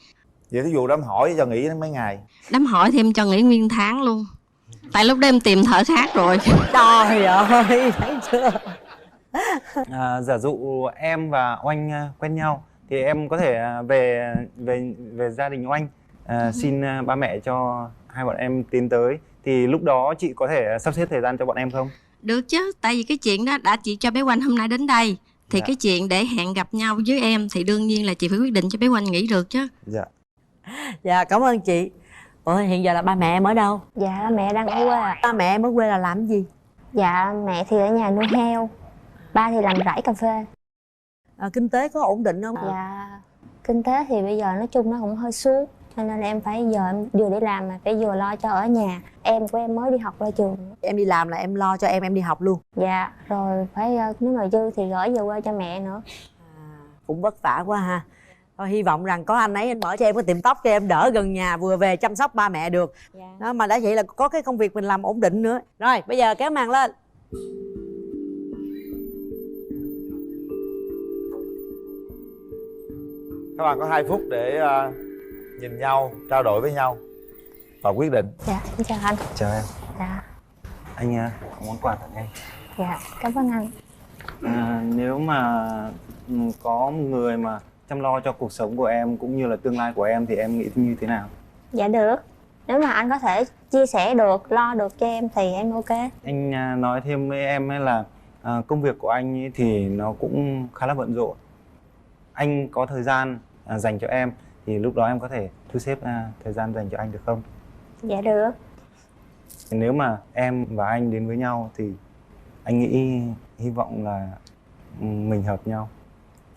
Vậy thí dụ đám hỏi cho nghỉ mấy ngày? Đám hỏi thì em cho nghỉ nguyên tháng luôn. Tại lúc đó em tìm thợ khác rồi. Trời ơi, thấy chưa? Giả dụ em và Oanh quen nhau thì em có thể về gia đình Oanh xin ba mẹ cho hai bọn em tiến tới, thì lúc đó chị có thể sắp xếp thời gian cho bọn em không? Được chứ, tại vì cái chuyện đó đã chị cho bé Oanh hôm nay đến đây thì Dạ. cái chuyện để hẹn gặp nhau với em thì đương nhiên là chị phải quyết định cho bé Oanh nghỉ được chứ. Dạ. Dạ cảm ơn chị. Ủa hiện giờ là ba mẹ em ở đâu? Dạ mẹ đang ở quê ạ. Ba mẹ em ở quê là làm cái gì? Dạ mẹ thì ở nhà nuôi heo, ba thì làm rẫy cà phê. Kinh tế có ổn định không? Dạ kinh tế thì bây giờ nói chung nó cũng hơi xuống, cho nên em phải giờ em vừa đi làm mà phải vừa lo cho ở nhà. Em của em mới đi học ra trường. Em đi làm là em lo cho em đi học luôn? Dạ rồi phải nếu mà dư thì gửi về quê cho mẹ nữa. Cũng vất vả quá ha. Thôi hy vọng rằng có anh ấy anh mở cho em cái tiệm tóc cho em đỡ gần nhà, vừa về chăm sóc ba mẹ được. Đó, mà đã vậy là có cái công việc mình làm ổn định nữa. Rồi bây giờ kéo màn lên. Các bạn có 2 phút để nhìn nhau, trao đổi với nhau và quyết định. Dạ em chào anh. Chào em. Dạ. Anh có món quà tặng em. Dạ cảm ơn anh. Nếu mà có một người mà chăm lo cho cuộc sống của em cũng như là tương lai của em thì em nghĩ như thế nào? Dạ được. Nếu mà anh có thể chia sẻ được, lo được cho em thì em ok. Anh nói thêm với em ấy là công việc của anh ấy thì nó cũng khá là bận rộn. Anh có thời gian dành cho em thì lúc đó em có thể thu xếp thời gian dành cho anh được không? Dạ được. Nếu mà em và anh đến với nhau thì anh nghĩ hy vọng là mình hợp nhau.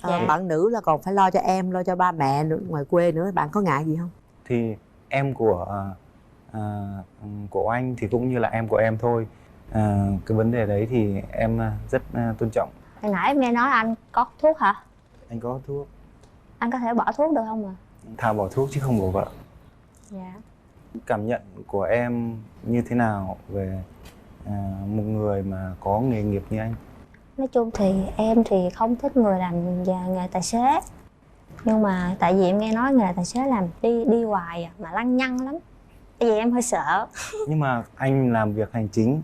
Bạn nữ là còn phải lo cho em, lo cho ba mẹ nữa, ngoài quê nữa, bạn có ngại gì không? Thì em của anh thì cũng như là em của em thôi. Cái vấn đề đấy thì em rất tôn trọng. Hồi nãy em nghe nói anh có thuốc hả? Anh có thuốc. Anh có thể bỏ thuốc được không ạ? Thà bỏ thuốc chứ không bỏ vợ. Dạ. Cảm nhận của em như thế nào về một người mà có nghề nghiệp như anh? Nói chung thì em thì không thích người làm nghề tài xế. Nhưng mà tại vì em nghe nói nghề tài xế làm đi hoài mà lăng nhăng lắm. Tại vì em hơi sợ. Nhưng mà anh làm việc hành chính,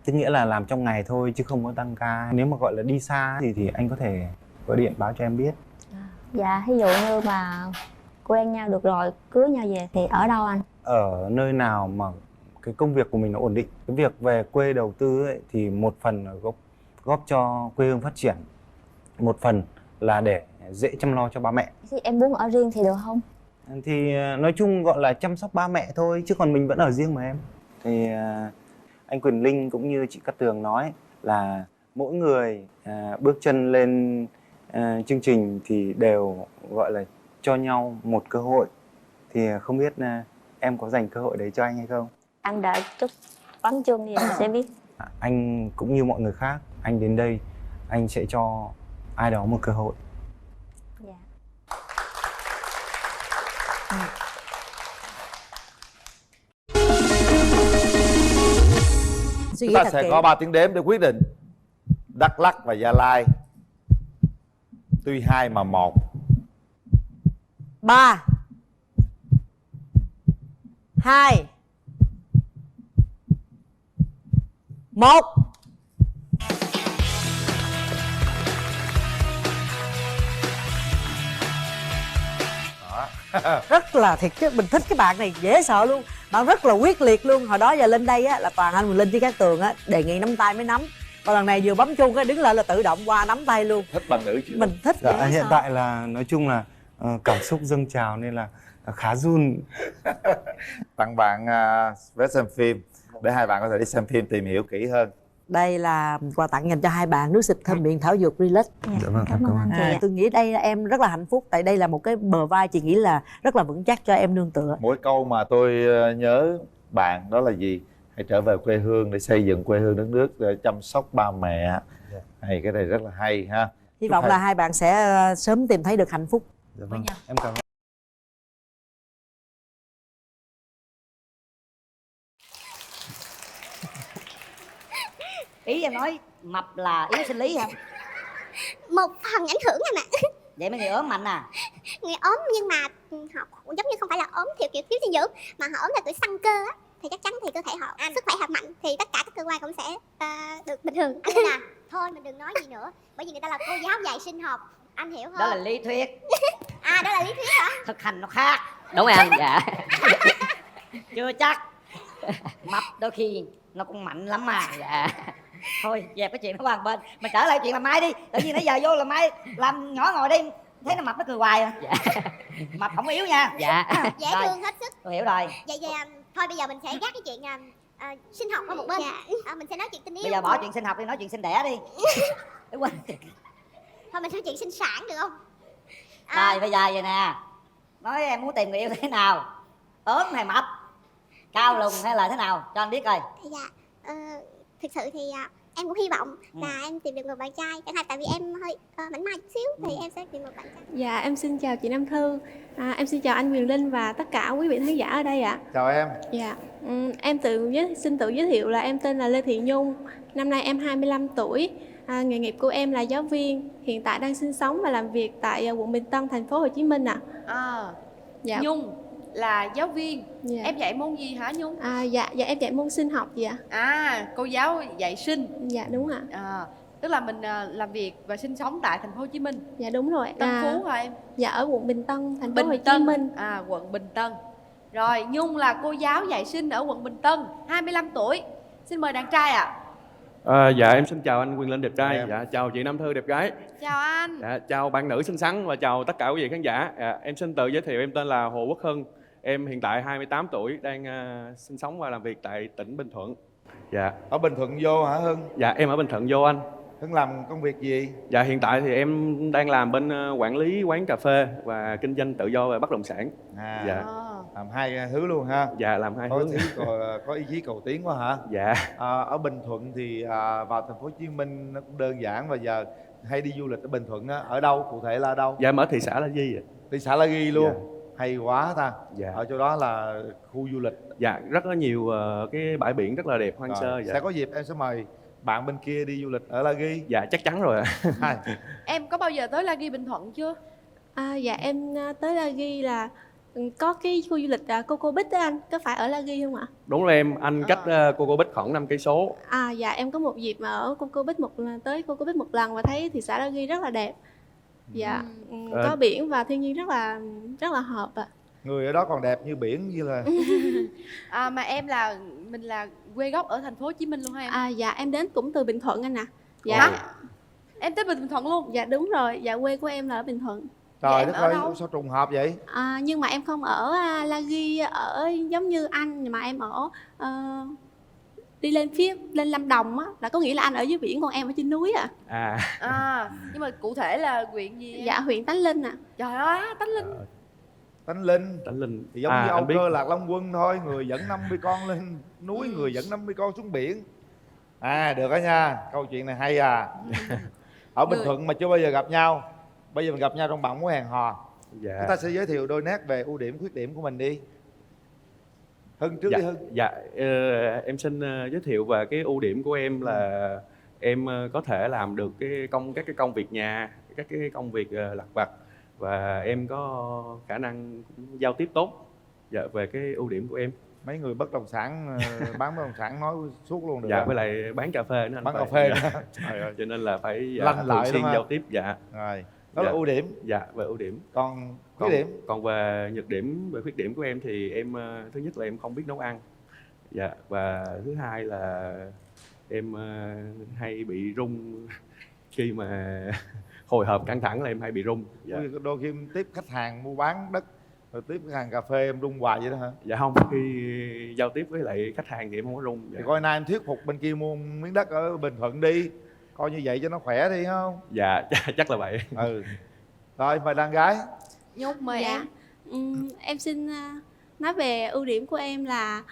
tức nghĩa là làm trong ngày thôi chứ không có tăng ca. Nếu mà gọi là đi xa thì anh có thể gọi điện báo cho em biết. Dạ, ví dụ như mà quen nhau được rồi, cưới nhau về thì ở đâu anh? Ở nơi nào mà cái công việc của mình nó ổn định. Cái việc về quê đầu tư ấy, thì một phần là góp cho quê hương phát triển, một phần là để dễ chăm lo cho ba mẹ. Thì em muốn ở riêng thì được không? Thì nói chung gọi là chăm sóc ba mẹ thôi, chứ còn mình vẫn ở riêng mà em. Thì anh Quyền Linh cũng như chị Cát Tường nói là mỗi người bước chân lên chương trình thì đều gọi là cho nhau một cơ hội. Thì không biết em có dành cơ hội đấy cho anh hay không? Anh đợi chút bấm chuông thì em sẽ biết. Anh cũng như mọi người khác, anh đến đây anh sẽ cho ai đó một cơ hội. Chúng ta sẽ có 3 tiếng đếm để quyết định. Đắk Lắk và Gia Lai, tuy 2 mà 1. 3 2 1. đó. Rất là thiệt chứ, mình thích cái bạn này dễ sợ luôn. Bạn rất là quyết liệt luôn. Hồi đó giờ lên đây á là toàn anh Quyền Linh với Cát Tường á đề nghị nắm tay mới nắm. Còn lần này vừa bấm chuông cái đứng lên là tự động qua nắm tay luôn. Thích bạn nữ chưa? Mình thích. Dạ, hiện tại là nói chung là cảm xúc dâng trào nên là khá run. Tặng bạn vé xem phim để hai bạn có thể đi xem phim tìm hiểu kỹ hơn. Đây là quà tặng dành cho hai bạn, nước xịt thơm miệng thảo dược Relax. Dạ vâng, cảm ơn anh. Tôi nghĩ đây em rất là hạnh phúc tại đây là một cái bờ vai chị nghĩ là rất là vững chắc cho em nương tựa. Mỗi câu mà tôi nhớ bạn đó là gì? Hãy trở về quê hương để xây dựng quê hương đất nước, để chăm sóc ba mẹ. Hay, cái này rất là hay ha. Hy vọng là hai bạn sẽ sớm tìm thấy được hạnh phúc. Dạ vâng, em cảm ơn. Ý em nói mập là yếu sinh lý hả? Một phần ảnh hưởng anh ạ. Vậy mấy người ốm mạnh à? Người ốm nhưng mà họ giống như không phải là ốm kiểu thiếu dinh dưỡng, mà họ ốm là kiểu săn cơ á, thì chắc chắn thì cơ thể họ sức khỏe họ mạnh thì tất cả các cơ quan cũng sẽ được bình thường. Anh à, thôi mình đừng nói gì nữa, bởi vì người ta là cô giáo dạy sinh học, anh hiểu không? Đó là lý thuyết. À, đó là lý thuyết hả? Thực hành nó khác. Đúng rồi anh. Dạ. Chưa chắc. Mập đôi khi nó cũng mạnh lắm mà. Dạ. Thôi dẹp cái chuyện nó qua một bên, mình trở lại chuyện làm mai đi. Tự nhiên nãy giờ vô làm mai làm nhỏ ngồi đi, thấy nó mập nó cười hoài à. Dạ. Mập không yếu nha. Dạ. Dễ Rồi, thương hết sức. tôi hiểu rồi. Vậy thôi bây giờ mình sẽ gác cái chuyện sinh học qua một bên. Mình sẽ nói chuyện tình yêu. Bây giờ bỏ chuyện sinh học đi, nói chuyện sinh đẻ đi. Quên. Thôi mình nói chuyện sinh sản được không? Rồi bây giờ vậy nè, nói em muốn tìm người yêu thế nào, ốm hay mập, cao lùn hay là thế nào cho anh biết coi. Dạ, thực sự thì em cũng hy vọng là em tìm được một bạn trai, chẳng hạn tại vì em hơi mảnh mai chút xíu thì em sẽ tìm một bạn trai. Dạ em xin chào chị Nam Thư, em xin chào anh Quyền Linh và tất cả quý vị khán giả ở đây ạ. Chào em. Dạ, em xin tự giới thiệu là em tên là Lê Thị Nhung, năm nay em 25 tuổi. Nghề nghiệp của em là giáo viên, hiện tại đang sinh sống và làm việc tại quận Bình Tân, thành phố Hồ Chí Minh ạ. Dạ. Nhung là giáo viên. Dạ. Em dạy môn gì hả Nhung? Dạ em dạy môn sinh học vậy ạ. Cô giáo dạy sinh. Dạ đúng ạ. Tức là mình làm việc và sinh sống tại thành phố Hồ Chí Minh. Dạ đúng rồi. Tân Phú hả em? Dạ ở quận Bình Tân, thành phố Hồ Bình Chí Minh. Quận Bình Tân. Rồi Nhung là cô giáo dạy sinh ở quận Bình Tân, 25 tuổi. Xin mời đàn trai ạ. Dạ em xin chào anh Quyền Linh đẹp trai. Dạ chào chị Nam Thư đẹp gái. Chào anh. Dạ, chào bạn nữ xinh xắn và chào tất cả quý vị khán giả. Em xin tự giới thiệu, em tên là Hồ Quốc Hưng. Em hiện tại 28 tuổi, đang sinh sống và làm việc tại tỉnh Bình Thuận. Dạ. Ở Bình Thuận vô hả Hưng? Dạ em ở Bình Thuận vô anh. Hưng làm công việc gì? Dạ hiện tại thì em đang làm bên quản lý quán cà phê và kinh doanh tự do về bất động sản. Dạ. Làm hai thứ luôn ha. Dạ làm hai hướng. Có ý chí cầu tiến quá hả? Dạ. Ở Bình Thuận thì vào thành phố Hồ Chí Minh nó cũng đơn giản, và giờ hay đi du lịch ở Bình Thuận á, ở đâu cụ thể là ở đâu? Dạ em ở thị xã La Ghi vậy. Thị xã La Ghi luôn. Dạ. Hay quá ta. Dạ. Ở chỗ đó là khu du lịch. Dạ rất là nhiều cái bãi biển rất là đẹp, hoang sơ. Dạ. Sẽ có dịp em sẽ mời bạn bên kia đi du lịch ở La Ghi. Dạ chắc chắn rồi ạ. Em có bao giờ tới La Ghi Bình Thuận chưa? Dạ em tới La Ghi là có cái khu du lịch Coco Beach đó anh, có phải ở La Ghi không ạ? Đúng rồi em, anh cách Coco Beach khoảng 5 cây số. Dạ em có một dịp mà ở Coco Beach tới Coco Beach một lần và thấy thị xã La Ghi rất là đẹp. Dạ, có biển và thiên nhiên rất là hợp ạ. Người ở đó còn đẹp như biển như là. Mà mình là quê gốc ở thành phố Hồ Chí Minh luôn hả em? Dạ em đến cũng từ Bình Thuận anh ạ. Dạ. Em tới Bình Thuận luôn? Dạ đúng rồi, dạ quê của em là ở Bình Thuận. Trời đất ơi, sao trùng hợp vậy? Nhưng mà em không ở La Ghi ở giống như anh, mà em ở đi lên Lâm Đồng á, là có nghĩa là anh ở dưới biển còn em ở trên núi Nhưng mà cụ thể là huyện gì em? Dạ huyện Tánh Linh ạ. Trời ơi, Tánh Linh. Tánh Linh thì giống như Âu Cơ Lạc Long Quân thôi, người dẫn 50 con lên núi, người dẫn 50 con xuống biển. Được đó nha, câu chuyện này hay Ở Bình Thuận mà chưa bao giờ gặp nhau, bây giờ mình gặp nhau trong bạn muốn hẹn hò. Dạ. Chúng ta sẽ giới thiệu đôi nét về ưu điểm khuyết điểm của mình đi. Hưng trước đi Hưng. Dạ em xin giới thiệu về cái ưu điểm của em là em có thể làm được các cái công việc nhà, các cái công việc lặt vặt, và em có khả năng giao tiếp tốt. Dạ, về cái ưu điểm của em. Mấy người bất động sản bán bất động sản nói suốt luôn được. Dạ với lại bán cà phê nữa anh. Bán cà phê nữa. Cho nên là phải lanh thường xuyên lắm giao tiếp. Dạ. Rồi Đó là ưu điểm. Dạ, về ưu điểm. Còn khuyết điểm? Còn về nhược điểm, về khuyết điểm của em thì em thứ nhất là em không biết nấu ăn. Dạ, và thứ hai là em hay bị run khi mà hồi hộp căng thẳng là em hay bị run. Dạ. Đôi khi em tiếp khách hàng mua bán đất rồi tiếp khách hàng cà phê em run hoài vậy đó hả? Dạ không, khi giao tiếp với lại khách hàng thì em không có run. Dạ. Thì coi nay em thuyết phục bên kia mua miếng đất ở Bình Thuận đi, coi như vậy cho nó khỏe đi không? Dạ, chắc là vậy. Rồi mời đàn gái. Nhung mời Dạ. Em xin nói về ưu điểm của em là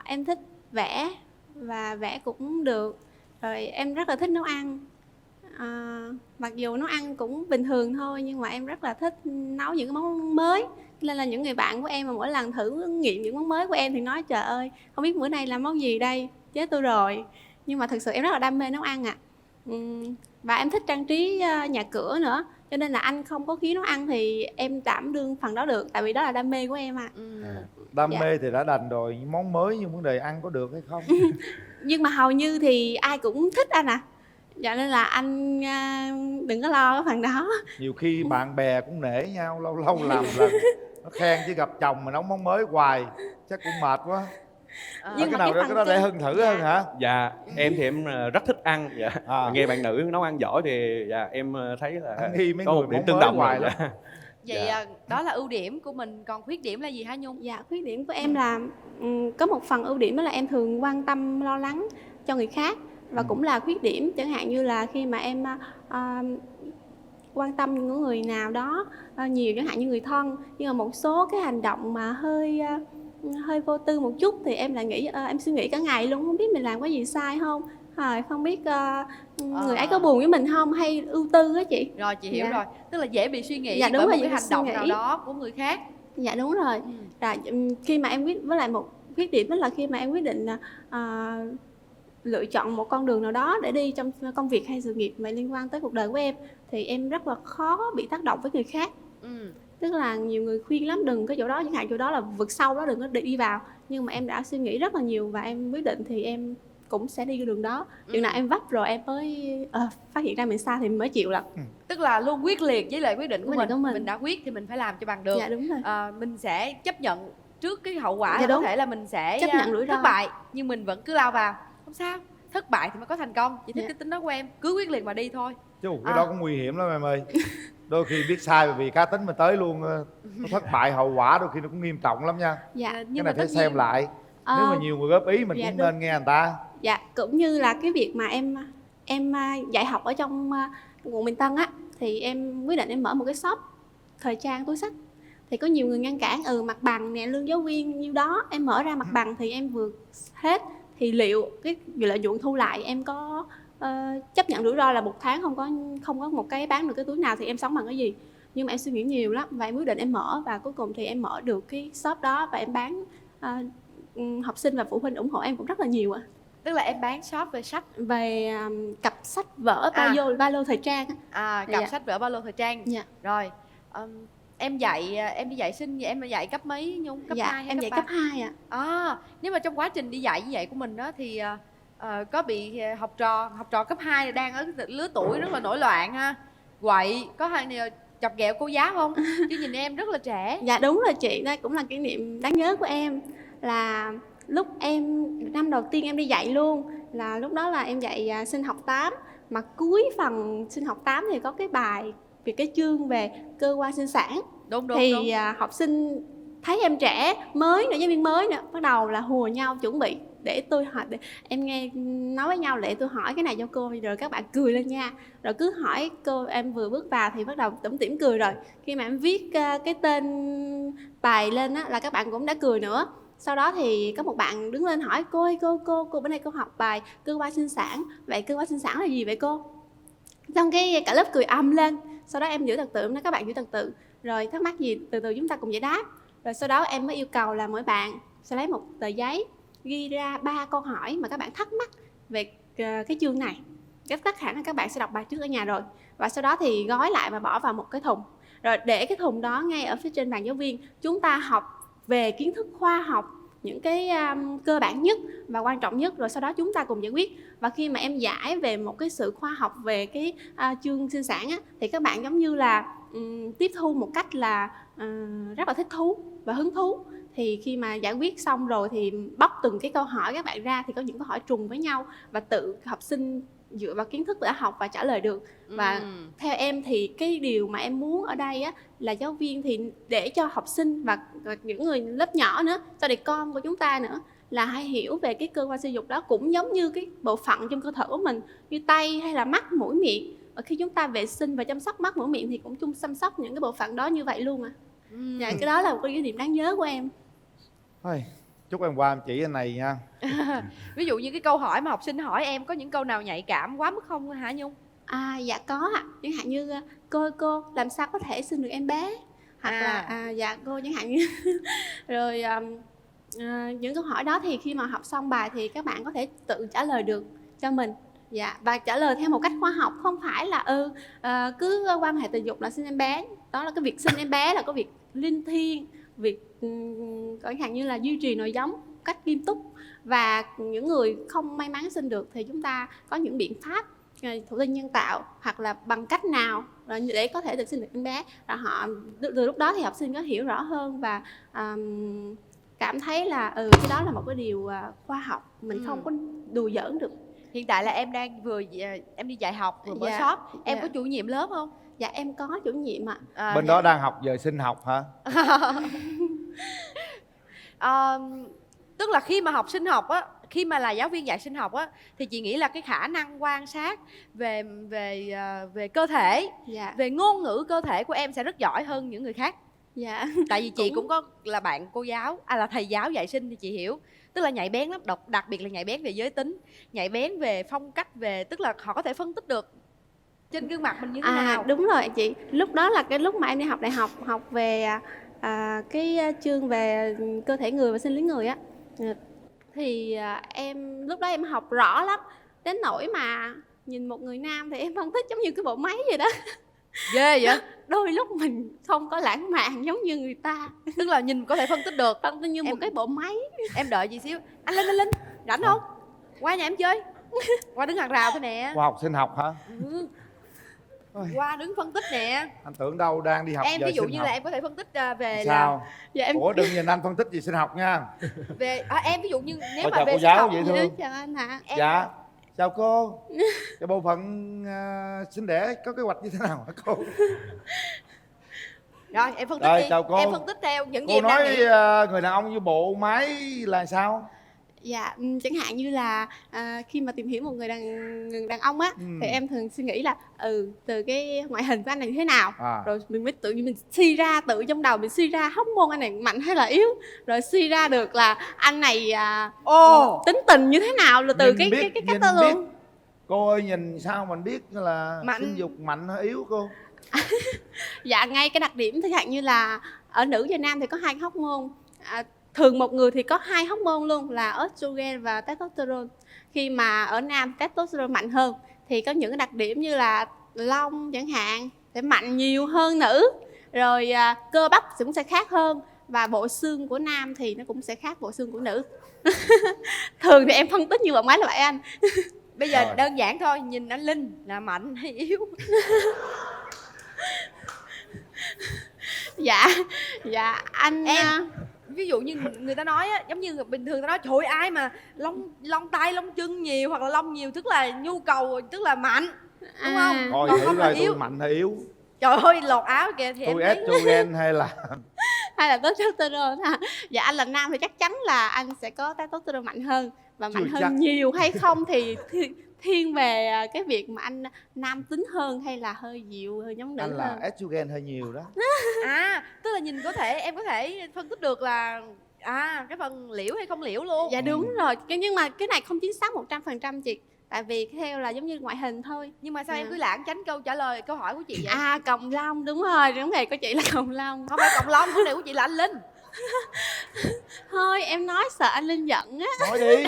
em thích vẽ và vẽ cũng được. Rồi em rất là thích nấu ăn. Mặc dù nấu ăn cũng bình thường thôi nhưng mà em rất là thích nấu những cái món mới, nên là những người bạn của em mà mỗi lần thử nghiệm những món mới của em thì nói trời ơi không biết bữa nay làm món gì đây, chết tôi rồi. Nhưng mà thực sự em rất là đam mê nấu ăn ạ. Và em thích trang trí nhà cửa nữa, cho nên là anh không có khí nấu ăn thì em đảm đương phần đó được, tại vì đó là đam mê của em ạ. Đam Dạ. mê thì đã đành rồi, những món mới nhưng vấn đề ăn có được hay không? Nhưng mà hầu như thì ai cũng thích anh à. Dạ nên là anh đừng có lo cái phần đó. Nhiều khi bạn bè cũng nể nhau, lâu lâu làm lần nó khen chứ gặp chồng mà nấu món mới hoài chắc cũng mệt quá. Nhưng cái mà nào cái đó phần cái đó để cơm- Hưng thử hơn hả? Dạ, em thì em rất thích ăn. Dạ. Nghe bạn nữ nấu ăn giỏi thì dạ, em thấy là nghi mấy có người một điểm món tương mới đồng hoài rồi. lắm. Dạ. Vậy đó là ưu điểm của mình, còn khuyết điểm là gì hả Nhung? Dạ, khuyết điểm của em là có một phần ưu điểm đó là em thường quan tâm lo lắng cho người khác, và cũng là khuyết điểm, chẳng hạn như là khi mà em quan tâm những người nào đó nhiều, chẳng hạn như người thân, nhưng mà một số cái hành động mà hơi vô tư một chút thì em lại nghĩ em suy nghĩ cả ngày luôn, không biết mình làm có gì sai không, không biết người ấy có buồn với mình không, hay ưu tư á chị. Rồi chị hiểu Dạ. rồi, tức là dễ bị suy nghĩ Dạ, đúng bởi rồi, một cái dễ bị hành động suy nào nghĩ. đó của người khác. Dạ đúng rồi. Rồi khi mà em với lại một khuyết điểm đó là khi mà em quyết định lựa chọn một con đường nào đó để đi trong công việc hay sự nghiệp mà liên quan tới cuộc đời của em, thì em rất là khó bị tác động với người khác. Tức là nhiều người khuyên lắm, đừng có chỗ đó, chẳng hạn chỗ đó là vực sâu đó, đừng có đi vào. Nhưng mà em đã suy nghĩ rất là nhiều và em quyết định thì em cũng sẽ đi cái đường đó. Chừng nào em vấp rồi em mới phát hiện ra mình sai thì mới chịu lắm. Tức là luôn quyết liệt với lại quyết định của Quyết định của mình. mình đã quyết thì mình phải làm cho bằng được. Dạ, đúng rồi. Mình sẽ chấp nhận trước cái hậu quả, Dạ, là có đúng. thể là mình sẽ Chấp nhận rủi ro. thất bại, nhưng mình vẫn cứ lao vào, không sao, thất bại thì mới có thành công. Chị thích Dạ. cái tính đó của em, cứ quyết liệt mà đi thôi. Chứ cái đó cũng nguy hiểm lắm em ơi. Đôi khi biết sai vì cá tính mà tới luôn nó thất bại, hậu quả đôi khi nó cũng nghiêm trọng lắm nha. Dạ, Cái nhưng này mà phải tất xem nhiên lại. Nếu mà nhiều người góp ý mình dạ, cũng đúng. nên nghe người ta. Dạ, cũng như là cái việc mà em dạy học ở trong quận Bình Tân á, thì em quyết định em mở một cái shop thời trang túi xách. Thì có nhiều người ngăn cản, mặt bằng nè, lương giáo viên nhiêu đó, em mở ra mặt bằng thì em vượt hết, thì liệu cái lợi nhuận thu lại em có chấp nhận rủi ro là một tháng không có một cái bán được cái túi nào thì em sống bằng cái gì. Nhưng mà em suy nghĩ nhiều lắm và em quyết định em mở, và cuối cùng thì em mở được cái shop đó và em bán, học sinh và phụ huynh ủng hộ em cũng rất là nhiều ạ. Tức là em bán shop về sách, về cặp sách vở, ba lô thời trang á. cặp Dạ. sách vở, ba lô thời trang. Dạ. Rồi em đi dạy sinh vậy, em dạy cấp mấy Nhung? Cấp Dạ, 2 hay em dạy ba? cấp 2 ạ. Nếu mà trong quá trình đi dạy như vậy của mình đó thì có bị học trò cấp 2 đang ở cái lứa tuổi rất là nổi loạn ha, quậy, có hay chọc ghẹo cô giáo không? Chứ nhìn em rất là trẻ. Dạ đúng rồi chị, đây cũng là kỷ niệm đáng nhớ của em. Là lúc em năm đầu tiên em đi dạy luôn, là lúc đó là em dạy sinh học 8, mà cuối phần sinh học 8 thì có cái bài về cái chương về cơ quan sinh sản. Đúng. Thì học sinh thấy em trẻ mới nữa, giáo viên mới nữa, bắt đầu là hùa nhau chuẩn bị để tôi hỏi, để em nghe nói với nhau để tôi hỏi cái này cho cô, rồi các bạn cười lên nha. Rồi cứ hỏi cô, em vừa bước vào thì bắt đầu tủm tỉm cười rồi. Khi mà em viết cái tên bài lên á là các bạn cũng đã cười nữa. Sau đó thì có một bạn đứng lên hỏi cô ơi, cô bữa nay cô học bài cơ quan sinh sản, vậy cơ quan sinh sản là gì vậy cô? Xong cái cả lớp cười ầm lên. Sau đó em giữ trật tự, em nói các bạn giữ trật tự, rồi thắc mắc gì từ từ chúng ta cùng giải đáp. Rồi sau đó em mới yêu cầu là mỗi bạn sẽ lấy một tờ giấy ghi ra 3 câu hỏi mà các bạn thắc mắc về cái chương này. Chắc hẳn là các bạn sẽ đọc bài trước ở nhà rồi. Và sau đó thì gói lại và bỏ vào một cái thùng. Rồi để cái thùng đó ngay ở phía trên bàn giáo viên. Chúng ta học về kiến thức khoa học những cái cơ bản nhất và quan trọng nhất, rồi sau đó chúng ta cùng giải quyết. Và khi mà em giải về một cái sự khoa học về cái chương sinh sản á, thì các bạn giống như là tiếp thu một cách là rất là thích thú và hứng thú. Thì khi mà giải quyết xong rồi thì bóc từng cái câu hỏi các bạn ra, thì có những câu hỏi trùng với nhau và tự học sinh dựa vào kiến thức đã học và trả lời được. Và theo em thì cái điều mà em muốn ở đây á, là giáo viên thì để cho học sinh và những người lớp nhỏ nữa, cho đến con của chúng ta nữa, là hãy hiểu về cái cơ quan sinh dục đó cũng giống như cái bộ phận trong cơ thể của mình, như tay hay là mắt, mũi, miệng. Và khi chúng ta vệ sinh và chăm sóc mắt, mũi, miệng thì cũng chung chăm sóc những cái bộ phận đó như vậy luôn à. Dạ, cái đó là một cái điểm đáng nhớ của em. Thôi, chúc em qua em chỉ anh này nha. Ví dụ như cái câu hỏi mà học sinh hỏi em, có những câu nào nhạy cảm quá mức không hả Nhung? Dạ có ạ. Chẳng hạn như cô làm sao có thể sinh được em bé, hoặc là dạ cô chẳng hạn như rồi những câu hỏi đó thì khi mà học xong bài thì các bạn có thể tự trả lời được cho mình. Dạ, và trả lời theo một cách khoa học, không phải là cứ quan hệ tình dục là sinh em bé. Đó là cái việc sinh em bé là có việc linh thiêng, việc chẳng hạn như là duy trì nòi giống cách nghiêm túc. Và những người không may mắn sinh được thì chúng ta có những biện pháp thụ tinh nhân tạo hoặc là bằng cách nào để có thể được sinh được em bé. Và họ từ lúc đó thì học sinh có hiểu rõ hơn và cảm thấy là cái đó là một cái điều khoa học, mình không có đùa giỡn được. Hiện tại là em đang em đi dạy học vừa mới shop, em có chủ nhiệm lớp không? Dạ em có chủ nhiệm ạ. Bên đó đang học giờ sinh học hả? Tức là khi mà học sinh học á, khi mà là giáo viên dạy sinh học á, thì chị nghĩ là cái khả năng quan sát về cơ thể, về ngôn ngữ cơ thể của em sẽ rất giỏi hơn những người khác. Dạ. Tại vì chị cũng có là bạn cô giáo, là thầy giáo dạy sinh thì chị hiểu. Tức là nhạy bén lắm, đặc biệt là nhạy bén về giới tính, nhạy bén về phong cách, tức là họ có thể phân tích được trên gương mặt mình như thế nào. Đúng rồi chị. Lúc đó là cái lúc mà em đi học đại học, học về cái chương về cơ thể người và sinh lý người á, thì em lúc đó em học rõ lắm, đến nỗi mà nhìn một người nam thì em phân tích giống như cái bộ máy vậy đó. Ghê vậy? Đôi lúc mình không có lãng mạn giống như người ta. Tức là nhìn có thể phân tích được. Phân tích như một cái bộ máy. Em đợi chị xíu. Anh Linh, rảnh không? Qua nhà em chơi. Qua đứng hàng rào thôi nè. Qua học sinh học hả? Qua đứng phân tích nè. Anh tưởng đâu đang đi học em giờ ví dụ sinh như học. là em có thể phân tích về sao? Dạ, em... Ủa đừng nhìn anh phân tích gì sinh học nha. Về em ví dụ như nếu mà chào về cô sinh giáo học vậy thôi. Chào anh ạ. Dạ. Chào cô. Cái bộ phận sinh đẻ có kế hoạch như thế nào hả cô? Rồi em phân tích Rồi, đi. chào cô. Em phân tích theo những gì cô em đang nói nghĩ. người đàn ông như bộ máy là sao? Dạ, chẳng hạn như là khi mà tìm hiểu một người đàn ông á, thì em thường suy nghĩ là từ cái ngoại hình của anh này như thế nào, rồi mình mới tự nhiên mình suy ra, tự trong đầu mình suy ra hormone anh này mạnh hay là yếu, rồi suy ra được là anh này tính tình như thế nào, là từ cái cách đó luôn. Cô ơi, nhìn sao mình biết là Mạnh. sinh dục mạnh hay yếu cô? Dạ, ngay cái đặc điểm chẳng hạn như là ở nữ và nam thì có hai hormone. Thường một người thì có hai hormone luôn là estrogen và testosterone. Khi mà ở nam testosterone mạnh hơn thì có những cái đặc điểm như là lông chẳng hạn sẽ mạnh nhiều hơn nữ, rồi cơ bắp cũng sẽ khác hơn, và bộ xương của nam thì nó cũng sẽ khác bộ xương của nữ. Thường thì em phân tích như bộ máy là vậy anh. Bây giờ đơn giản thôi, nhìn anh Linh là mạnh hay yếu? Dạ anh em ví dụ như người ta nói á, giống như bình thường ta nói trời ơi, ai mà lông tay lông chân nhiều hoặc là lông nhiều tức là nhu cầu, tức là mạnh, đúng không? Thôi Còn thử không là coi yếu. tôi mạnh hay yếu. Trời ơi, lột áo kìa thì Tôi em thấy estrogen hay là testosterone ha. Dạ anh là nam thì chắc chắn là anh sẽ có testosterone mạnh hơn, và mạnh hơn chắc. nhiều hay không thì thiên về cái việc mà anh nam tính hơn hay là hơi dịu, hơi giống nữ anh là hơn. estrogen hơi nhiều đó. tức là nhìn em có thể phân tích được là cái phần liễu hay không liễu luôn. Dạ đúng rồi, nhưng mà cái này không chính xác 100% chị. Tại vì theo là giống như ngoại hình thôi. Nhưng mà sao em cứ lảng tránh câu hỏi của chị vậy? Còng lông, đúng rồi, vấn đề của chị là còng lông. Không phải còng lông, vấn đề của chị là anh Linh. Thôi em nói sợ anh Linh giận á. Nói đi.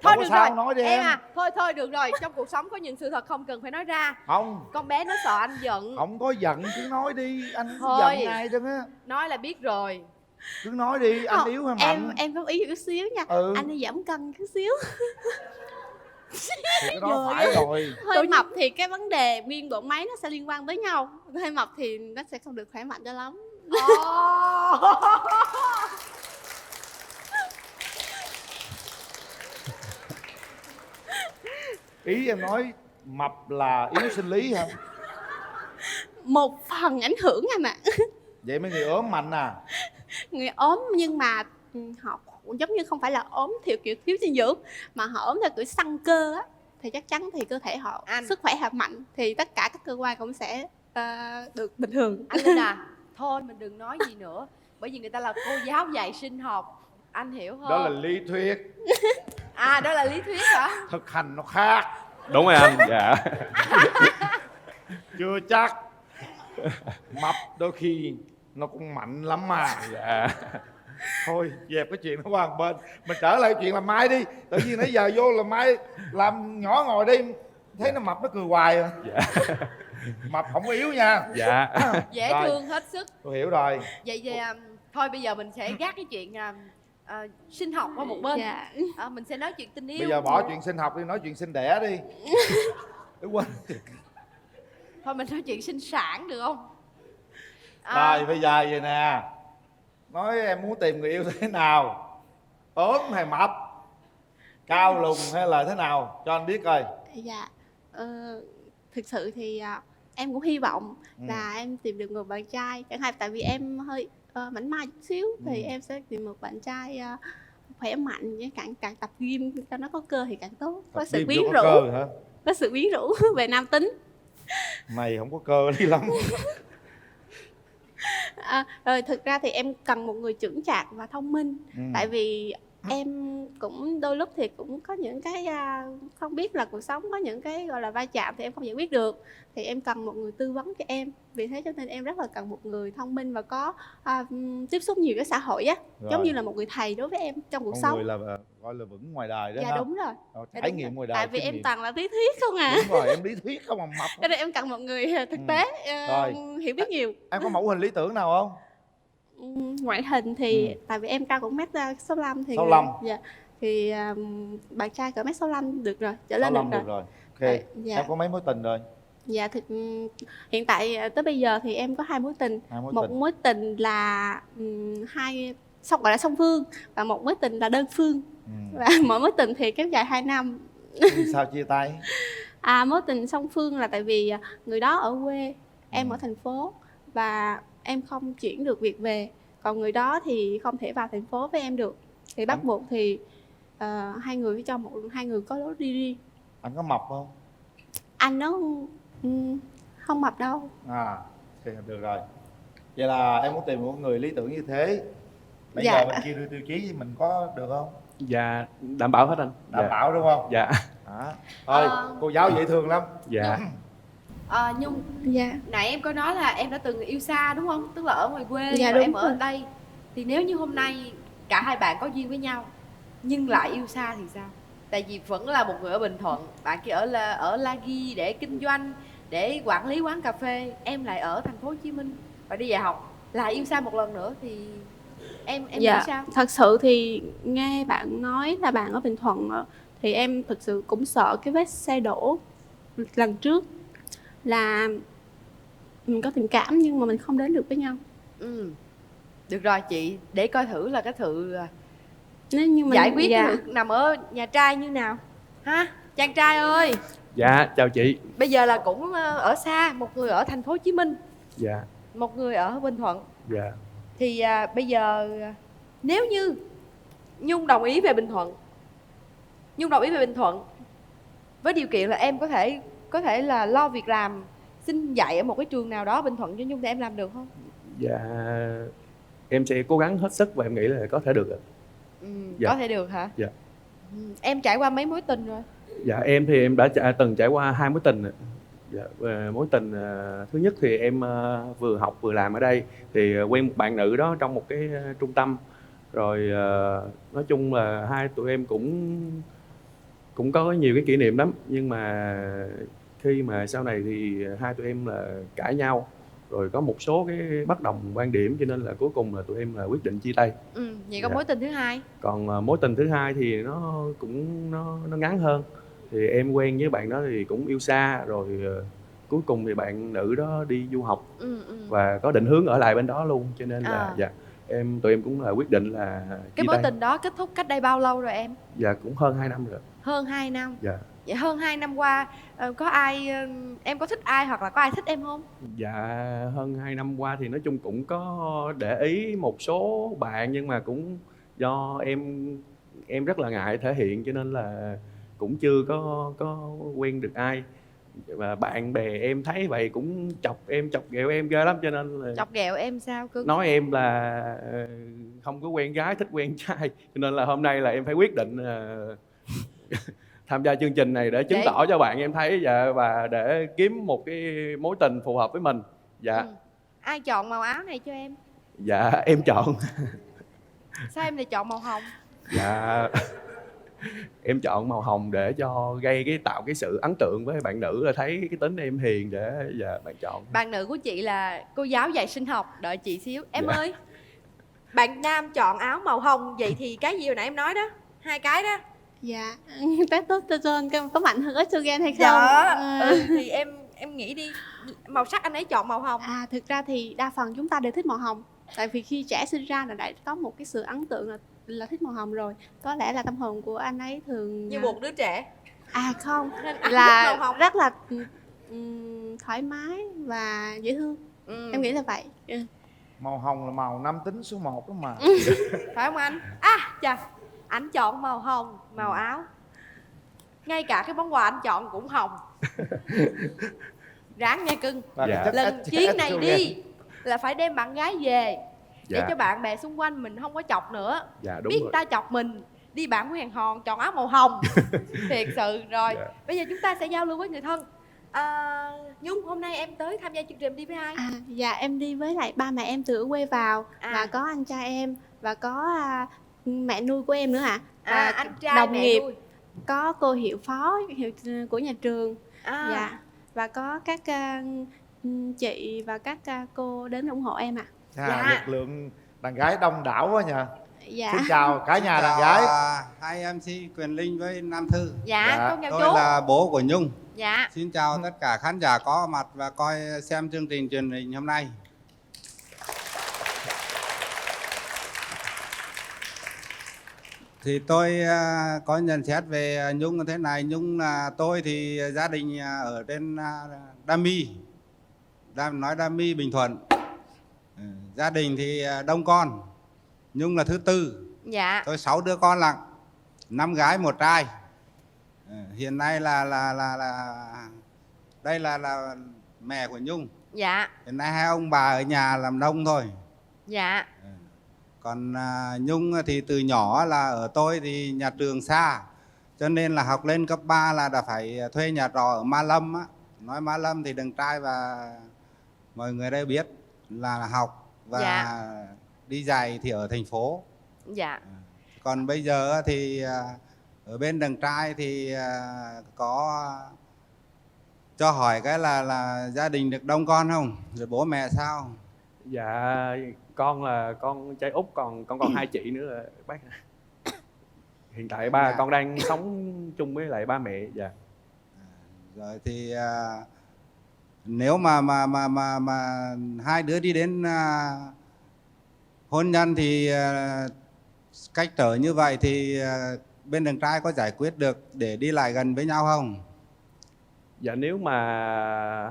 Thôi được rồi, nói đi em. Thôi được rồi, trong cuộc sống có những sự thật không cần phải nói ra. Không. Con bé nó sợ anh giận. Không có giận cứ nói đi, anh Thôi. giận ai chứ á. Nói là biết rồi. Cứ nói đi, anh yếu hay mạnh? Em có ý chút xíu nha. Anh đi giảm cân chút xíu. Thì cái đó phải rồi. Hơi mập thì cái vấn đề nguyên bộ máy nó sẽ liên quan tới nhau. Hơi mập thì nó sẽ không được khỏe mạnh cho lắm. Ý em nói mập là yếu sinh lý hả? Một phần ảnh hưởng anh ạ. Vậy mấy người ốm mạnh à? Người ốm nhưng mà họ giống như không phải là ốm theo kiểu thiếu dinh dưỡng, mà họ ốm theo kiểu săn cơ á, thì chắc chắn thì cơ thể họ sức khỏe họ mạnh thì tất cả các cơ quan cũng sẽ được bình thường. Anh Linh à, thôi mình đừng nói gì nữa, bởi vì người ta là cô giáo dạy sinh học, anh hiểu không? Đó là lý thuyết. À, đó là lý thuyết hả? Thực hành nó khác. Đúng rồi anh. Dạ. Chưa chắc. Mập đôi khi nó cũng mạnh lắm mà. Dạ. Thôi dẹp cái chuyện nó qua một bên, mình trở lại chuyện làm mai đi. Tự nhiên nãy giờ vô làm mai làm nhỏ ngồi đi, thấy nó mập nó cười hoài à. Dạ. Mập không có yếu nha. Dạ. Dễ Rồi, thương hết sức. tôi hiểu rồi. Vậy thì thôi bây giờ mình sẽ gác cái chuyện sinh học qua một bên. Dạ. Mình sẽ nói chuyện tình yêu. Bây giờ bỏ chuyện sinh học đi, nói chuyện sinh đẻ đi. Đúng quên. Thôi mình nói chuyện sinh sản được không? Rồi bây giờ vậy nè, nói em muốn tìm người yêu thế nào, ốm hay mập, cao lùn hay là thế nào, cho anh biết coi. Dạ, thực sự thì em cũng hy vọng là em tìm được một bạn trai, chẳng hạn tại vì em hơi mảnh mai chút xíu thì em sẽ tìm một bạn trai khỏe mạnh, với càng tập gym cho nó có cơ thì càng tốt, có sự quyến rũ, có sự quyến rũ về nam tính. Mày không có cơ đi lắm. Rồi thực ra thì em cần một người chững chạc và thông minh, tại vì em cũng đôi lúc thì cũng có những cái không biết là cuộc sống có những cái gọi là va chạm thì em không giải quyết được, thì em cần một người tư vấn cho em. Vì thế cho nên em rất là cần một người thông minh và có tiếp xúc nhiều với xã hội á, giống như là một người thầy đối với em trong cuộc sống. Người là gọi là vững ngoài đời đó. Dạ ha? đúng rồi. Trải nghiệm ngoài đời. Tại vì em toàn là lý thuyết không à. Đúng rồi, em lý thuyết không mà mập. Cho nên em cần một người thực tế, hiểu biết nhiều. Em có mẫu hình lý tưởng nào không? Ngoại hình thì tại vì em cao cũng mét 65 thì 65. Dạ. Thì bạn trai cỡ mét 65 được rồi, trở lên được rồi. Ok. Dạ. Em có mấy mối tình rồi? Dạ hiện tại tới bây giờ thì em có 2 mối tình. Một mối tình là gọi là song phương, và một mối tình là đơn phương. Và mỗi mối tình thì kéo dài 2 năm. Vì sao chia tay? Mối tình song phương là tại vì người đó ở quê, em ở thành phố và em không chuyển được việc về, còn người đó thì không thể vào thành phố với em được, thì bắt buộc thì hai người phải cho hai người có lối đi riêng. Anh có mập không? Anh nó không mập đâu. Thì được rồi. Vậy là em muốn tìm một người lý tưởng như thế. Bây giờ bên kia đưa tiêu chí mình có được không? Dạ, đảm bảo hết anh. Đảm bảo đúng không? Dạ. Thôi, cô giáo dễ thương lắm. Dạ. Nhung, dạ. Nãy em có nói là em đã từng yêu xa đúng không? Tức là ở ngoài quê, dạ, và em ở đây. Thì nếu như hôm nay cả hai bạn có duyên với nhau nhưng lại yêu xa thì sao? Tại vì vẫn là một người ở Bình Thuận, bạn kia ở La Ghi để kinh doanh, để quản lý quán cà phê, em lại ở thành phố Hồ Chí Minh và đi dạy học, lại yêu xa một lần nữa thì em nghĩ sao? Thật sự thì nghe bạn nói là bạn ở Bình Thuận thì em thực sự cũng sợ cái vết xe đổ lần trước, là mình có tình cảm nhưng mà mình không đến được với nhau. Được rồi chị, để coi thử là cái sự nếu như mình giải quyết nằm ở nhà trai như nào ha, chàng trai ơi. Dạ, chào chị. Bây giờ là cũng ở xa, một người ở thành phố Hồ Chí Minh, dạ, một người ở Bình Thuận. Dạ. Thì bây giờ nếu như Nhung đồng ý về Bình Thuận với điều kiện là em có thể là lo việc làm, xin dạy ở một cái trường nào đó Bình Thuận cho Nhung, thì em làm được không? Dạ, em sẽ cố gắng hết sức và em nghĩ là có thể được ạ. Có thể được hả? Dạ. Em trải qua mấy mối tình rồi? Dạ, em thì em đã từng trải qua 2 mối tình. Dạ, mối tình thứ nhất thì em vừa học vừa làm ở đây, thì quen một bạn nữ đó trong một cái trung tâm, rồi nói chung là hai tụi em cũng có nhiều cái kỷ niệm lắm, nhưng mà khi mà sau này thì hai tụi em là cãi nhau, rồi có một số cái bất đồng quan điểm, cho nên là cuối cùng là tụi em là quyết định chia tay. Vậy có Dạ. mối tình thứ hai? Còn mối tình thứ hai thì nó cũng nó ngắn hơn. Thì em quen với bạn đó thì cũng yêu xa rồi, cuối cùng thì bạn nữ đó đi du học và có định hướng ở lại bên đó luôn, cho nên là dạ tụi em cũng là quyết định là Cái chia mối tay. tình đó kết thúc cách đây bao lâu rồi em? Dạ cũng hơn 2 năm rồi. Hơn 2 năm. Dạ. Vậy hơn 2 năm qua có ai em có thích ai hoặc là có ai thích em không? Dạ hơn 2 năm qua thì nói chung cũng có để ý một số bạn, nhưng mà cũng do em rất là ngại thể hiện, cho nên là cũng chưa có quen được ai. Và bạn bè em thấy vậy cũng chọc ghẹo em ghê lắm, cho nên là Chọc ghẹo em sao cưng? nói em là không có quen gái, thích quen trai, cho nên là hôm nay là em phải quyết định tham gia chương trình này để chứng tỏ cho bạn em thấy, và để kiếm một cái mối tình phù hợp với mình. Dạ. Ai chọn màu áo này cho em? Dạ em chọn. Sao em lại chọn màu hồng? Dạ em chọn màu hồng để cho tạo cái sự ấn tượng với bạn nữ, là thấy cái tính em hiền để bạn chọn. Bạn nữ của chị là cô giáo dạy sinh học, đợi chị xíu. Em ơi, bạn nam chọn áo màu hồng, vậy thì cái gì hồi nãy em nói đó, 2 cái đó. Dạ, testosterone có mạnh hơn estrogen hay không? Dạ. Thì em nghĩ đi, màu sắc anh ấy chọn màu hồng. Thực ra thì đa phần chúng ta đều thích màu hồng. Tại vì khi trẻ sinh ra là đã có một cái sự ấn tượng là thích màu hồng rồi. Có lẽ là tâm hồn của anh ấy thường Như một đứa trẻ. Không, Nên anh là thích màu hồng. rất là thoải mái và dễ thương. Em nghĩ là vậy. Màu hồng là màu nam tính số 1 đó mà. Phải không anh? Chà, anh chọn màu hồng, màu áo. Ngay cả cái món quà anh chọn cũng hồng. Ráng nghe cưng. Dạ. Lần chuyến này đi là phải đem bạn gái về để Dạ. cho bạn bè xung quanh mình không có chọc nữa. Dạ đúng Biết rồi. ta chọc mình, đi bạn của hèn hòn chọn áo màu hồng. Thiệt sự rồi. Dạ. Bây giờ chúng ta sẽ giao lưu với người thân. Nhung, hôm nay em tới tham gia chương trình đi với ai? Dạ em đi với lại ba mẹ em từ ở quê vào, và có anh trai em, và có mẹ nuôi của em nữa ạ. Và anh trai đồng mẹ nghiệp, nuôi. có cô hiệu phó của nhà trường. Dạ. Và có các chị và các cô đến ủng hộ em ạ. Lực lượng đàn gái đông đảo quá nhờ. Dạ. Xin chào cả nhà đàn gái. Hai MC Quyền Linh với Nam Thư. Dạ, con chào Tôi chú. là bố của Nhung. Dạ. Xin chào tất cả khán giả có mặt và coi xem chương trình truyền hình hôm nay. Thì tôi có nhận xét về Nhung như thế này. Nhung là tôi thì gia đình ở trên Đam My, nói Đam My Bình Thuận. Gia đình thì đông con. Nhung là thứ tư. Dạ. Tôi 6 đứa con lận, 5 gái 1 trai. Hiện nay là đây là mẹ của Nhung. Dạ. Hiện nay 2 ông bà ở nhà làm nông thôi. Dạ. Còn Nhung thì từ nhỏ là ở tôi thì nhà trường xa, cho nên là học lên cấp 3 là đã phải thuê nhà trọ ở Ma Lâm á. Nói Ma Lâm thì đừng trai và mọi người đây biết là học và đi dạy thì ở thành phố. Dạ. Còn bây giờ thì ở bên đằng trai thì có cho hỏi cái là gia đình được đông con không? Rồi bố mẹ sao? Dạ con là con trai út, còn con còn 2 chị nữa là bác. Hiện tại con đang sống chung với lại ba mẹ. Dạ. Rồi thì nếu mà 2 đứa đi đến hôn nhân thì cách trở như vậy thì bên đằng trai có giải quyết được để đi lại gần với nhau không? Dạ nếu mà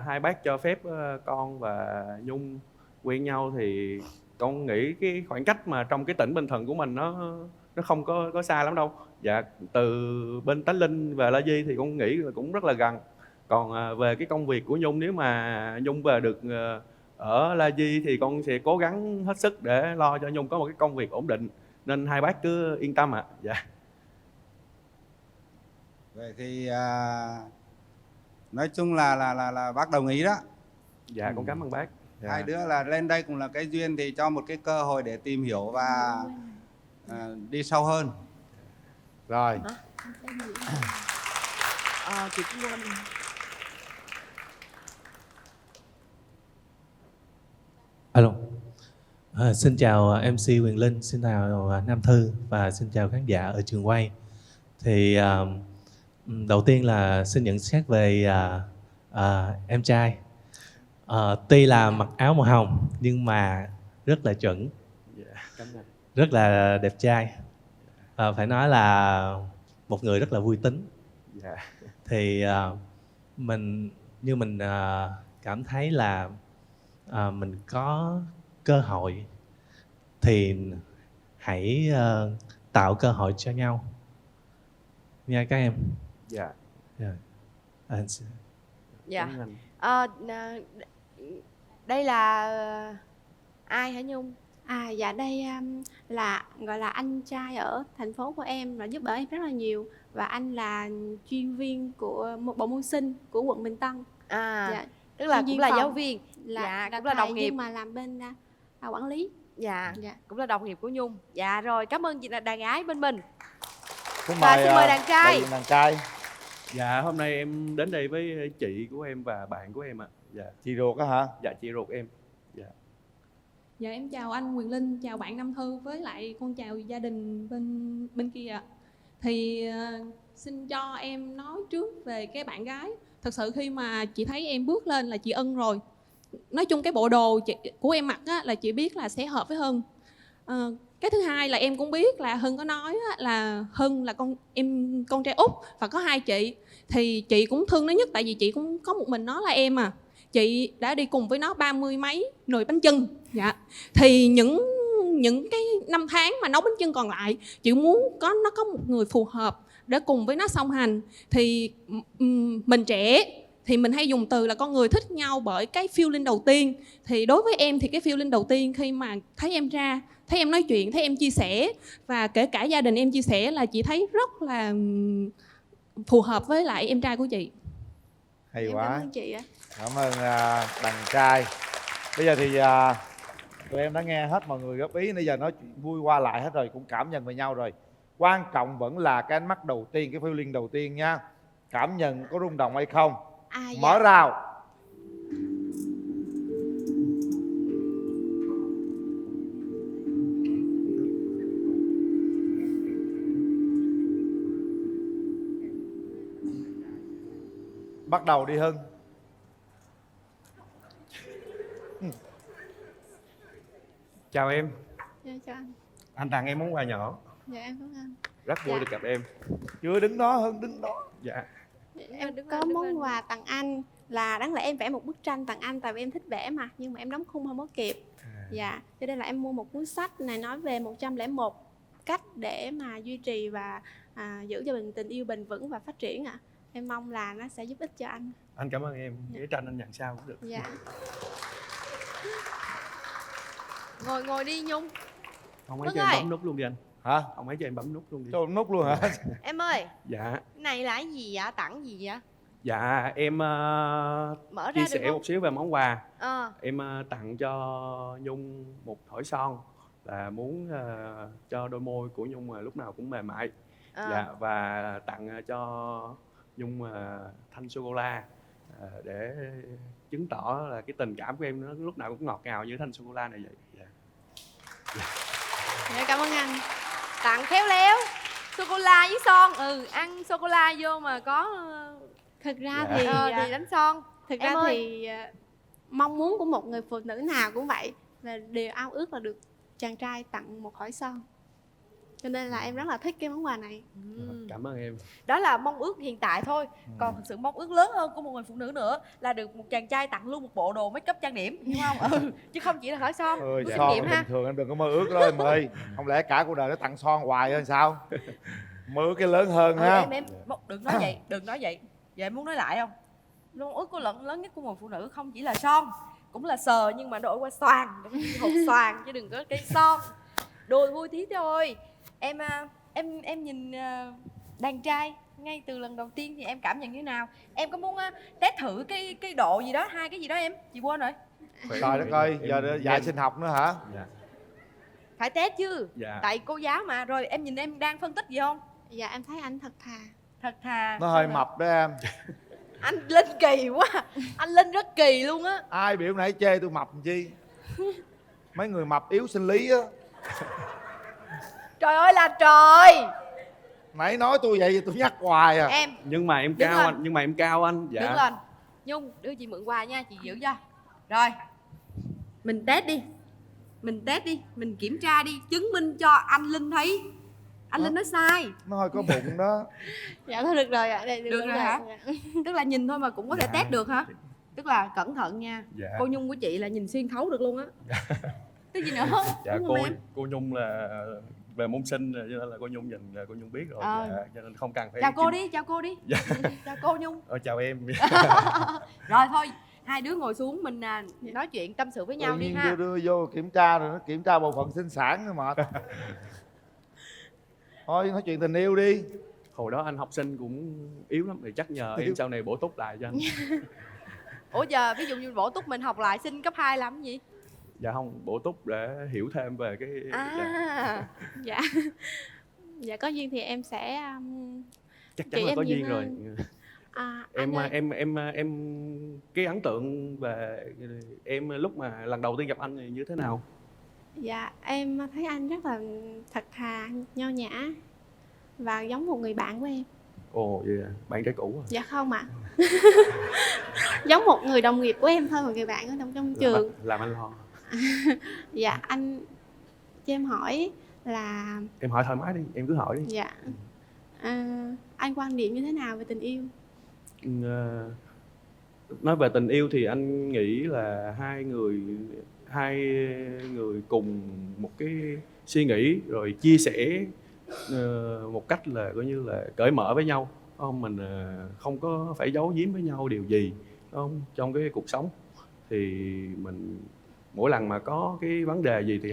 hai bác cho phép con và Nhung quen nhau thì con nghĩ cái khoảng cách mà trong cái tỉnh Bình Thuận của mình nó không có xa lắm đâu. Dạ từ bên Tánh Linh và La Di thì con nghĩ là cũng rất là gần. Còn về cái công việc của Nhung, nếu mà Nhung về được ở La Di thì con sẽ cố gắng hết sức để lo cho Nhung có một cái công việc ổn định, nên hai bác cứ yên tâm ạ. Dạ. Vậy thì nói chung là bác đồng ý đó. Dạ con cảm ơn bác. Dạ. 2 đứa là lên đây cũng là cái duyên, thì cho một cái cơ hội để tìm hiểu và đi sâu hơn. Rồi. Chị cũng quên. Alo. Xin chào MC Quyền Linh, xin chào Nam Thư và xin chào khán giả ở trường quay. Thì đầu tiên là xin nhận xét về em trai. Tuy là mặc áo màu hồng nhưng mà rất là chuẩn, rất là đẹp trai. Phải nói là một người rất là vui tính. Thì mình cảm thấy là mình có cơ hội thì hãy tạo cơ hội cho nhau nha các em. Dạ. Dạ. Đây là ai hả Nhung? Dạ đây là gọi là anh trai ở thành phố của em và giúp đỡ em rất là nhiều, và anh là chuyên viên của một bộ môn sinh của quận Bình Tân. Dạ. Tức là cũng là giáo viên, dạ, cũng là đồng nghiệp nhưng mà làm bên quản lý. Dạ, cũng là đồng nghiệp của Nhung. Dạ rồi, cảm ơn chị là đàn gái bên mình. Xin mời đàn trai. Đàn trai. Dạ, hôm nay em đến đây với chị của em và bạn của em ạ. Dạ. Chị ruột á hả? Dạ, chị ruột em. Dạ. Dạ em chào anh Quyền Linh, chào bạn Nam Thư, với lại con chào gia đình bên kia ạ. Thì xin cho em nói trước về cái bạn gái. Thật sự khi mà chị thấy em bước lên là chị ưng rồi. Nói chung cái bộ đồ của em mặc á, là chị biết là sẽ hợp với Hưng. Cái thứ hai là em cũng biết là Hưng có nói á, là Hưng là con trai út và có 2 chị. Thì chị cũng thương nó nhất tại vì chị cũng có một mình nó là em à. Chị đã đi cùng với nó 30 mấy nồi bánh chưng. Dạ. Thì những cái năm tháng mà nấu bánh chưng còn lại, chị muốn nó có một người phù hợp để cùng với nó song hành. Thì mình trẻ thì mình hay dùng từ là con người thích nhau bởi cái feeling đầu tiên. Thì đối với em thì cái feeling đầu tiên khi mà thấy em ra, thấy em nói chuyện, thấy em chia sẻ, và kể cả gia đình em chia sẻ, là chị thấy rất là phù hợp với lại em trai của chị. Hay Em quá. cảm ơn chị ạ. Cảm ơn đàn trai. Bây giờ thì tụi em đã nghe hết mọi người góp ý, bây giờ nói chuyện vui qua lại hết rồi, cũng cảm nhận về nhau rồi. Quan trọng vẫn là cái ánh mắt đầu tiên, cái feeling đầu tiên nha. Cảm nhận có rung động hay không? Dạ. Mở rào. Bắt đầu đi Hưng. Chào em. Dạ chào anh. Anh tặng em món quà nhỏ. Dạ em cảm ơn. Rất vui được gặp em. Chưa đứng đó, Hưng đứng đó. Dạ. Em có món quà tặng anh, là đáng lẽ em vẽ một bức tranh tặng anh tại vì em thích vẽ mà, nhưng mà em đóng khung không có kịp. Dạ, cho nên là em mua một cuốn sách này nói về 101 cách để mà duy trì và giữ cho tình yêu bền vững và phát triển ạ. Em mong là nó sẽ giúp ích cho anh. Anh cảm ơn em. Cái tranh anh nhận sao cũng được. Dạ. Ngồi đi Nhung. Ông ấy cho em bấm nút luôn đi anh. Hả? Ông ấy cho em bấm nút luôn đi. Cho nút luôn hả? Em ơi. Dạ. Cái này là cái gì vậy? Tặng gì vậy? Dạ em Mở ra chia được sẻ không? một xíu về món quà. Em tặng cho Nhung một thỏi son, là muốn cho đôi môi của Nhung lúc nào cũng mềm mại. Dạ, và tặng cho Nhung thanh sô cô la để chứng tỏ là cái tình cảm của em nó lúc nào cũng ngọt ngào như thanh sô cô la này vậy. Dạ, cảm ơn anh. Tặng khéo léo sô cô la với son. Ăn sô cô la vô mà có Thực ra thì đánh son. Thực Em ra ơi. thì mong muốn của một người phụ nữ nào cũng vậy, là đều ao ước là được chàng trai tặng một thỏi son. Cho nên là em rất là thích cái món quà này. Cảm ơn em. Đó là mong ước hiện tại thôi. Còn thực sự mong ước lớn hơn của một người phụ nữ nữa là được một chàng trai tặng luôn một bộ đồ make up trang điểm, hiểu không? Chứ không chỉ là thỏi son. Kinh Son nghiệm bình ha. thường em đừng có mơ ước đó em ơi. Không lẽ cả cuộc đời nó tặng son hoài hay sao? Mơ ước cái lớn hơn ha. Em đừng nói vậy, đừng nói vậy. Vậy em muốn nói lại không? Mong ước của lớn nhất của một phụ nữ không chỉ là son, cũng là sờ nhưng mà đổi qua xoàn, hộp xoàn chứ đừng có cái son. Đùa vui tí thôi. Em nhìn đàn trai ngay từ lần đầu tiên thì em cảm nhận như thế nào? Em có muốn test thử cái độ gì đó, 2 cái gì đó em? Chị quên rồi. Trời đất ơi, giờ dạy sinh học nữa hả? Dạ. Phải test chứ. Dạ. Tại cô giáo mà. Rồi em nhìn em đang phân tích gì không? Dạ em thấy anh thật thà. Thật thà. Nó hơi mập đó em. Anh Linh kỳ quá. Anh Linh rất kỳ luôn á. Ai biểu nãy chê tôi mập làm chi? Mấy người mập yếu sinh lý á. Trời ơi là trời. Nãy nói tôi vậy tôi nhắc hoài à. Em Nhưng mà em Đứng cao lên. anh, nhưng mà em cao anh. Dạ. đứng lên. Nhung đưa chị mượn quà nha, chị giữ cho. Rồi mình test đi. Mình kiểm tra đi, chứng minh cho anh Linh thấy anh Linh nói sai. Nó hơi có bụng đó. Dạ thôi được rồi ạ. Được rồi hả? Tức là nhìn thôi mà cũng có thể test được hả? Tức là cẩn thận nha. Dạ. Cô Nhung của chị là nhìn xuyên thấu được luôn á. Cái gì nữa không? Dạ Đúng không em? cô Nhung là về môn sinh cho nên là cô Nhung nhìn là cô Nhung biết rồi. Dạ, cho nên không cần phải Chào cô đi, chào cô đi. Dạ. Chào cô Nhung. Chào em. Rồi thôi, hai đứa ngồi xuống mình nói chuyện tâm sự với nhau Tự đi nhiên ha. đưa vô kiểm tra rồi nó kiểm tra bộ phận sinh sản nữa mệt. Thôi nói chuyện tình yêu đi. Hồi đó anh học sinh cũng yếu lắm thì chắc nhờ em sau này bổ túc lại cho anh. Ủa giờ ví dụ như bổ túc mình học lại sinh cấp 2 làm cái gì? Dạ không, bổ túc để hiểu thêm về cái Dạ. Dạ có duyên thì em sẽ chắc chị chắn là em có nhiều duyên rồi. hơn. Em cái ấn tượng về em lúc mà lần đầu tiên gặp anh thì như thế nào? Dạ em thấy anh rất là thật thà, nho nhã và giống một người bạn của em. Ồ vậy à, bạn trai cũ à? Dạ không ạ. Giống một người đồng nghiệp của em thôi, một người bạn ở trong trường. Làm anh lo. Dạ anh cho em hỏi là Em hỏi thoải mái đi, em cứ hỏi đi. dạ anh quan điểm như thế nào về tình yêu? Nói về tình yêu thì anh nghĩ là hai người cùng một cái suy nghĩ rồi chia sẻ một cách là coi như là cởi mở với nhau, không? Mình không có phải giấu giếm với nhau điều gì, không? Trong cái cuộc sống thì mình mỗi lần mà có cái vấn đề gì thì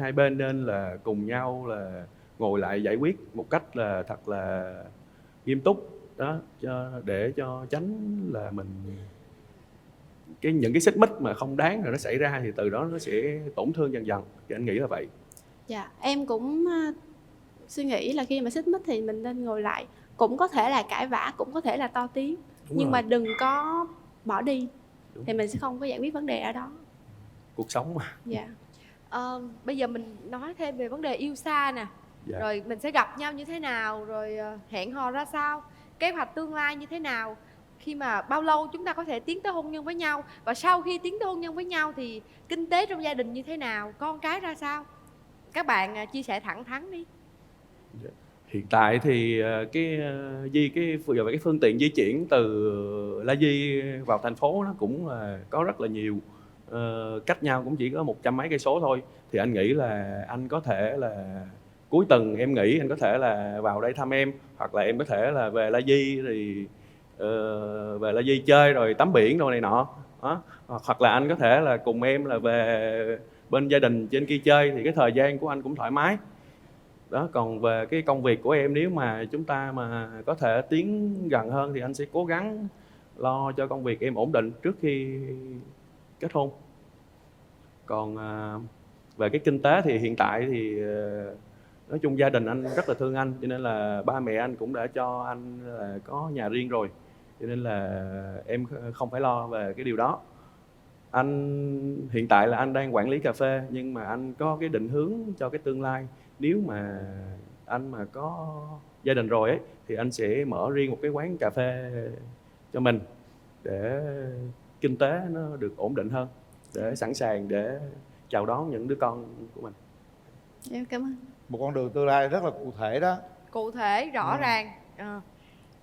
hai bên nên là cùng nhau là ngồi lại giải quyết một cách là thật là nghiêm túc đó, để cho tránh là mình những cái xích mích mà không đáng rồi nó xảy ra thì từ đó nó sẽ tổn thương dần dần, thì anh nghĩ là vậy. Dạ em cũng suy nghĩ là khi mà xích mích thì mình nên ngồi lại, cũng có thể là cãi vã, cũng có thể là to tiếng. Đúng nhưng rồi. mà đừng có bỏ đi. Đúng. Thì mình sẽ không có giải quyết vấn đề ở đó. Cuộc sống mà. Dạ. Bây giờ mình nói thêm về vấn đề yêu xa nè. Dạ. Rồi mình sẽ gặp nhau như thế nào, rồi hẹn hò ra sao, kế hoạch tương lai như thế nào, khi mà bao lâu chúng ta có thể tiến tới hôn nhân với nhau, và sau khi tiến tới hôn nhân với nhau thì kinh tế trong gia đình như thế nào, con cái ra sao. Các bạn chia sẻ thẳng thắn đi. Hiện tại thì cái phương tiện di chuyển từ La Di vào thành phố nó cũng là có rất là nhiều, cách nhau cũng chỉ có 100 mấy cây số thôi. Thì anh nghĩ là anh có thể là cuối tuần em nghĩ anh có thể là vào đây thăm em, hoặc là em có thể là về La Di thì về La Di chơi rồi tắm biển đồ này nọ đó. Hoặc là anh có thể là cùng em là về bên gia đình trên kia chơi, thì cái thời gian của anh cũng thoải mái đó. Còn về cái công việc của em, nếu mà chúng ta mà có thể tiến gần hơn thì anh sẽ cố gắng lo cho công việc em ổn định trước khi kết hôn. Còn về cái kinh tế thì hiện tại thì nói chung gia đình anh rất là thương anh, cho nên là ba mẹ anh cũng đã cho anh là có nhà riêng rồi, cho nên là em không phải lo về cái điều đó. Anh hiện tại là anh đang quản lý cà phê, nhưng mà anh có cái định hướng cho cái tương lai, nếu mà anh mà có gia đình rồi ấy, thì anh sẽ mở riêng một cái quán cà phê cho mình để kinh tế nó được ổn định hơn, để sẵn sàng để chào đón những đứa con của mình. Em cảm ơn. Một con đường tương lai rất là cụ thể đó. Cụ thể, rõ ràng.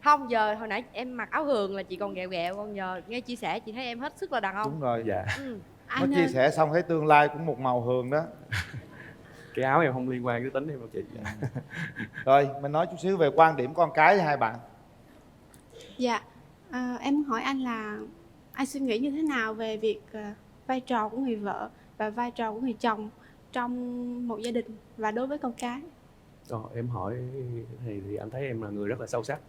Không, giờ hồi nãy em mặc áo hường là chị còn ghẹo ghẹo, còn giờ nghe chia sẻ chị thấy em hết sức là đàn ông. Đúng rồi. Dạ. Nó chia sẻ xong thấy tương lai cũng một màu hường đó. Cái áo em không liên quan tới tính em đâu chị. Rồi mình nói chút xíu về quan điểm con cái với hai bạn. Dạ em muốn hỏi anh là anh suy nghĩ như thế nào về việc vai trò của người vợ và vai trò của người chồng trong một gia đình và đối với con cái? Em hỏi thì anh thấy em là người rất là sâu sắc.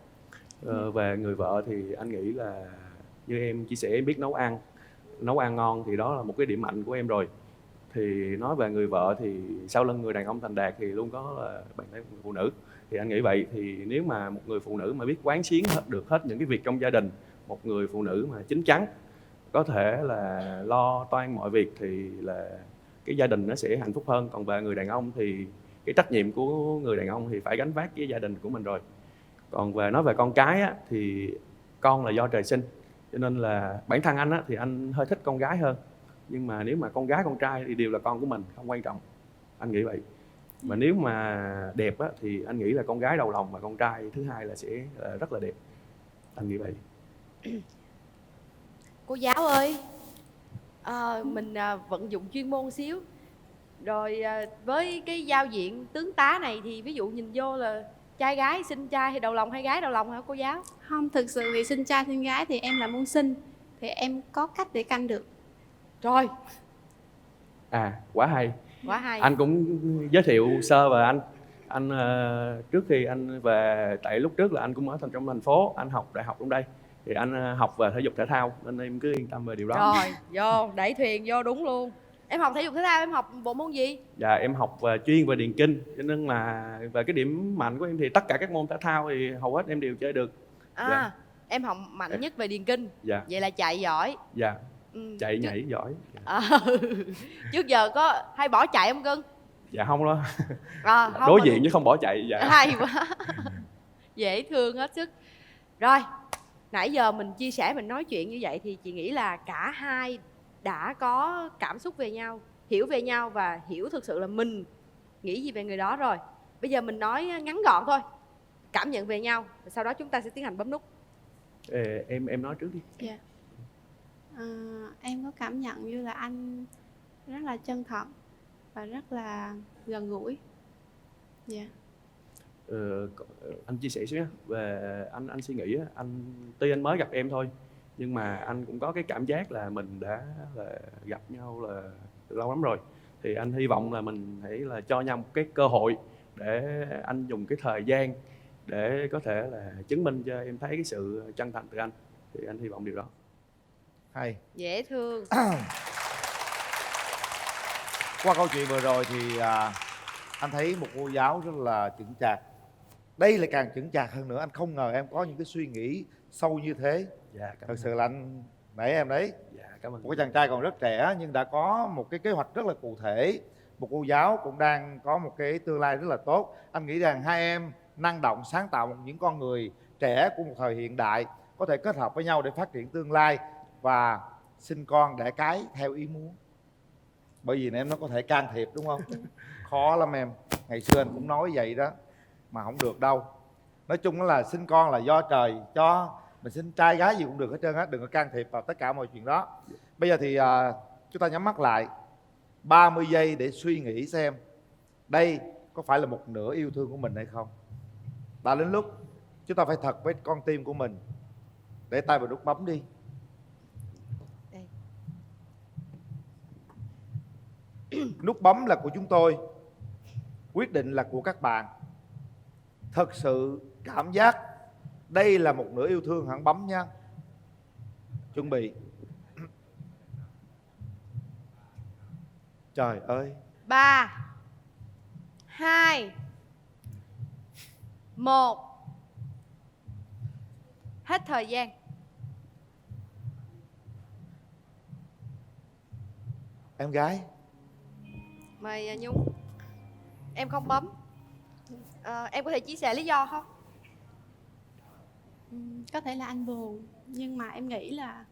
Về người vợ thì anh nghĩ là như em chia sẻ, em biết nấu ăn ngon thì đó là một cái điểm mạnh của em rồi. Thì nói về người vợ thì sau lưng người đàn ông thành đạt thì luôn có là bạn thấy người phụ nữ. Thì anh nghĩ vậy, thì nếu mà một người phụ nữ mà biết quán xuyến được hết những cái việc trong gia đình, một người phụ nữ mà chín chắn có thể là lo toan mọi việc, thì là cái gia đình nó sẽ hạnh phúc hơn. Còn về người đàn ông thì cái trách nhiệm của người đàn ông thì phải gánh vác cái gia đình của mình rồi. Còn nói về con cái á, thì con là do trời sinh, cho nên là bản thân anh á, thì anh hơi thích con gái hơn. Nhưng mà nếu mà con gái con trai thì đều là con của mình, không quan trọng, anh nghĩ vậy. Mà nếu mà đẹp á, thì anh nghĩ là con gái đầu lòng và con trai thứ hai là sẽ rất là đẹp, anh nghĩ vậy. Cô giáo ơi, mình vận dụng chuyên môn xíu. Rồi với cái giao diện tướng tá này thì ví dụ nhìn vô là trai gái, xinh trai hay đầu lòng hay gái đầu lòng hả cô giáo? Không, thực sự thì xinh trai xinh gái thì em là môn sinh, thì em có cách để canh được. Rồi. Quá hay. Quá hay. Anh cũng giới thiệu sơ về anh trước khi anh về, tại lúc trước là anh cũng ở trong thành phố, anh học đại học trong đây, thì anh học về thể dục thể thao, nên em cứ yên tâm về điều đó. Rồi, vô đẩy thuyền vô đúng luôn. Em học thể dục thể thao, em học bộ môn gì? Dạ em học chuyên về điền kinh, cho nên là về cái điểm mạnh của em thì tất cả các môn thể thao thì hầu hết em đều chơi được. Dạ. Em học mạnh nhất về điền kinh. Dạ. Vậy là chạy giỏi. Dạ. Chạy nhảy giỏi. Trước giờ có hay bỏ chạy không cưng? Dạ không đó. Không đối diện chứ không bỏ chạy. Dạ. Hay quá. Dễ thương hết sức. Rồi, nãy giờ mình chia sẻ, mình nói chuyện như vậy thì chị nghĩ là cả hai đã có cảm xúc về nhau, hiểu về nhau và hiểu thực sự là mình nghĩ gì về người đó rồi. Bây giờ mình nói ngắn gọn thôi, cảm nhận về nhau, sau đó chúng ta sẽ tiến hành bấm nút. Em nói trước đi. Dạ. Em có cảm nhận như là anh rất là chân thật và rất là gần gũi. Dạ. Anh chia sẻ xíu về anh suy nghĩ tuy anh mới gặp em thôi, nhưng mà anh cũng có cái cảm giác là mình đã gặp nhau là từ lâu lắm rồi. Thì anh hy vọng là mình hãy là cho nhau một cái cơ hội để anh dùng cái thời gian để có thể là chứng minh cho em thấy cái sự chân thành từ anh. Thì anh hy vọng điều đó. Hay. Dễ thương. Qua câu chuyện vừa rồi thì anh thấy một cô giáo rất là chững chạc. Đây lại càng chững chạc hơn nữa. Anh không ngờ em có những cái suy nghĩ sâu như thế. Dạ, thật sự là anh nể em đấy. Dạ, cảm ơn. Một cái chàng trai còn rất trẻ nhưng đã có một cái kế hoạch rất là cụ thể. Một cô giáo cũng đang có một cái tương lai rất là tốt. Anh nghĩ rằng hai em năng động, sáng tạo, những con người trẻ của một thời hiện đại có thể kết hợp với nhau để phát triển tương lai và sinh con đẻ cái theo ý muốn. Bởi vì em nó có thể can thiệp đúng không? Khó lắm em. Ngày xưa anh cũng nói vậy đó mà không được đâu. Nói chung là sinh con là do trời cho, mình sinh trai gái gì cũng được hết trơn á, đừng có can thiệp vào tất cả mọi chuyện đó. Bây giờ thì chúng ta nhắm mắt lại 30 giây để suy nghĩ xem đây có phải là một nửa yêu thương của mình hay không. Đã đến lúc chúng ta phải thật với con tim của mình. Để tay vào nút bấm đi. Nút bấm là của chúng tôi, quyết định là của các bạn. Thật sự cảm giác đây là một nửa yêu thương hẳn bấm nha. Chuẩn bị. Trời ơi. 3 2 1. Hết thời gian. Em gái. Mời Nhung. Em không bấm. Em có thể chia sẻ lý do không? Có thể là anh buồn, nhưng mà em nghĩ là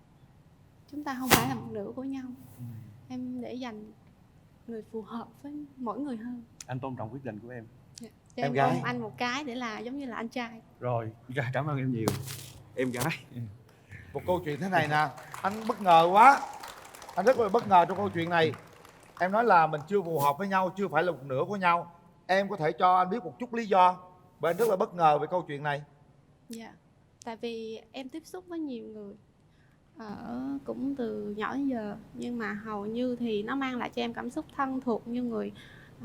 chúng ta không phải là một nửa của nhau. Em để dành người phù hợp với mỗi người hơn. Anh tôn trọng quyết định của em. Cho em ôm anh một cái để là giống như là anh trai. Rồi, cảm ơn em nhiều. Em gái. Một câu chuyện thế này nè, anh bất ngờ quá. Anh rất là bất ngờ trong câu chuyện này. Em nói là mình chưa phù hợp với nhau, chưa phải là một nửa của nhau. Em có thể cho anh biết một chút lý do? Bởi anh rất là bất ngờ về câu chuyện này. Dạ. Tại vì em tiếp xúc với nhiều người cũng từ nhỏ đến giờ, nhưng mà hầu như thì nó mang lại cho em cảm xúc thân thuộc như người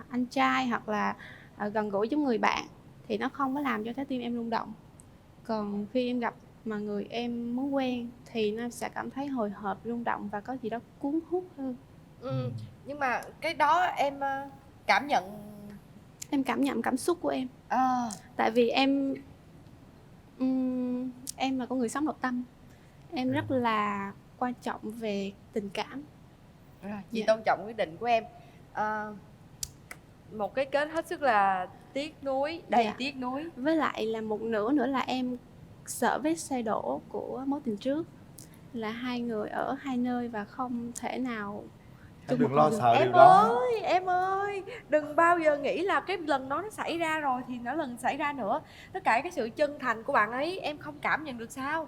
anh trai hoặc là gần gũi giống người bạn, thì nó không có làm cho trái tim em rung động. Còn khi em gặp mà người em muốn quen thì nó sẽ cảm thấy hồi hộp, rung động và có gì đó cuốn hút hơn. Nhưng mà cái đó em cảm nhận. Em cảm nhận cảm xúc của em. Tại vì em là con người sống nội tâm. Em rất là quan trọng về tình cảm. Chị tôn trọng quyết định của em. Một cái kết hết sức là tiếc nuối, đầy Dạ. tiếc nuối. Với lại là một nửa nữa là em sợ vết xe đổ của mối tình trước, là hai người ở hai nơi và không thể nào chung Đừng một lo con đường. sợ điều Em đó. ơi, em ơi, đừng bao giờ nghĩ là cái lần đó nó xảy ra rồi thì nó lần xảy ra nữa. Tất cả cái sự chân thành của bạn ấy em không cảm nhận được sao?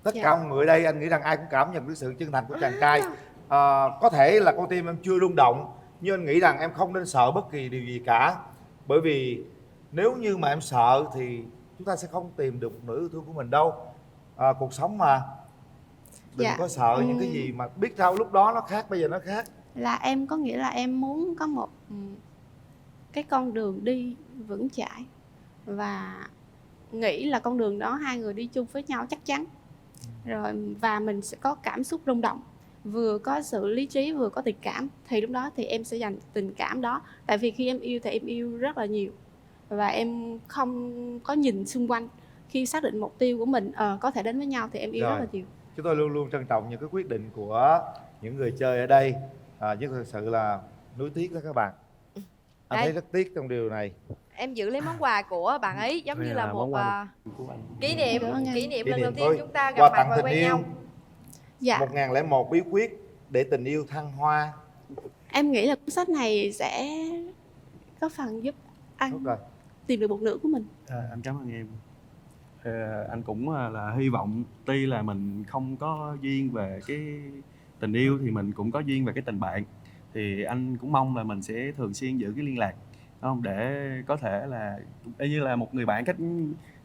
Tất cả mọi người ở đây anh nghĩ rằng ai cũng cảm nhận được sự chân thành của chàng trai. Có thể là con tim em chưa rung động, nhưng anh nghĩ rằng em không nên sợ bất kỳ điều gì cả. Bởi vì nếu như mà em sợ thì chúng ta sẽ không tìm được một nửa yêu thương của mình đâu. Cuộc sống mà, đừng Dạ. có sợ những cái gì mà biết sao lúc đó nó khác, bây giờ nó khác. Là em có nghĩa là em muốn có một cái con đường đi vững chãi và nghĩ là con đường đó hai người đi chung với nhau chắc chắn. Rồi và mình sẽ có cảm xúc rung động, vừa có sự lý trí vừa có tình cảm, thì lúc đó thì em sẽ dành tình cảm đó. Tại vì khi em yêu thì em yêu rất là nhiều và em không có nhìn xung quanh. Khi xác định mục tiêu của mình có thể đến với nhau thì em yêu rất là nhiều. Chúng tôi luôn luôn trân trọng những cái quyết định của những người chơi ở đây, chứ thực sự là nuối tiếc đó các bạn. Anh Đây. thấy rất tiếc trong điều này. Em giữ lấy món quà của bạn ấy giống như là một kỷ niệm lần đầu tiên thôi. chúng ta Quà gặp mặt tặng và tình quen yêu. nhau. Dạ. 1001 bí quyết để tình yêu thăng hoa. Em nghĩ là cuốn sách này sẽ có phần giúp anh tìm được một nửa của mình. Anh cảm ơn em. Anh cũng là hy vọng tuy là mình không có duyên về cái tình yêu thì mình cũng có duyên về cái tình bạn. Thì anh cũng mong là mình sẽ thường xuyên giữ cái liên lạc, đúng không? Để có thể là như là một người bạn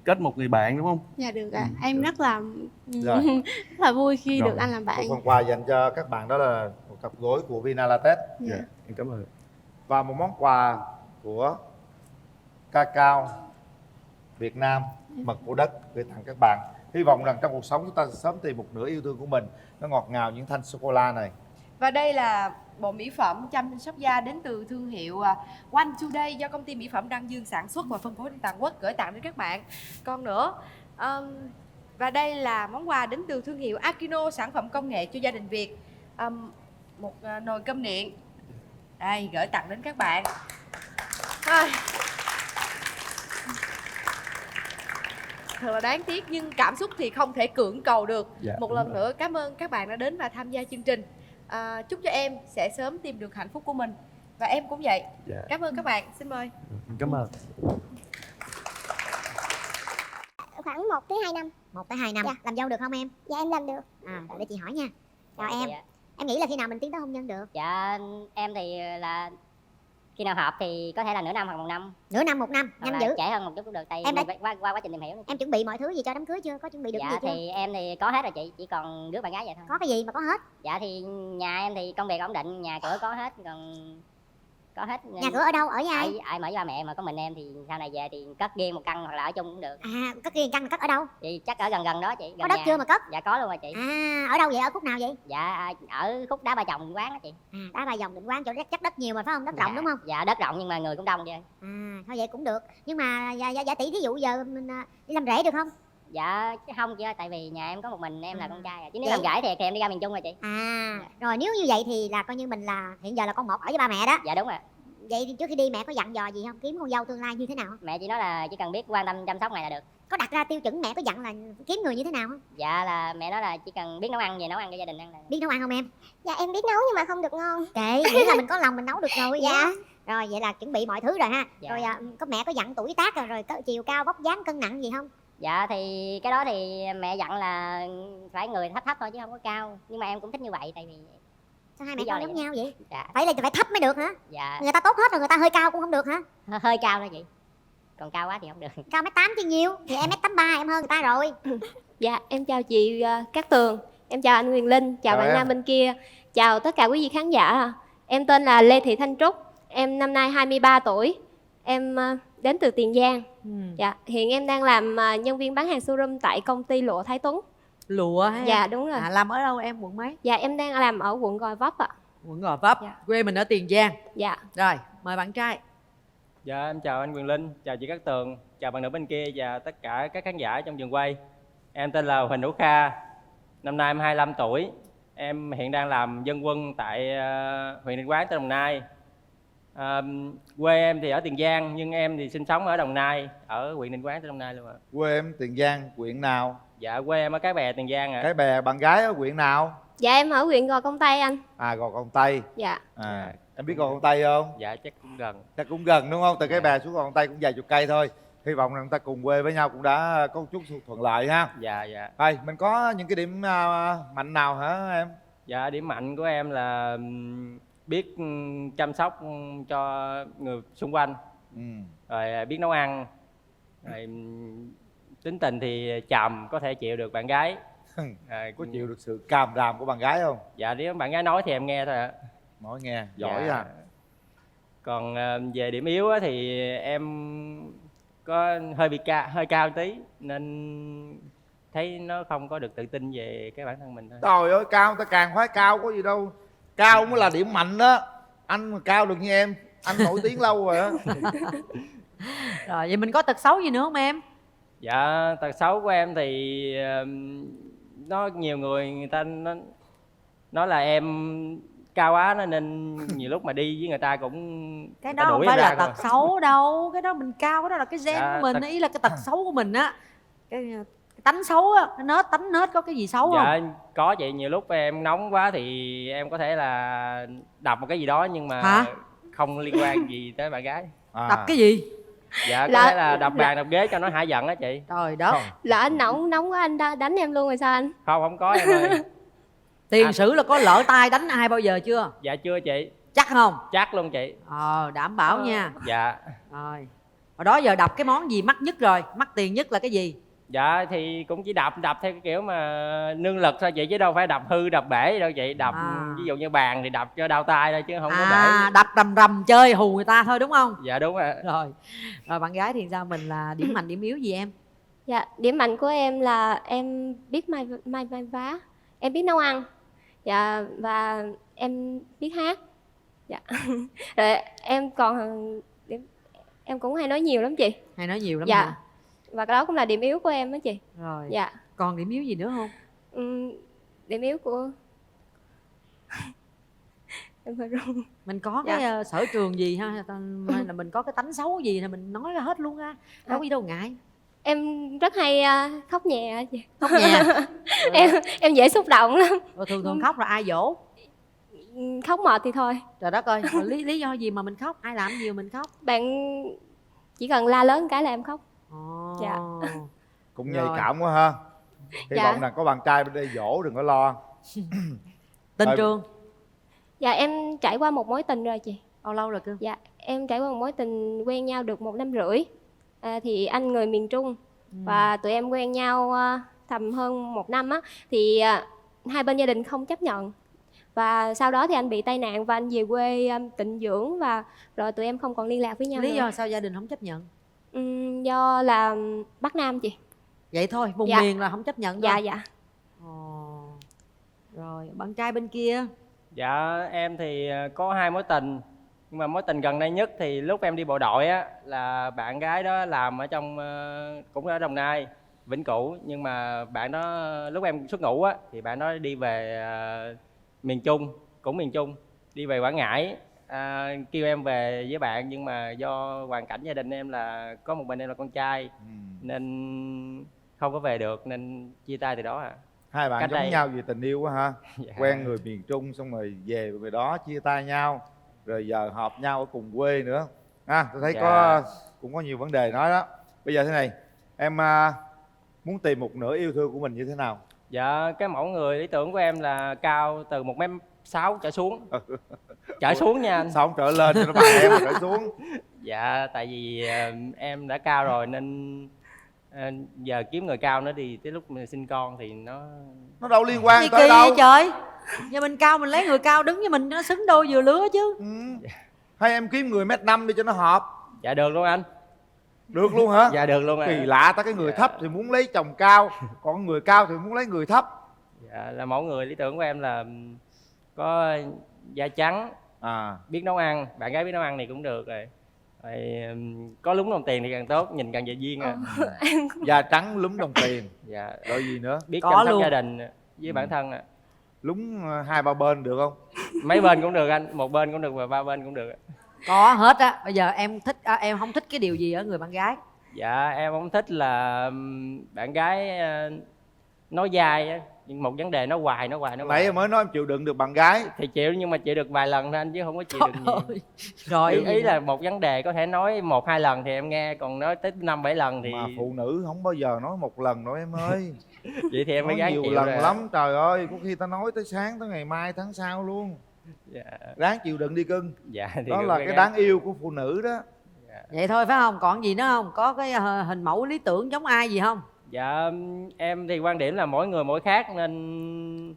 kết một người bạn, đúng không? Dạ được ạ. Em rất là Rồi. rất là vui khi Rồi. được anh làm bạn. Một phần quà dành cho các bạn đó là một cặp gối của Vinalatex. Dạ. Em cảm ơn. Và một món quà của Cacao Việt Nam, mật của đất gửi tặng các bạn. Hy vọng rằng trong cuộc sống chúng ta sẽ sớm tìm một nửa yêu thương của mình. Nó ngọt ngào những thanh sô cô la này. Và đây là bộ mỹ phẩm chăm sóc da đến từ thương hiệu One Today do công ty mỹ phẩm Đăng Dương sản xuất và phân phối trên toàn quốc, gửi tặng đến các bạn. Còn nữa, và đây là món quà đến từ thương hiệu Akino, sản phẩm công nghệ cho gia đình Việt, một nồi cơm điện. Đây, gửi tặng đến các bạn. Thật là đáng tiếc nhưng cảm xúc thì không thể cưỡng cầu được. Dạ, Một lần nữa cảm ơn các bạn đã đến và tham gia chương trình. Chúc cho em sẽ sớm tìm được hạnh phúc của mình. Và em cũng vậy. Dạ. Cảm ơn các bạn. Xin mời. Cảm ơn. Khoảng 1 tới 2 năm. 1 tới 2 năm. Dạ. Làm dâu được không em? Dạ em làm được. Để chị hỏi nha. Chào Dạ, em. dạ. Em nghĩ là khi nào mình tiến tới hôn nhân được? Dạ em thì là khi nào hợp thì có thể là nửa năm hoặc 1 năm. Nửa năm 1 năm, Hoặc nhanh là dữ. trễ hơn một chút cũng được, tại Em mình đã- phải qua quá trình tìm hiểu. Em chuẩn bị mọi thứ gì cho đám cưới chưa? Có chuẩn bị được Dạ gì chưa? thì em thì có hết rồi chị, chỉ còn đứa bạn gái vậy thôi. Có cái gì mà có hết? Dạ thì nhà em thì công việc ổn định, nhà cửa có hết, còn có hết. Nhà cửa ở đâu? Ở với ai? Ở với ba mẹ, mà có mình em thì sau này về thì cất riêng một căn hoặc là ở chung cũng được. Cất riêng căn, cất ở đâu? Chị chắc ở gần gần đó chị. Có đất chưa mà cất? Dạ có luôn rồi chị. Ở đâu vậy? Ở khúc nào vậy? Dạ ở khúc Đá Ba Chồng Quán đó chị. Đá Ba Dòng Định Quán, chỗ chắc đất nhiều mà phải không? Đất rộng đúng không? Dạ đất rộng nhưng mà người cũng đông chứ. Thôi vậy cũng được. Nhưng mà dạ tỷ thí dụ giờ mình đi làm rể được không? Dạ chứ không chị ơi, tại vì nhà em có một mình em là con trai. Chứ nếu Vậy? làm gái thiệt thì em đi ra miền Trung rồi chị. Rồi nếu như vậy thì là coi như mình là hiện giờ là con một ở với ba mẹ đó. Dạ đúng rồi. Vậy thì trước khi đi mẹ có dặn dò gì không? Kiếm con dâu tương lai như thế nào? Mẹ chỉ nói là chỉ cần biết quan tâm chăm sóc này là được. Có đặt ra tiêu chuẩn mẹ có dặn là kiếm người như thế nào không? Dạ là mẹ nói là chỉ cần biết nấu ăn, về nấu ăn cho gia đình ăn là. Biết nấu ăn không em? Dạ em biết nấu nhưng mà không được ngon. Kệ, nghĩa là mình có lòng mình nấu được rồi. Dạ. Rồi vậy là chuẩn bị mọi thứ rồi ha. Dạ. Rồi có mẹ có dặn tuổi tác rồi có chiều cao vóc dáng cân nặng gì không? Dạ thì cái đó thì mẹ dặn là phải người thấp thấp thôi chứ không có cao. Nhưng mà em cũng thích như vậy tại vì Sao hai mẹ lý do con là giống vậy. nhau vậy? Dạ. Phải thấp mới được hả? Dạ. Người ta tốt hết rồi, người ta hơi cao cũng không được hả? Hơi cao thôi chị. Còn cao quá thì không được. Cao 1m8 chứ nhiêu? Thì em 1m83 em hơn người ta rồi. Dạ em chào chị Cát Tường. Em chào anh Quyền Linh. Chào Chào bạn em. nam bên kia. Chào tất cả quý vị khán giả. Em tên là Lê Thị Thanh Trúc. Em năm nay 23 tuổi. Em đến từ Tiền Giang. Dạ, hiện em đang làm nhân viên bán hàng showroom tại công ty lụa Thái Tuấn. Lụa hả? Dạ đúng rồi. Làm ở đâu em, quận mấy? Dạ em đang làm ở quận Gò Vấp ạ. Quận Gò Vấp. Quê mình ở Tiền Giang. Dạ. Rồi, mời bạn trai. Dạ em chào anh Quyền Linh, chào chị Cát Tường, chào bạn nữ bên kia và tất cả các khán giả trong trường quay. Em tên là Huỳnh Hữu Kha, năm nay em 25 tuổi. Em hiện đang làm dân quân tại huyện Định Quán, tỉnh Đồng Nai. Quê em thì ở Tiền Giang nhưng em thì sinh sống ở Đồng Nai, ở huyện Định Quán, tỉnh Đồng Nai luôn ạ. Quê em Tiền Giang, huyện nào? Dạ quê em ở Cái Bè, Tiền Giang ạ. Cái Bè. Bạn gái ở huyện nào? Dạ em ở huyện Gò Công Tây anh. À, Gò Công Tây. Dạ. À, em biết Gò Công Tây không? Dạ chắc cũng gần. Chắc cũng gần đúng không? Từ Cái Bè xuống Gò Công Tây cũng vài chục cây thôi. Hy vọng là chúng ta cùng quê với nhau cũng đã có một chút thuận lợi ha. Dạ dạ. Rồi, mình có những cái điểm mạnh nào hả em? Dạ điểm mạnh của em là biết chăm sóc cho người xung quanh, rồi biết nấu ăn, rồi tính tình thì chậm, có thể chịu được bạn gái. Có chịu được sự càm ràm của bạn gái không? Dạ nếu bạn gái nói thì em nghe thôi ạ. Nói nghe, giỏi dạ. à. Còn về điểm yếu á, thì em có hơi cao tí nên thấy nó không có được tự tin về cái bản thân mình thôi. Trời ơi, cao ta càng phải cao, có gì đâu. Cao mới là điểm mạnh đó. Anh mà cao được như em, anh nổi tiếng lâu rồi á. Rồi vậy mình có tật xấu gì nữa không em? Dạ tật xấu của em thì nó nhiều người ta nói là em cao quá nên nhiều lúc mà đi với người ta cũng cái đó không phải là tật xấu đâu, cái đó mình cao, cái đó là cái gen của mình, ý là cái tật xấu của mình á, cái tánh xấu á, cái tánh nết có cái gì xấu không? Dạ có vậy, nhiều lúc em nóng quá thì em có thể là đập một cái gì đó nhưng mà không liên quan gì tới bạn gái. Đập cái gì? Dạ có thể là đập bàn đập ghế cho nó hả giận á chị. Trời đó. Là anh nóng quá anh đánh em luôn rồi sao anh? Không có em ơi. Tiền sử là có lỡ tay đánh ai bao giờ chưa? Dạ chưa chị. Chắc không? Chắc luôn chị. Đảm bảo nha. Dạ. Rồi. Hồi đó giờ đập cái món gì mắc nhất rồi? Mắc tiền nhất là cái gì? Dạ thì cũng chỉ đập theo cái kiểu mà nương lực thôi chị, chứ đâu phải đập hư đập bể gì đâu chị. Đập ví dụ như bàn thì đập cho đau tay thôi chứ không có bể. Đập rầm chơi hù người ta thôi đúng không? Dạ đúng rồi. Rồi bạn gái thì sao, mình là điểm mạnh điểm yếu gì em? Dạ điểm mạnh của em là em biết may vá, em biết nấu ăn, dạ và em biết hát. Dạ. Rồi em cũng hay nói nhiều lắm chị. Hay nói nhiều lắm dạ. Hả? Và cái đó cũng là điểm yếu của em đó chị. Rồi. Dạ. Còn điểm yếu gì nữa không? Điểm yếu của em hơi run. Mình có cái sở trường gì ha, hay là mình có cái tánh xấu gì thì mình nói ra hết luôn ha, đâu có gì đâu ngại. Em rất hay khóc nhè chị. Khóc nhè. em dễ xúc động lắm. Thường khóc là ai dỗ? Khóc mệt thì thôi. Trời đất ơi, lý do gì mà mình khóc? Ai làm gì mà mình khóc? Bạn chỉ cần la lớn cái là em khóc. Dạ. Cũng nhạy cảm quá ha. Hy vọng là có bạn trai bên đây dỗ, đừng có lo. Tình trường? Dạ em trải qua một mối tình rồi chị. Bao lâu rồi cơ? Dạ em trải qua một mối tình quen nhau được 1 năm rưỡi. Thì anh người miền Trung và tụi em quen nhau tầm hơn 1 năm á. Thì hai bên gia đình không chấp nhận. Và sau đó thì anh bị tai nạn và anh về quê tịnh dưỡng, và rồi tụi em không còn liên lạc với nhau. Lý do sao gia đình không chấp nhận? Do là Bắc Nam chị. Vậy thôi, vùng miền là không chấp nhận thôi. Dạ. Rồi, bạn trai bên kia? Dạ em thì có 2 mối tình. Nhưng mà mối tình gần đây nhất thì lúc em đi bộ đội á, là bạn gái đó làm ở trong cũng ở Đồng Nai, Vĩnh Cửu. Nhưng mà bạn đó lúc em xuất ngũ á thì bạn đó đi về miền Trung, cũng miền Trung, đi về Quảng Ngãi, kêu em về với bạn. Nhưng mà do hoàn cảnh gia đình em là có một mình em là con trai nên không có về được, nên chia tay từ đó. Hai bạn giống nhau vì tình yêu quá ha. Quen người miền Trung xong rồi về người đó chia tay nhau, rồi giờ hợp nhau ở cùng quê nữa. Tôi thấy cũng có nhiều vấn đề nói đó. Bây giờ thế này, em muốn tìm một nửa yêu thương của mình như thế nào? Dạ cái mẫu người lý tưởng của em là cao từ 1m6 trở xuống. Trở xuống nha anh. Sao không trở lên cho nó bằng em mà trở xuống? Dạ tại vì em đã cao rồi nên giờ kiếm người cao nữa thì tới lúc mình sinh con thì nó đâu liên quan gì tới kỳ đâu. vậy trời? Giờ mình cao mình lấy người cao đứng với mình nó xứng đôi vừa lứa chứ. Hay em kiếm người 1m5 đi cho nó hợp. Dạ được luôn anh. Được luôn hả? Dạ được luôn. Kỳ lạ ta, cái người thấp thì muốn lấy chồng cao, còn người cao thì muốn lấy người thấp. Dạ là mẫu người lý tưởng của em là có da trắng, biết nấu ăn, bạn gái biết nấu ăn thì cũng được rồi. Có lúm đồng tiền thì càng tốt, nhìn càng dễ duyên. Da trắng lúm đồng tiền. Dạ. Rồi gì nữa? Biết chăm sóc gia đình với bản thân. Lúng 2-3 bên được không? Mấy bên cũng được anh, một bên cũng được và 3 bên cũng được. Có hết á. Bây giờ em thích em không thích cái điều gì ở người bạn gái? Dạ em không thích là bạn gái nói dai á, nhưng một vấn đề nó hoài. Nãy em mới nói em chịu đựng được bạn gái. Thì chịu, nhưng mà chịu được vài lần thôi anh, chứ không có chịu được nhiều. Rồi ý là một vấn đề có thể nói 1-2 lần thì em nghe, còn nói tới 5-7 lần thì... Mà phụ nữ không bao giờ nói một lần đâu em ơi. Vậy thì em mới gắng nhiều chịu lần rồi. lắm, trời ơi, có khi ta nói tới sáng tới ngày mai tháng sau luôn. Dạ. Ráng chịu đựng đi cưng. Dạ, thì đó là cái đáng yêu của phụ nữ đó. Vậy thôi phải không? Còn gì nữa không? Có cái hình mẫu lý tưởng giống ai gì không? Dạ em thì quan điểm là mỗi người mỗi khác, nên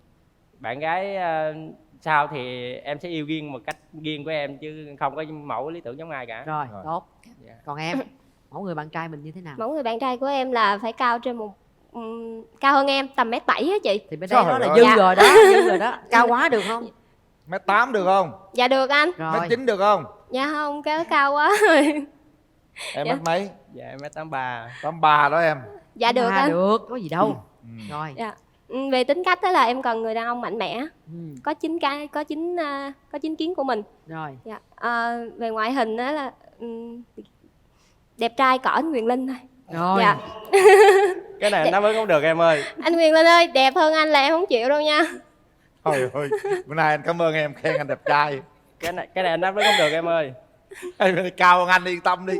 bạn gái sao thì em sẽ yêu riêng một cách riêng của em, chứ không có mẫu lý tưởng giống ai cả. Rồi. Tốt. Dạ. Còn em, mẫu người bạn trai mình như thế nào? Mẫu người bạn trai của em là phải cao trên cao hơn em tầm 1m7 á chị. Thì bên đây nó là dư rồi đó, dư rồi đó. Cao quá được không? 1m8 được không? Dạ được anh. Rồi. 1m9 được không? Dạ không, cái đó cao quá rồi. Em mét mấy? Dạ em 1m83. 83 đó em. Dạ được anh. Được, có gì đâu. Rồi. Dạ. Về tính cách đó là em cần người đàn ông mạnh mẽ, có chính kiến của mình. Rồi. Dạ. Về ngoại hình đó là đẹp trai cỡ anh Quyền Linh thôi. Rồi. Dạ. Cái này đáp ứng không được em ơi. Anh Quyền Linh ơi, đẹp hơn anh là em không chịu đâu nha. Thôi ơi, bữa nay anh cảm ơn em khen anh đẹp trai. Cái này anh đáp ứng không được em ơi. Cao hơn anh, yên tâm đi.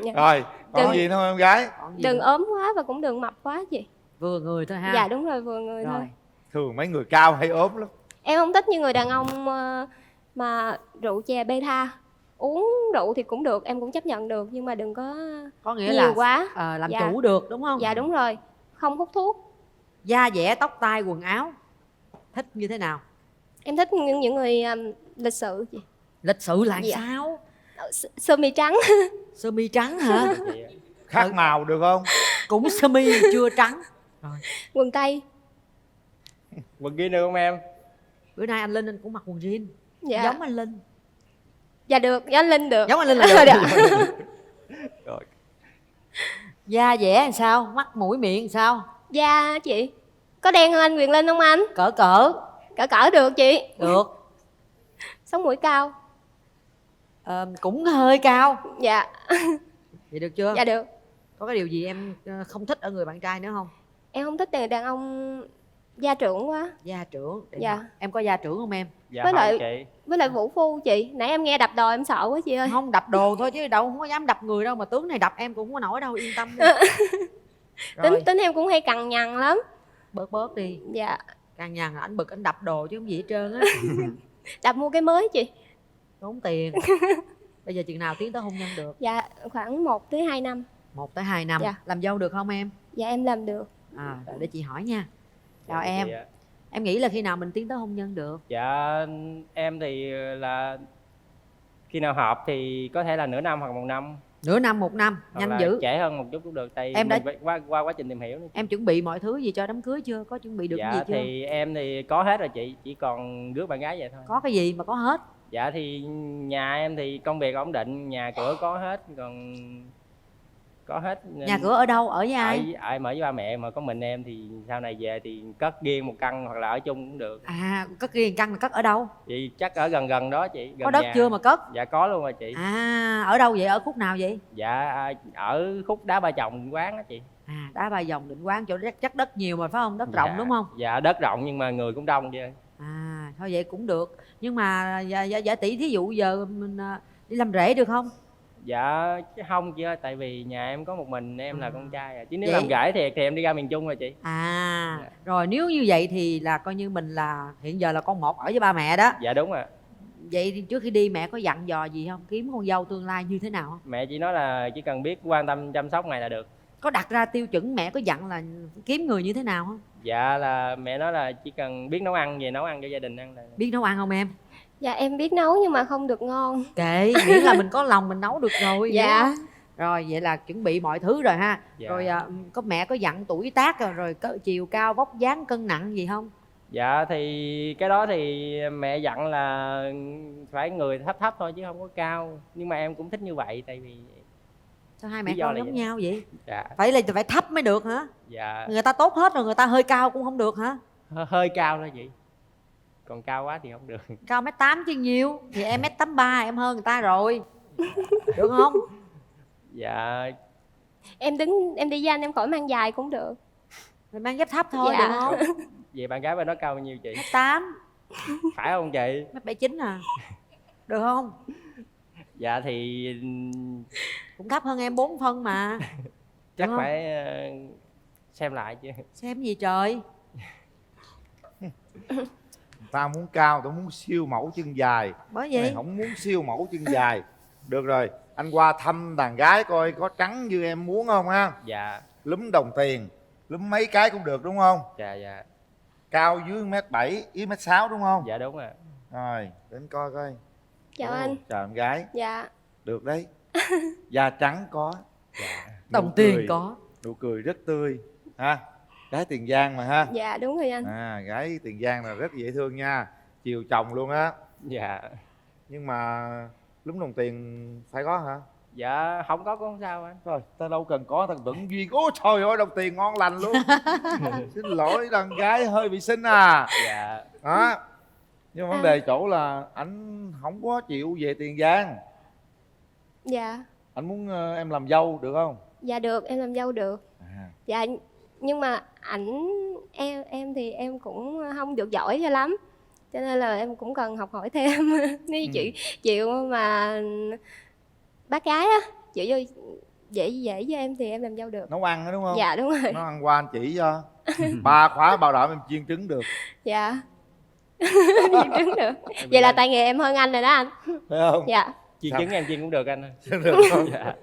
Dạ. Rồi, còn gì nữa không em gái? Đừng ốm quá và cũng đừng mập quá chị. Vừa người thôi ha. Dạ đúng rồi, vừa người thôi. Thường mấy người cao hay ốm lắm. Em không thích như người đàn ông mà rượu chè beta. Uống rượu thì cũng được, em cũng chấp nhận được, nhưng mà đừng có nghĩa nhiều là quá. làm chủ được đúng không? Dạ đúng rồi. Không hút thuốc. Da dẻ, tóc tai, quần áo. Thích như thế nào? Em thích những người lịch sự chị. Lịch sự là Dạ. sao? Sơ mi trắng. Sơ mi trắng hả? Khác màu được không? Cũng sơ mi chưa trắng. Rồi. Quần tây. Quần jean được không em? Bữa nay anh Linh anh cũng mặc quần jean. Dạ. Giống anh Linh. Dạ được, với anh Linh được. Giống anh Linh là được. Rồi. Da dẻ làm sao? Mắt mũi miệng làm sao? Da chị có đen hơn anh Quyền Linh không anh? Cỡ Cỡ được chị. Được. Sống mũi cao. Cũng hơi cao. Dạ. Vậy được chưa? Dạ được. Có cái điều gì em không thích ở người bạn trai nữa không? Em không thích người đàn ông gia trưởng quá. Gia trưởng. Dạ. Em có gia trưởng không em? Dạ với không lại chị. với lại vũ phu chị. Nãy em nghe đập đồ em sợ quá chị ơi. Không, đập đồ thôi chứ đâu không có dám đập người đâu, mà tướng này đập em cũng không có nổi đâu, yên tâm đi. Tính em cũng hay cằn nhằn lắm. Bớt đi. Dạ. Cằn nhằn ảnh bực ảnh đập đồ chứ không gì hết trơn á. Đập mua cái mới chị. Tốn tiền. Bây giờ chừng nào tiến tới hôn nhân được? Dạ khoảng 1 tới 2 năm. 1 tới 2 năm. Dạ. Làm dâu được không em? Dạ em làm được. Đợi để chị hỏi nha. Chào Dạ, em. dạ. Em nghĩ là khi nào mình tiến tới hôn nhân được? Dạ em thì là khi nào hợp thì có thể là nửa năm hoặc 1 năm. Nửa năm 1 năm, Hoặc nhanh là dữ. trễ hơn một chút cũng được, tại Em đã- mình phải qua quá trình tìm hiểu nữa. Em chuẩn bị mọi thứ gì cho đám cưới chưa? Có chuẩn bị được cái gì Dạ chưa? thì em thì có hết rồi chị, chỉ còn rước bạn gái vậy thôi. Có cái gì mà có hết? Dạ thì nhà em thì công việc ổn định, nhà cửa có hết, còn có hết. nên- Nhà cửa ở đâu? Ở với ai? Em ở với ba mẹ, mà có mình em thì sau này về thì cất riêng một căn hoặc là ở chung cũng được. Cất riêng căn là cất ở đâu? Chị chắc ở gần gần đó chị. Gần Có đất nhà. chưa mà cất? Dạ có luôn rồi chị. Ở đâu vậy? Ở khúc nào vậy? Dạ ở khúc đá Ba Chồng quán đó chị. Đá Ba Dòng Định Quán, chỗ chắc đất nhiều mà phải không? Đất rộng đúng không? Dạ đất rộng nhưng mà người cũng đông chứ. Thôi vậy cũng được. Nhưng mà giả tỷ thí dụ giờ mình đi làm rể được không? Dạ chứ không chị ơi, tại vì nhà em có một mình em là con trai à. Chứ nếu Vậy- làm gái thiệt thì em đi ra miền Trung rồi chị. Rồi nếu như vậy thì là coi như mình là hiện giờ là con một ở với ba mẹ đó. Dạ đúng ạ. Vậy thì trước khi đi mẹ có dặn dò gì không? Kiếm con dâu tương lai như thế nào không? Mẹ chỉ nói là chỉ cần biết quan tâm chăm sóc này là được. Có đặt ra tiêu chuẩn mẹ có dặn là kiếm người như thế nào không? Dạ là mẹ nói là chỉ cần biết nấu ăn, về nấu ăn cho gia đình ăn là. Biết nấu ăn không em? Dạ em biết nấu nhưng mà không được ngon. Kệ, miễn là mình có lòng mình nấu được rồi. Dạ. Hiểu không? Rồi vậy là chuẩn bị mọi thứ rồi ha. Dạ. Rồi có mẹ có dặn tuổi tác rồi có chiều cao vóc dáng cân nặng gì không? Dạ thì cái đó thì mẹ dặn là phải người thấp thấp thôi chứ không có cao. Nhưng mà em cũng thích như vậy, tại vì Sao hai mẹ lý do con là giống vậy. nhau vậy? Dạ. Phải thấp mới được hả? Dạ Người ta tốt hết rồi người ta hơi cao cũng không được hả? hơi cao thôi chị. còn cao quá thì không được. Cao 1m8 chứ nhiêu. Thì em 1m83 em hơn người ta rồi. Được không? Dạ Em đi với anh em khỏi mang dài cũng được. Mình mang dép thấp thôi, Dạ. được không? vậy bạn gái bên đó cao bao nhiêu chị? 1m8. Phải không chị? 1m79 à. Được không? Dạ thì Cũng thấp hơn em 4 phân mà. chắc không? phải xem lại chứ. Xem gì trời. Ta muốn cao, ta muốn siêu mẫu chân dài. Bởi Này vậy không muốn siêu mẫu chân dài. Được rồi, anh qua thăm đàn gái coi có trắng như em muốn không ha. Dạ. Lúm đồng tiền, lúm mấy cái cũng được đúng không? Dạ dạ. Cao dưới 1m7, dưới 1m6 đúng không? Dạ đúng rồi. Rồi, đến coi coi. Chào anh. Chào em gái. Dạ. Được đấy. Da trắng có. Đồng Nụ tiền cười- có. Nụ cười rất tươi ha. Gái Tiền Giang mà ha. Dạ đúng rồi anh. Gái Tiền Giang là rất dễ thương nha. Chiều chồng luôn á. Dạ. Nhưng mà lúm đồng tiền phải có hả? Dạ không có cũng không sao anh. Rồi ta đâu cần có, ta vẫn duyên. Ôi trời ơi, đồng tiền ngon lành luôn. Xin lỗi đàn gái hơi bị xinh à. Dạ. Đó. Nhưng vấn đề chỗ là anh không có chịu về Tiền Giang. Dạ. Anh muốn em làm dâu được không? Dạ được, em làm dâu được. Dạ nhưng mà em thì em cũng không được giỏi cho lắm, cho nên là em cũng cần học hỏi thêm. Nếu chị chịu mà bác gái á chịu vô dễ với em thì em làm dâu được. Nấu ăn đó đúng không? Dạ đúng rồi. Nấu ăn qua anh chỉ cho. 3 khóa bảo đảm em chiên trứng được. Dạ. Chiên trứng được. Vậy là tay nghề em hơn anh rồi đó anh. Phải không? Dạ. Chiên trứng em chiên cũng được anh. Được không? Dạ.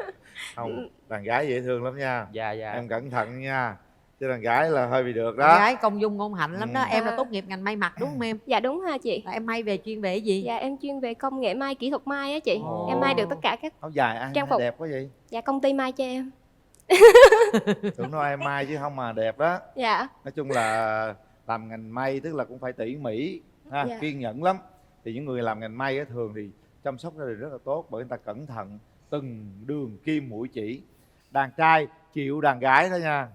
Không, đàn gái dễ thương lắm nha. Dạ dạ. Em cẩn thận nha. Chứ đàn gái là hơi bị được Con đó. gái công dung ngôn hạnh lắm đó. Em là tốt nghiệp ngành may mặc đúng không em? Dạ đúng ha chị. Là em may về chuyên về cái gì? Dạ em chuyên về công nghệ may, kỹ thuật may á chị. Em may được tất cả các Áo dài ai trang phục. đẹp quá vậy? Dạ công ty may cho em. Tưởng nói em may chứ không mà đẹp đó. Dạ. Nói chung là làm ngành may tức là cũng phải tỉ mỉ ha, Dạ. kiên nhẫn lắm. Thì những người làm ngành may á, thường thì chăm sóc gia đình rất là tốt, bởi người ta cẩn thận từng đường kim mũi chỉ. Đàn trai chịu đàn gái đó nha.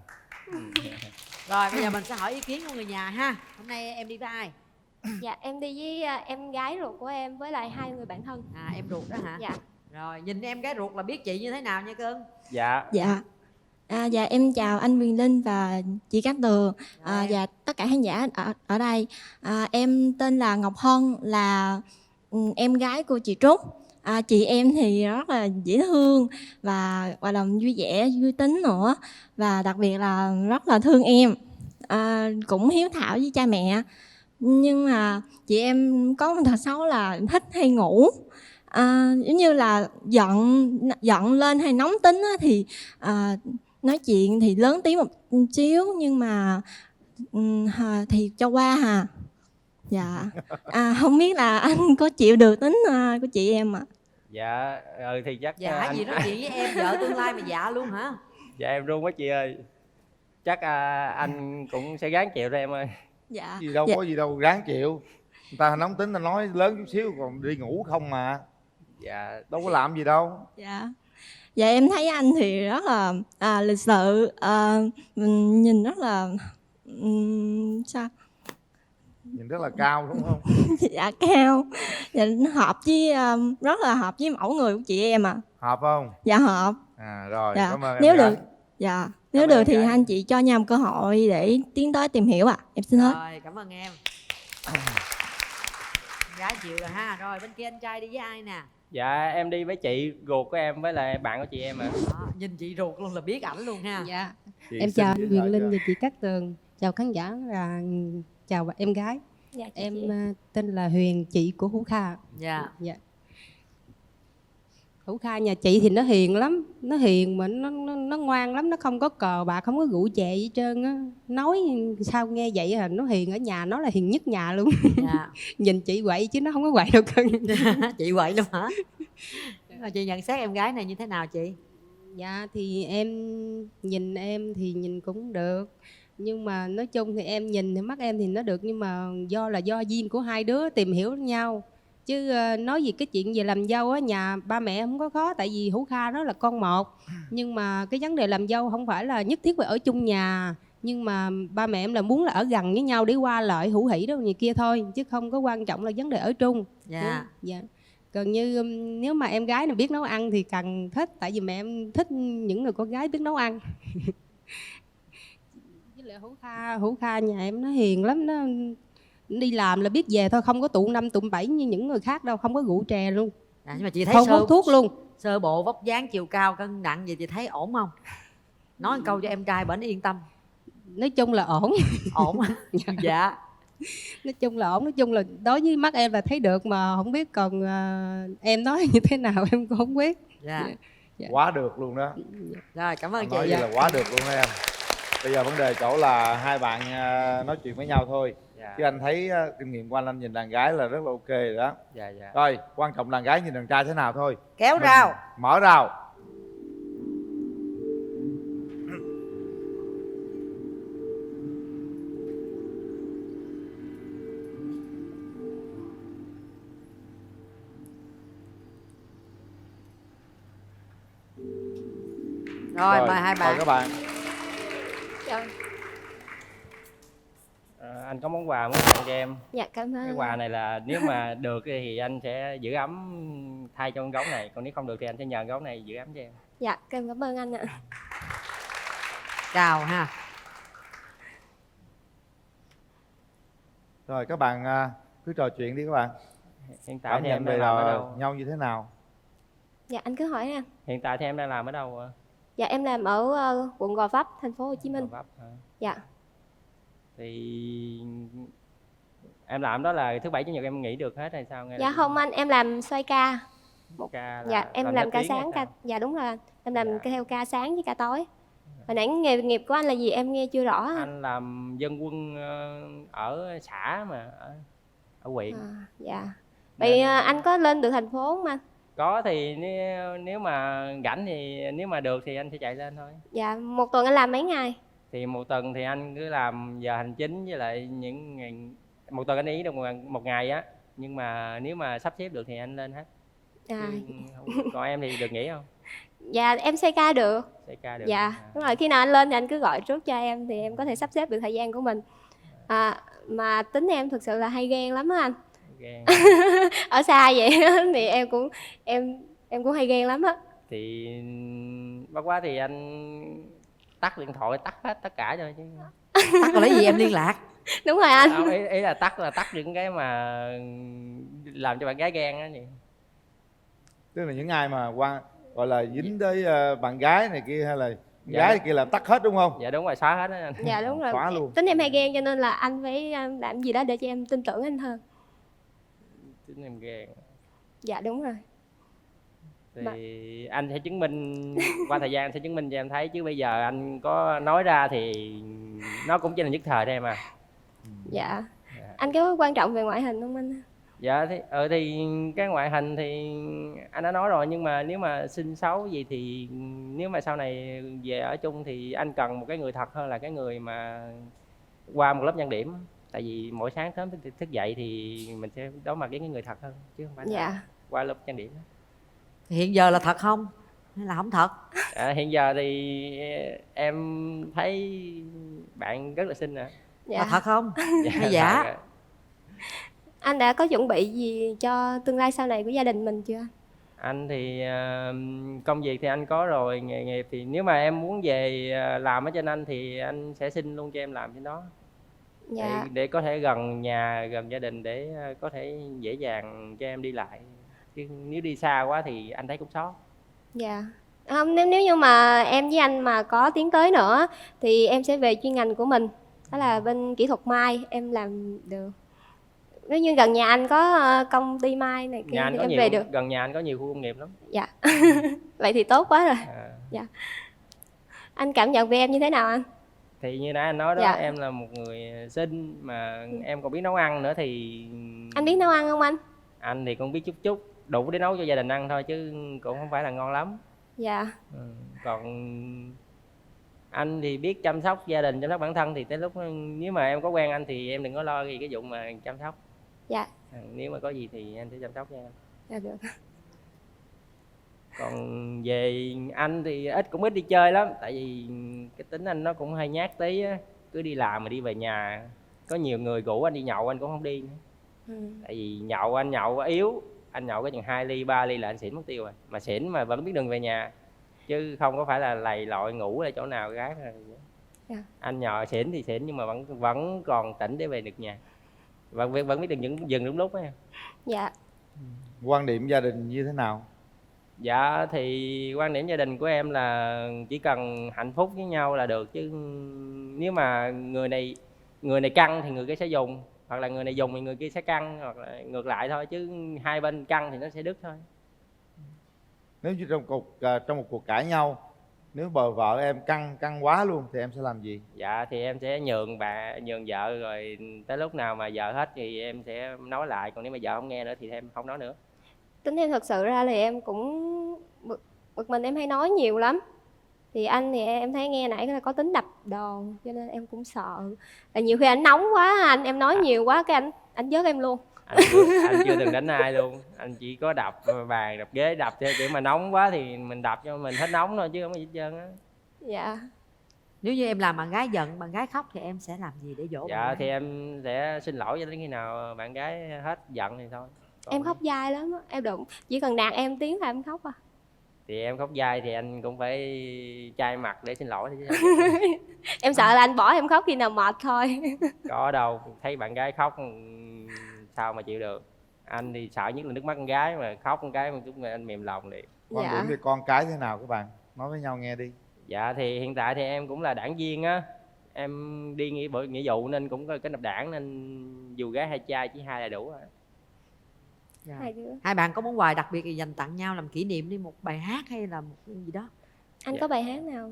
Rồi bây giờ mình sẽ hỏi ý kiến của người nhà ha. Hôm nay em đi với ai? Dạ em đi với em gái ruột của em với lại 2 người bạn thân. À em ruột đó hả? Dạ. Rồi nhìn em gái ruột là biết chị như thế nào nha cưng. Dạ. Dạ. Dạ em chào anh Quyền Linh và chị Cát Tường và tất cả khán giả ở đây. Em tên là Ngọc Hân, là em gái của chị Trúc. Chị em thì rất là dễ thương và vui vẻ, vui tính nữa, và đặc biệt là rất là thương em, cũng hiếu thảo với cha mẹ. Nhưng mà chị em có một tật xấu là thích hay ngủ. Giống như là giận lên hay nóng tính á, thì nói chuyện thì lớn tiếng một xíu, nhưng mà thì cho qua hà. Dạ. Không biết là anh có chịu được tính của chị em ạ? Dạ thì chắc Dạ anh... gì nói chuyện với em, vợ tương lai mà dạ luôn hả? Dạ em run quá chị ơi. Chắc anh cũng sẽ gắng chịu đó em ơi. Dạ. Gì đâu có gì đâu ráng chịu. Người ta nóng tính ta nói lớn chút xíu còn đi ngủ không mà. Dạ. Đâu có làm gì đâu. Dạ. Dạ em thấy anh thì rất là lịch sự, nhìn rất là sao? Nhìn rất là cao đúng không? Dạ cao. Dạ hợp với rất là hợp với mẫu người của chị em ạ. Hợp không? Dạ hợp. Rồi Dạ. cảm ơn Nếu em được gái. dạ, nếu được thì anh chị cho nhau một cơ hội để tiến tới tìm hiểu ạ. Em xin hết. Rồi cảm ơn em. Gái chịu rồi ha. Rồi bên kia anh trai đi với ai nè? Dạ em đi với chị ruột của em với lại bạn của chị em ạ. Nhìn chị ruột luôn là biết ảnh luôn ha. Dạ. Chị Em xin chào giới anh thiệu Quyền Linh cho. và chị Cát Tường. Chào khán giả và chào em gái. Dạ, chị Em chị. tên là Huyền, chị của Hữu Kha. Dạ. Dạ. Hữu Kha nhà chị thì nó hiền lắm, nó hiền mà nó ngoan lắm, nó không có cờ bạc, không có rượu chè gì trơn á. Nói sao nghe vậy à, nó hiền ở nhà, nó là hiền nhất nhà luôn. Dạ. Nhìn chị quậy chứ nó không có quậy đâu cưng. Chị quậy luôn hả? Rồi chị nhận xét em gái này như thế nào chị? Dạ thì em nhìn em thì nhìn cũng được, nhưng mà nói chung thì em nhìn thì mắt em thì nó được, nhưng mà do duyên của hai đứa tìm hiểu nhau. Chứ nói gì cái chuyện về làm dâu á, nhà ba mẹ không có khó, tại vì Hữu Kha nó là con một. Nhưng mà cái vấn đề làm dâu không phải là nhất thiết phải ở chung nhà, nhưng mà ba mẹ em là muốn là ở gần với nhau để qua lại hữu hỉ đâu gì kia thôi, chứ không có quan trọng là vấn đề ở chung. Dạ. Dạ. Còn như nếu mà em gái nào biết nấu ăn thì càng thích, tại vì mẹ em thích những người con gái biết nấu ăn. Với lại Hữu Kha nhà em nó hiền lắm, nó đi làm là biết về thôi, không có tụ 5 tụ 7 như những người khác đâu, không có rượu chè luôn. Nhưng mà chị thấy không hút thuốc luôn. Sơ bộ vóc dáng chiều cao cân nặng gì chị thấy ổn không? Nói một câu cho em trai bển yên tâm. Nói chung là ổn. Ổn. Dạ. Nói chung là ổn, nói chung là đối với mắt em là thấy được, mà không biết còn em nói như thế nào em cũng không biết. Dạ. Dạ. Quá được luôn đó. Rồi cảm ơn chị. Nói vậy là quá được luôn đó em. Bây giờ vấn đề chỗ là hai bạn nói chuyện với nhau thôi. Dạ. Chứ anh thấy kinh nghiệm của anh nhìn đàn gái là rất là ok rồi đó. Dạ dạ. Rồi quan trọng đàn gái nhìn đàn trai thế nào thôi. Kéo rào. Mở rào. Rồi mời hai bạn. Mời các bạn. Dạ. Anh có món quà muốn tặng cho em. Dạ cảm ơn. Cái quà này là nếu mà được thì anh sẽ giữ ấm thay cho con gấu này, còn nếu không được thì anh sẽ nhờ gấu này giữ ấm cho em. Dạ cảm ơn anh ạ. Chào ha. Rồi các bạn cứ trò chuyện đi các bạn. Hiện tại Cảm thì nhận em về đang làm ở đâu? nhau như thế nào? Dạ anh cứ hỏi anh. Hiện tại thì em đang làm ở đâu ạ? Dạ em làm ở quận Gò Vấp, thành phố Hồ Chí Minh. Gò Vấp hả? Dạ. Thì em làm đó là thứ bảy chủ nhật em nghỉ được hết hay sao? Dạ không anh, em làm xoay ca. Ca là Dạ em làm ca sáng ca. Dạ đúng rồi anh. Em làm theo ca sáng với ca tối. Hồi nãy nghề nghiệp của anh là gì em nghe chưa rõ. Anh làm dân quân ở xã mà ở huyện. Dạ. Vậy anh có lên được thành phố không anh? Có, thì nếu mà rảnh thì nếu mà được thì anh sẽ chạy lên thôi. Dạ, một tuần anh làm mấy ngày? Thì một tuần thì anh cứ làm giờ hành chính với lại những ngày, một tuần anh ý được một ngày á, nhưng mà nếu mà sắp xếp được thì anh lên hết. Còn em thì được nghỉ không? Dạ em xoay ca được. Xoay ca được. Dạ đúng rồi, khi nào anh lên thì anh cứ gọi trước cho em thì em có thể sắp xếp được thời gian của mình. Mà tính em thực sự là hay ghen lắm á anh. Ghen. Ở xa vậy thì em cũng hay ghen lắm á. Thì bất quá thì anh tắt điện thoại, tắt hết tất cả rồi chứ. Tắt rồi lấy gì em liên lạc? Đúng rồi anh. Ý là tắt những cái mà làm cho bạn gái ghen á gì. Tức là những ai mà gọi là dính tới bạn gái này kia hay là Dạ. gái này kia làm tắt hết đúng không? Dạ đúng rồi, xóa hết đó anh. Dạ đúng rồi. Xóa luôn. Tính em hay ghen cho nên là anh phải làm gì đó để cho em tin tưởng anh hơn. Tính em ghen. Dạ đúng rồi. Thì anh sẽ chứng minh qua thời gian anh sẽ chứng minh cho em thấy, chứ bây giờ anh có nói ra thì nó cũng chỉ là nhất thời thôi em à. Dạ. Anh có quan trọng về ngoại hình không anh? Dạ thì cái ngoại hình thì anh đã nói rồi, nhưng mà nếu mà xinh xấu gì thì nếu mà sau này về ở chung thì anh cần một cái người thật hơn là cái người mà qua một lớp nhân điểm. Tại vì mỗi sáng sớm thức dậy thì mình sẽ đối mặt với cái người thật hơn, chứ không phải là qua lớp nhân điểm. Hiện giờ là thật không hay là không thật? Hiện giờ thì em thấy bạn rất là xinh nè. Dạ. Là thật không? Hay giả? Anh đã có chuẩn bị gì cho tương lai sau này của gia đình mình chưa? Anh thì công việc thì anh có rồi, nghề nghiệp thì nếu mà em muốn về làm ở trên anh thì anh sẽ xin luôn cho em làm trên đó. Dạ. Để có thể gần nhà, gần gia đình, để có thể dễ dàng cho em đi lại. Chứ nếu đi xa quá thì anh thấy cũng sót. Dạ. Không, nếu như mà em với anh mà có tiến tới nữa thì em sẽ về chuyên ngành của mình, đó là bên kỹ thuật may, em làm được. Nếu như gần nhà anh có công ty may này kia thì em về được. Gần nhà anh có nhiều khu công nghiệp lắm. Dạ. Vậy thì tốt quá rồi. Dạ. Anh cảm nhận về em như thế nào anh? Thì như nãy anh nói đó, dạ. Em là một người xinh mà em còn biết nấu ăn nữa thì... Anh biết nấu ăn không anh? Anh thì cũng biết chút chút, đủ để nấu cho gia đình ăn thôi chứ cũng không phải là ngon lắm. Dạ. Còn anh thì biết chăm sóc gia đình, chăm sóc bản thân, thì tới lúc nếu mà em có quen anh thì em đừng có lo gì cái vụ mà chăm sóc. Dạ. Nếu mà có gì thì anh sẽ chăm sóc cho em. Dạ được. Còn về anh thì cũng ít đi chơi lắm, tại vì cái tính anh nó cũng hơi nhát tí á. cứ đi làm mà đi về nhà có nhiều người rủ anh đi nhậu anh cũng không đi nữa. Tại vì nhậu anh nhậu yếu, anh nhậu có chừng 2 ly 3 ly là anh xỉn mất tiêu rồi, mà xỉn mà vẫn biết đường về nhà chứ không có phải là lầy lội ngủ ở chỗ nào gái rồi. Anh nhậu xỉn thì xỉn nhưng mà vẫn còn tỉnh để về được nhà, vẫn biết đường dừng đúng lúc ấy. Dạ. Quan điểm gia đình như thế nào? Dạ thì quan điểm gia đình của em là chỉ cần hạnh phúc với nhau là được, chứ nếu mà người này căng thì người kia sẽ dùng, hoặc là người này dùng thì người kia sẽ căng, hoặc là ngược lại thôi, chứ hai bên căng thì nó sẽ đứt thôi. Nếu như trong một cuộc cãi nhau, nếu vợ em căng quá luôn thì em sẽ làm gì? Dạ thì em sẽ nhường vợ, rồi tới lúc nào mà vợ hết thì em sẽ nói lại, còn nếu mà vợ không nghe nữa thì em không nói nữa. Tính em thật sự ra thì em cũng bực mình, em hay nói nhiều lắm. Thì anh thì em thấy nghe nãy là có tính đập đòn, cho nên em cũng sợ. Nhiều khi anh nóng quá, em nói nhiều quá cái anh vớt em luôn. Anh chưa từng đánh ai luôn, anh chỉ có đập bàn, đập ghế, đập theo kiểu mà nóng quá thì mình đập cho mình hết nóng thôi chứ không có gì hết trơn á. Dạ. Nếu như em làm bạn gái giận, bạn gái khóc thì em sẽ làm gì để dỗ? Dạ thì em sẽ xin lỗi cho đến khi nào bạn gái hết giận thì thôi. Em khóc dai lắm á, em đụng chỉ cần nạt em tiếng là em khóc à. Thì em khóc dai thì anh cũng phải chai mặt để xin lỗi chứ. Em sợ là anh bỏ em khóc khi nào mệt thôi. Có đâu, thấy bạn gái khóc sao mà chịu được. Anh thì sợ nhất là nước mắt con gái, mà khóc con cái mà anh mềm lòng liền. Quan điểm về con cái thế nào các bạn? Nói với nhau nghe đi. Dạ thì hiện tại thì em cũng là đảng viên á. Em đi nghĩa vụ nên cũng có cái nộp đảng, nên dù gái hay trai chỉ 2 là đủ rồi. Hai bạn có món quà đặc biệt gì dành tặng nhau làm kỷ niệm đi, một bài hát hay là một gì đó? Anh có bài hát nào?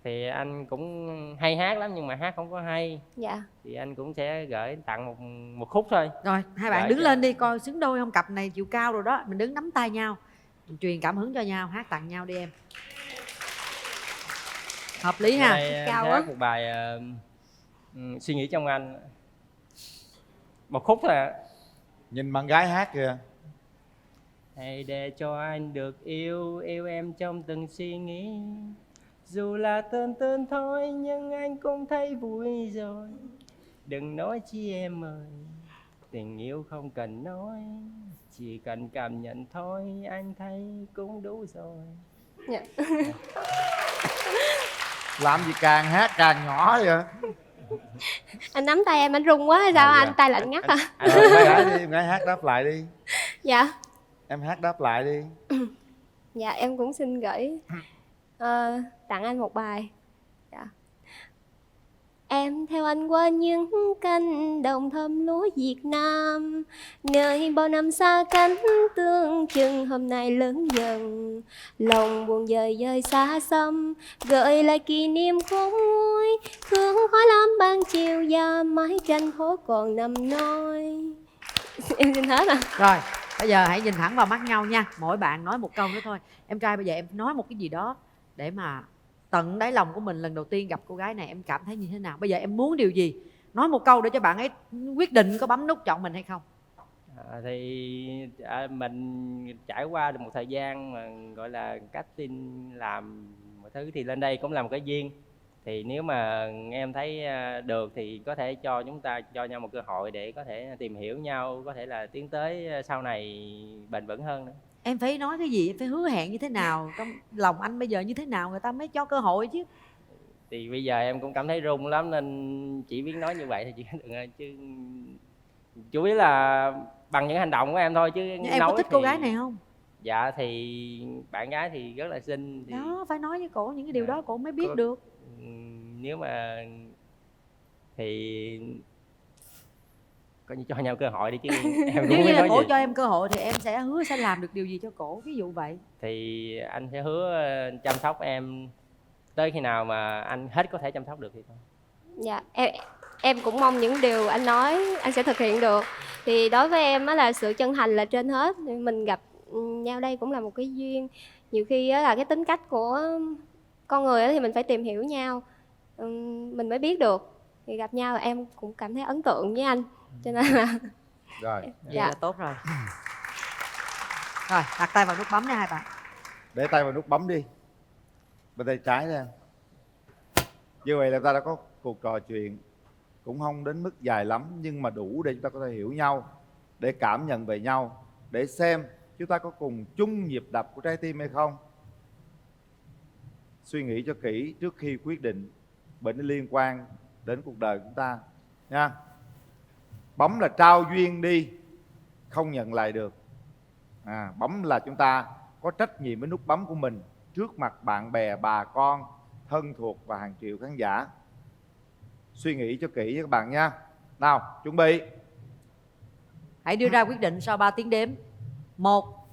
Thì anh cũng hay hát lắm nhưng mà hát không có hay. Dạ. Thì anh cũng sẽ gửi tặng một khúc thôi. Rồi hai bạn đứng lên đi coi xứng đôi không, cặp này chiều cao rồi đó, mình đứng nắm tay nhau, mình truyền cảm hứng cho nhau, hát tặng nhau đi em. Hợp lý ha. Cao quá. Hát một bài suy nghĩ trong anh, một khúc thôi ạ. Nhìn bạn gái hát kìa. Hãy để cho anh được yêu em trong từng suy nghĩ. Dù là tên thôi nhưng anh cũng thấy vui rồi. Đừng nói chi em ơi, tình yêu không cần nói, chỉ cần cảm nhận thôi anh thấy cũng đủ rồi. Dạ. Làm gì càng hát càng nhỏ vậy? Anh nắm tay em anh run quá hay sao? Anh tay lạnh ngắt à? Em gái hát đáp lại đi. Dạ. Em hát đáp lại đi. Dạ em cũng xin gửi tặng anh một bài. Dạ. Em theo anh qua những cánh đồng thơm lúa Việt Nam, nơi bao năm xa cánh tương chừng hôm nay lớn dần. Lòng buồn dời dời xa xăm, gợi lại kỷ niệm khôn nguôi, hương khói lam ban chiều và mái tranh phố còn nằm nói. Em xin hết à. Rồi bây giờ hãy nhìn thẳng vào mắt nhau nha, mỗi bạn nói một câu nữa thôi. Em trai bây giờ em nói một cái gì đó để mà tận đáy lòng của mình, lần đầu tiên gặp cô gái này em cảm thấy như thế nào, bây giờ em muốn điều gì, nói một câu để cho bạn ấy quyết định có bấm nút chọn mình hay không. Mình trải qua được một thời gian mà gọi là casting làm mọi thứ thì lên đây cũng là một cái duyên. Thì nếu mà em thấy được thì có thể cho chúng ta cho nhau một cơ hội để có thể tìm hiểu nhau, có thể là tiến tới sau này bền vững hơn nữa. Em phải nói cái gì, em phải hứa hẹn như thế nào, trong lòng anh bây giờ như thế nào người ta mới cho cơ hội chứ. Thì bây giờ em cũng cảm thấy run lắm nên chỉ biết nói như vậy thì chỉ được, chứ chủ yếu là bằng những hành động của em thôi chứ. Nhưng em có thích cô gái này không? Dạ thì bạn gái thì rất là xinh thì... Đó, phải nói với cổ những cái điều đó cổ mới biết được. Nếu mà thì coi như cho nhau cơ hội đi chứ em nếu như là cổ gì. cho em cơ hội thì em sẽ hứa sẽ làm được điều gì cho cổ, ví dụ vậy? Thì anh sẽ hứa chăm sóc em tới khi nào mà anh hết có thể chăm sóc được thì thôi. Dạ em cũng mong những điều anh nói anh sẽ thực hiện được. Thì đối với em á là sự chân thành là trên hết. Mình gặp nhau đây cũng là một cái duyên. Nhiều khi á là cái tính cách của con người thì mình phải tìm hiểu nhau mình mới biết được. Thì gặp nhau em cũng cảm thấy ấn tượng với anh, cho nên là rồi vậy là tốt rồi. Rồi đặt tay vào nút bấm nha hai bạn. Để tay vào nút bấm đi, bên tay trái nha. Như vậy là ta đã có cuộc trò chuyện cũng không đến mức dài lắm, nhưng mà đủ để chúng ta có thể hiểu nhau, để cảm nhận về nhau, để xem chúng ta có cùng chung nhịp đập của trái tim hay không. Suy nghĩ cho kỹ trước khi quyết định, bởi nó liên quan đến cuộc đời của chúng ta nha. Bấm là trao duyên đi, không nhận lại được. Bấm là chúng ta có trách nhiệm với nút bấm của mình trước mặt bạn bè, bà con, thân thuộc và hàng triệu khán giả. Suy nghĩ cho kỹ các bạn nha. Nào, chuẩn bị. Hãy đưa ra quyết định sau 3 tiếng đếm. 1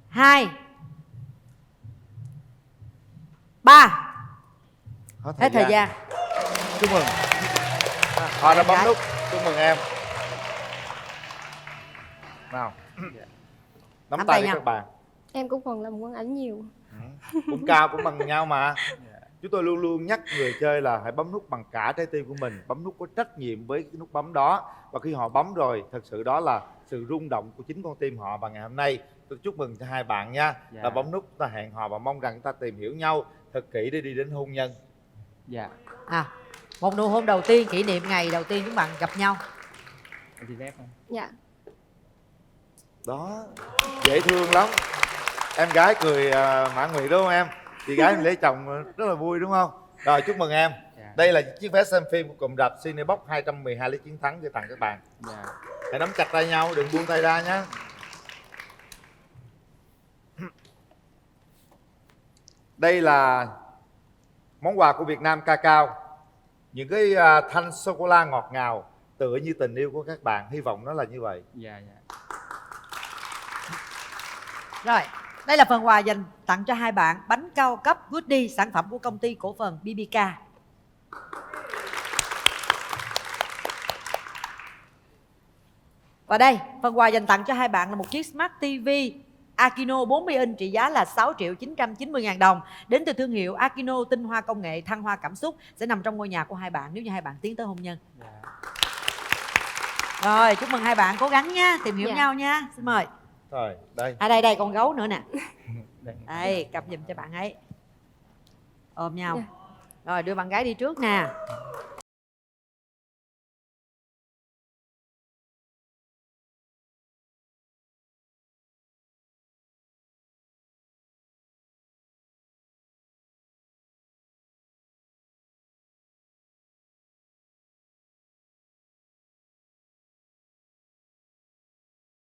2 3. Hết thời gian. Chúc mừng. Họ đã bấm nút. Chúc mừng em. Nào. Nắm tay với các bạn. Em cũng còn làm quăng ảnh nhiều. Cũng cao cũng bằng nhau mà. Chúng tôi luôn luôn nhắc người chơi là hãy bấm nút bằng cả trái tim của mình. Bấm nút có trách nhiệm với cái nút bấm đó. Và khi họ bấm rồi, thật sự đó là sự rung động của chính con tim họ. Và ngày hôm nay tôi chúc mừng cho hai bạn nha. Là bấm nút ta hẹn hò và mong rằng ta tìm hiểu nhau thật kỹ để đi đến hôn nhân. Một nụ hôn đầu tiên, kỷ niệm ngày đầu tiên chúng bạn gặp nhau. Dạ. Đó, dễ thương lắm. Em gái cười mãn nguyện đúng không em? Chị gái mình lấy chồng rất là vui đúng không? Rồi chúc mừng em. Đây là chiếc vé xem phim của cụm rạp Cinebox 212 lý chiến thắng để tặng các bạn. Hãy nắm chặt tay nhau, đừng buông tay ra nhé. Đây là món quà của Việt Nam Cacao. Những cái thanh sô-cô-la ngọt ngào tựa như tình yêu của các bạn. Hy vọng nó là như vậy. Rồi, đây là phần quà dành tặng cho hai bạn. Bánh cao cấp Goodie, sản phẩm của công ty cổ phần BBK. Và đây, phần quà dành tặng cho hai bạn là một chiếc Smart TV Aquino 40 inch trị giá là 6.990.000 đồng. Đến từ thương hiệu Aquino, tinh hoa công nghệ thăng hoa cảm xúc, sẽ nằm trong ngôi nhà của hai bạn nếu như hai bạn tiến tới hôn nhân. Rồi, chúc mừng hai bạn, cố gắng nha, tìm hiểu nhau nha. Xin mời. Rồi, đây. Đây con gấu nữa nè. Đây, cầm giùm cho bạn ấy. Ôm nhau. Rồi, đưa bạn gái đi trước nè.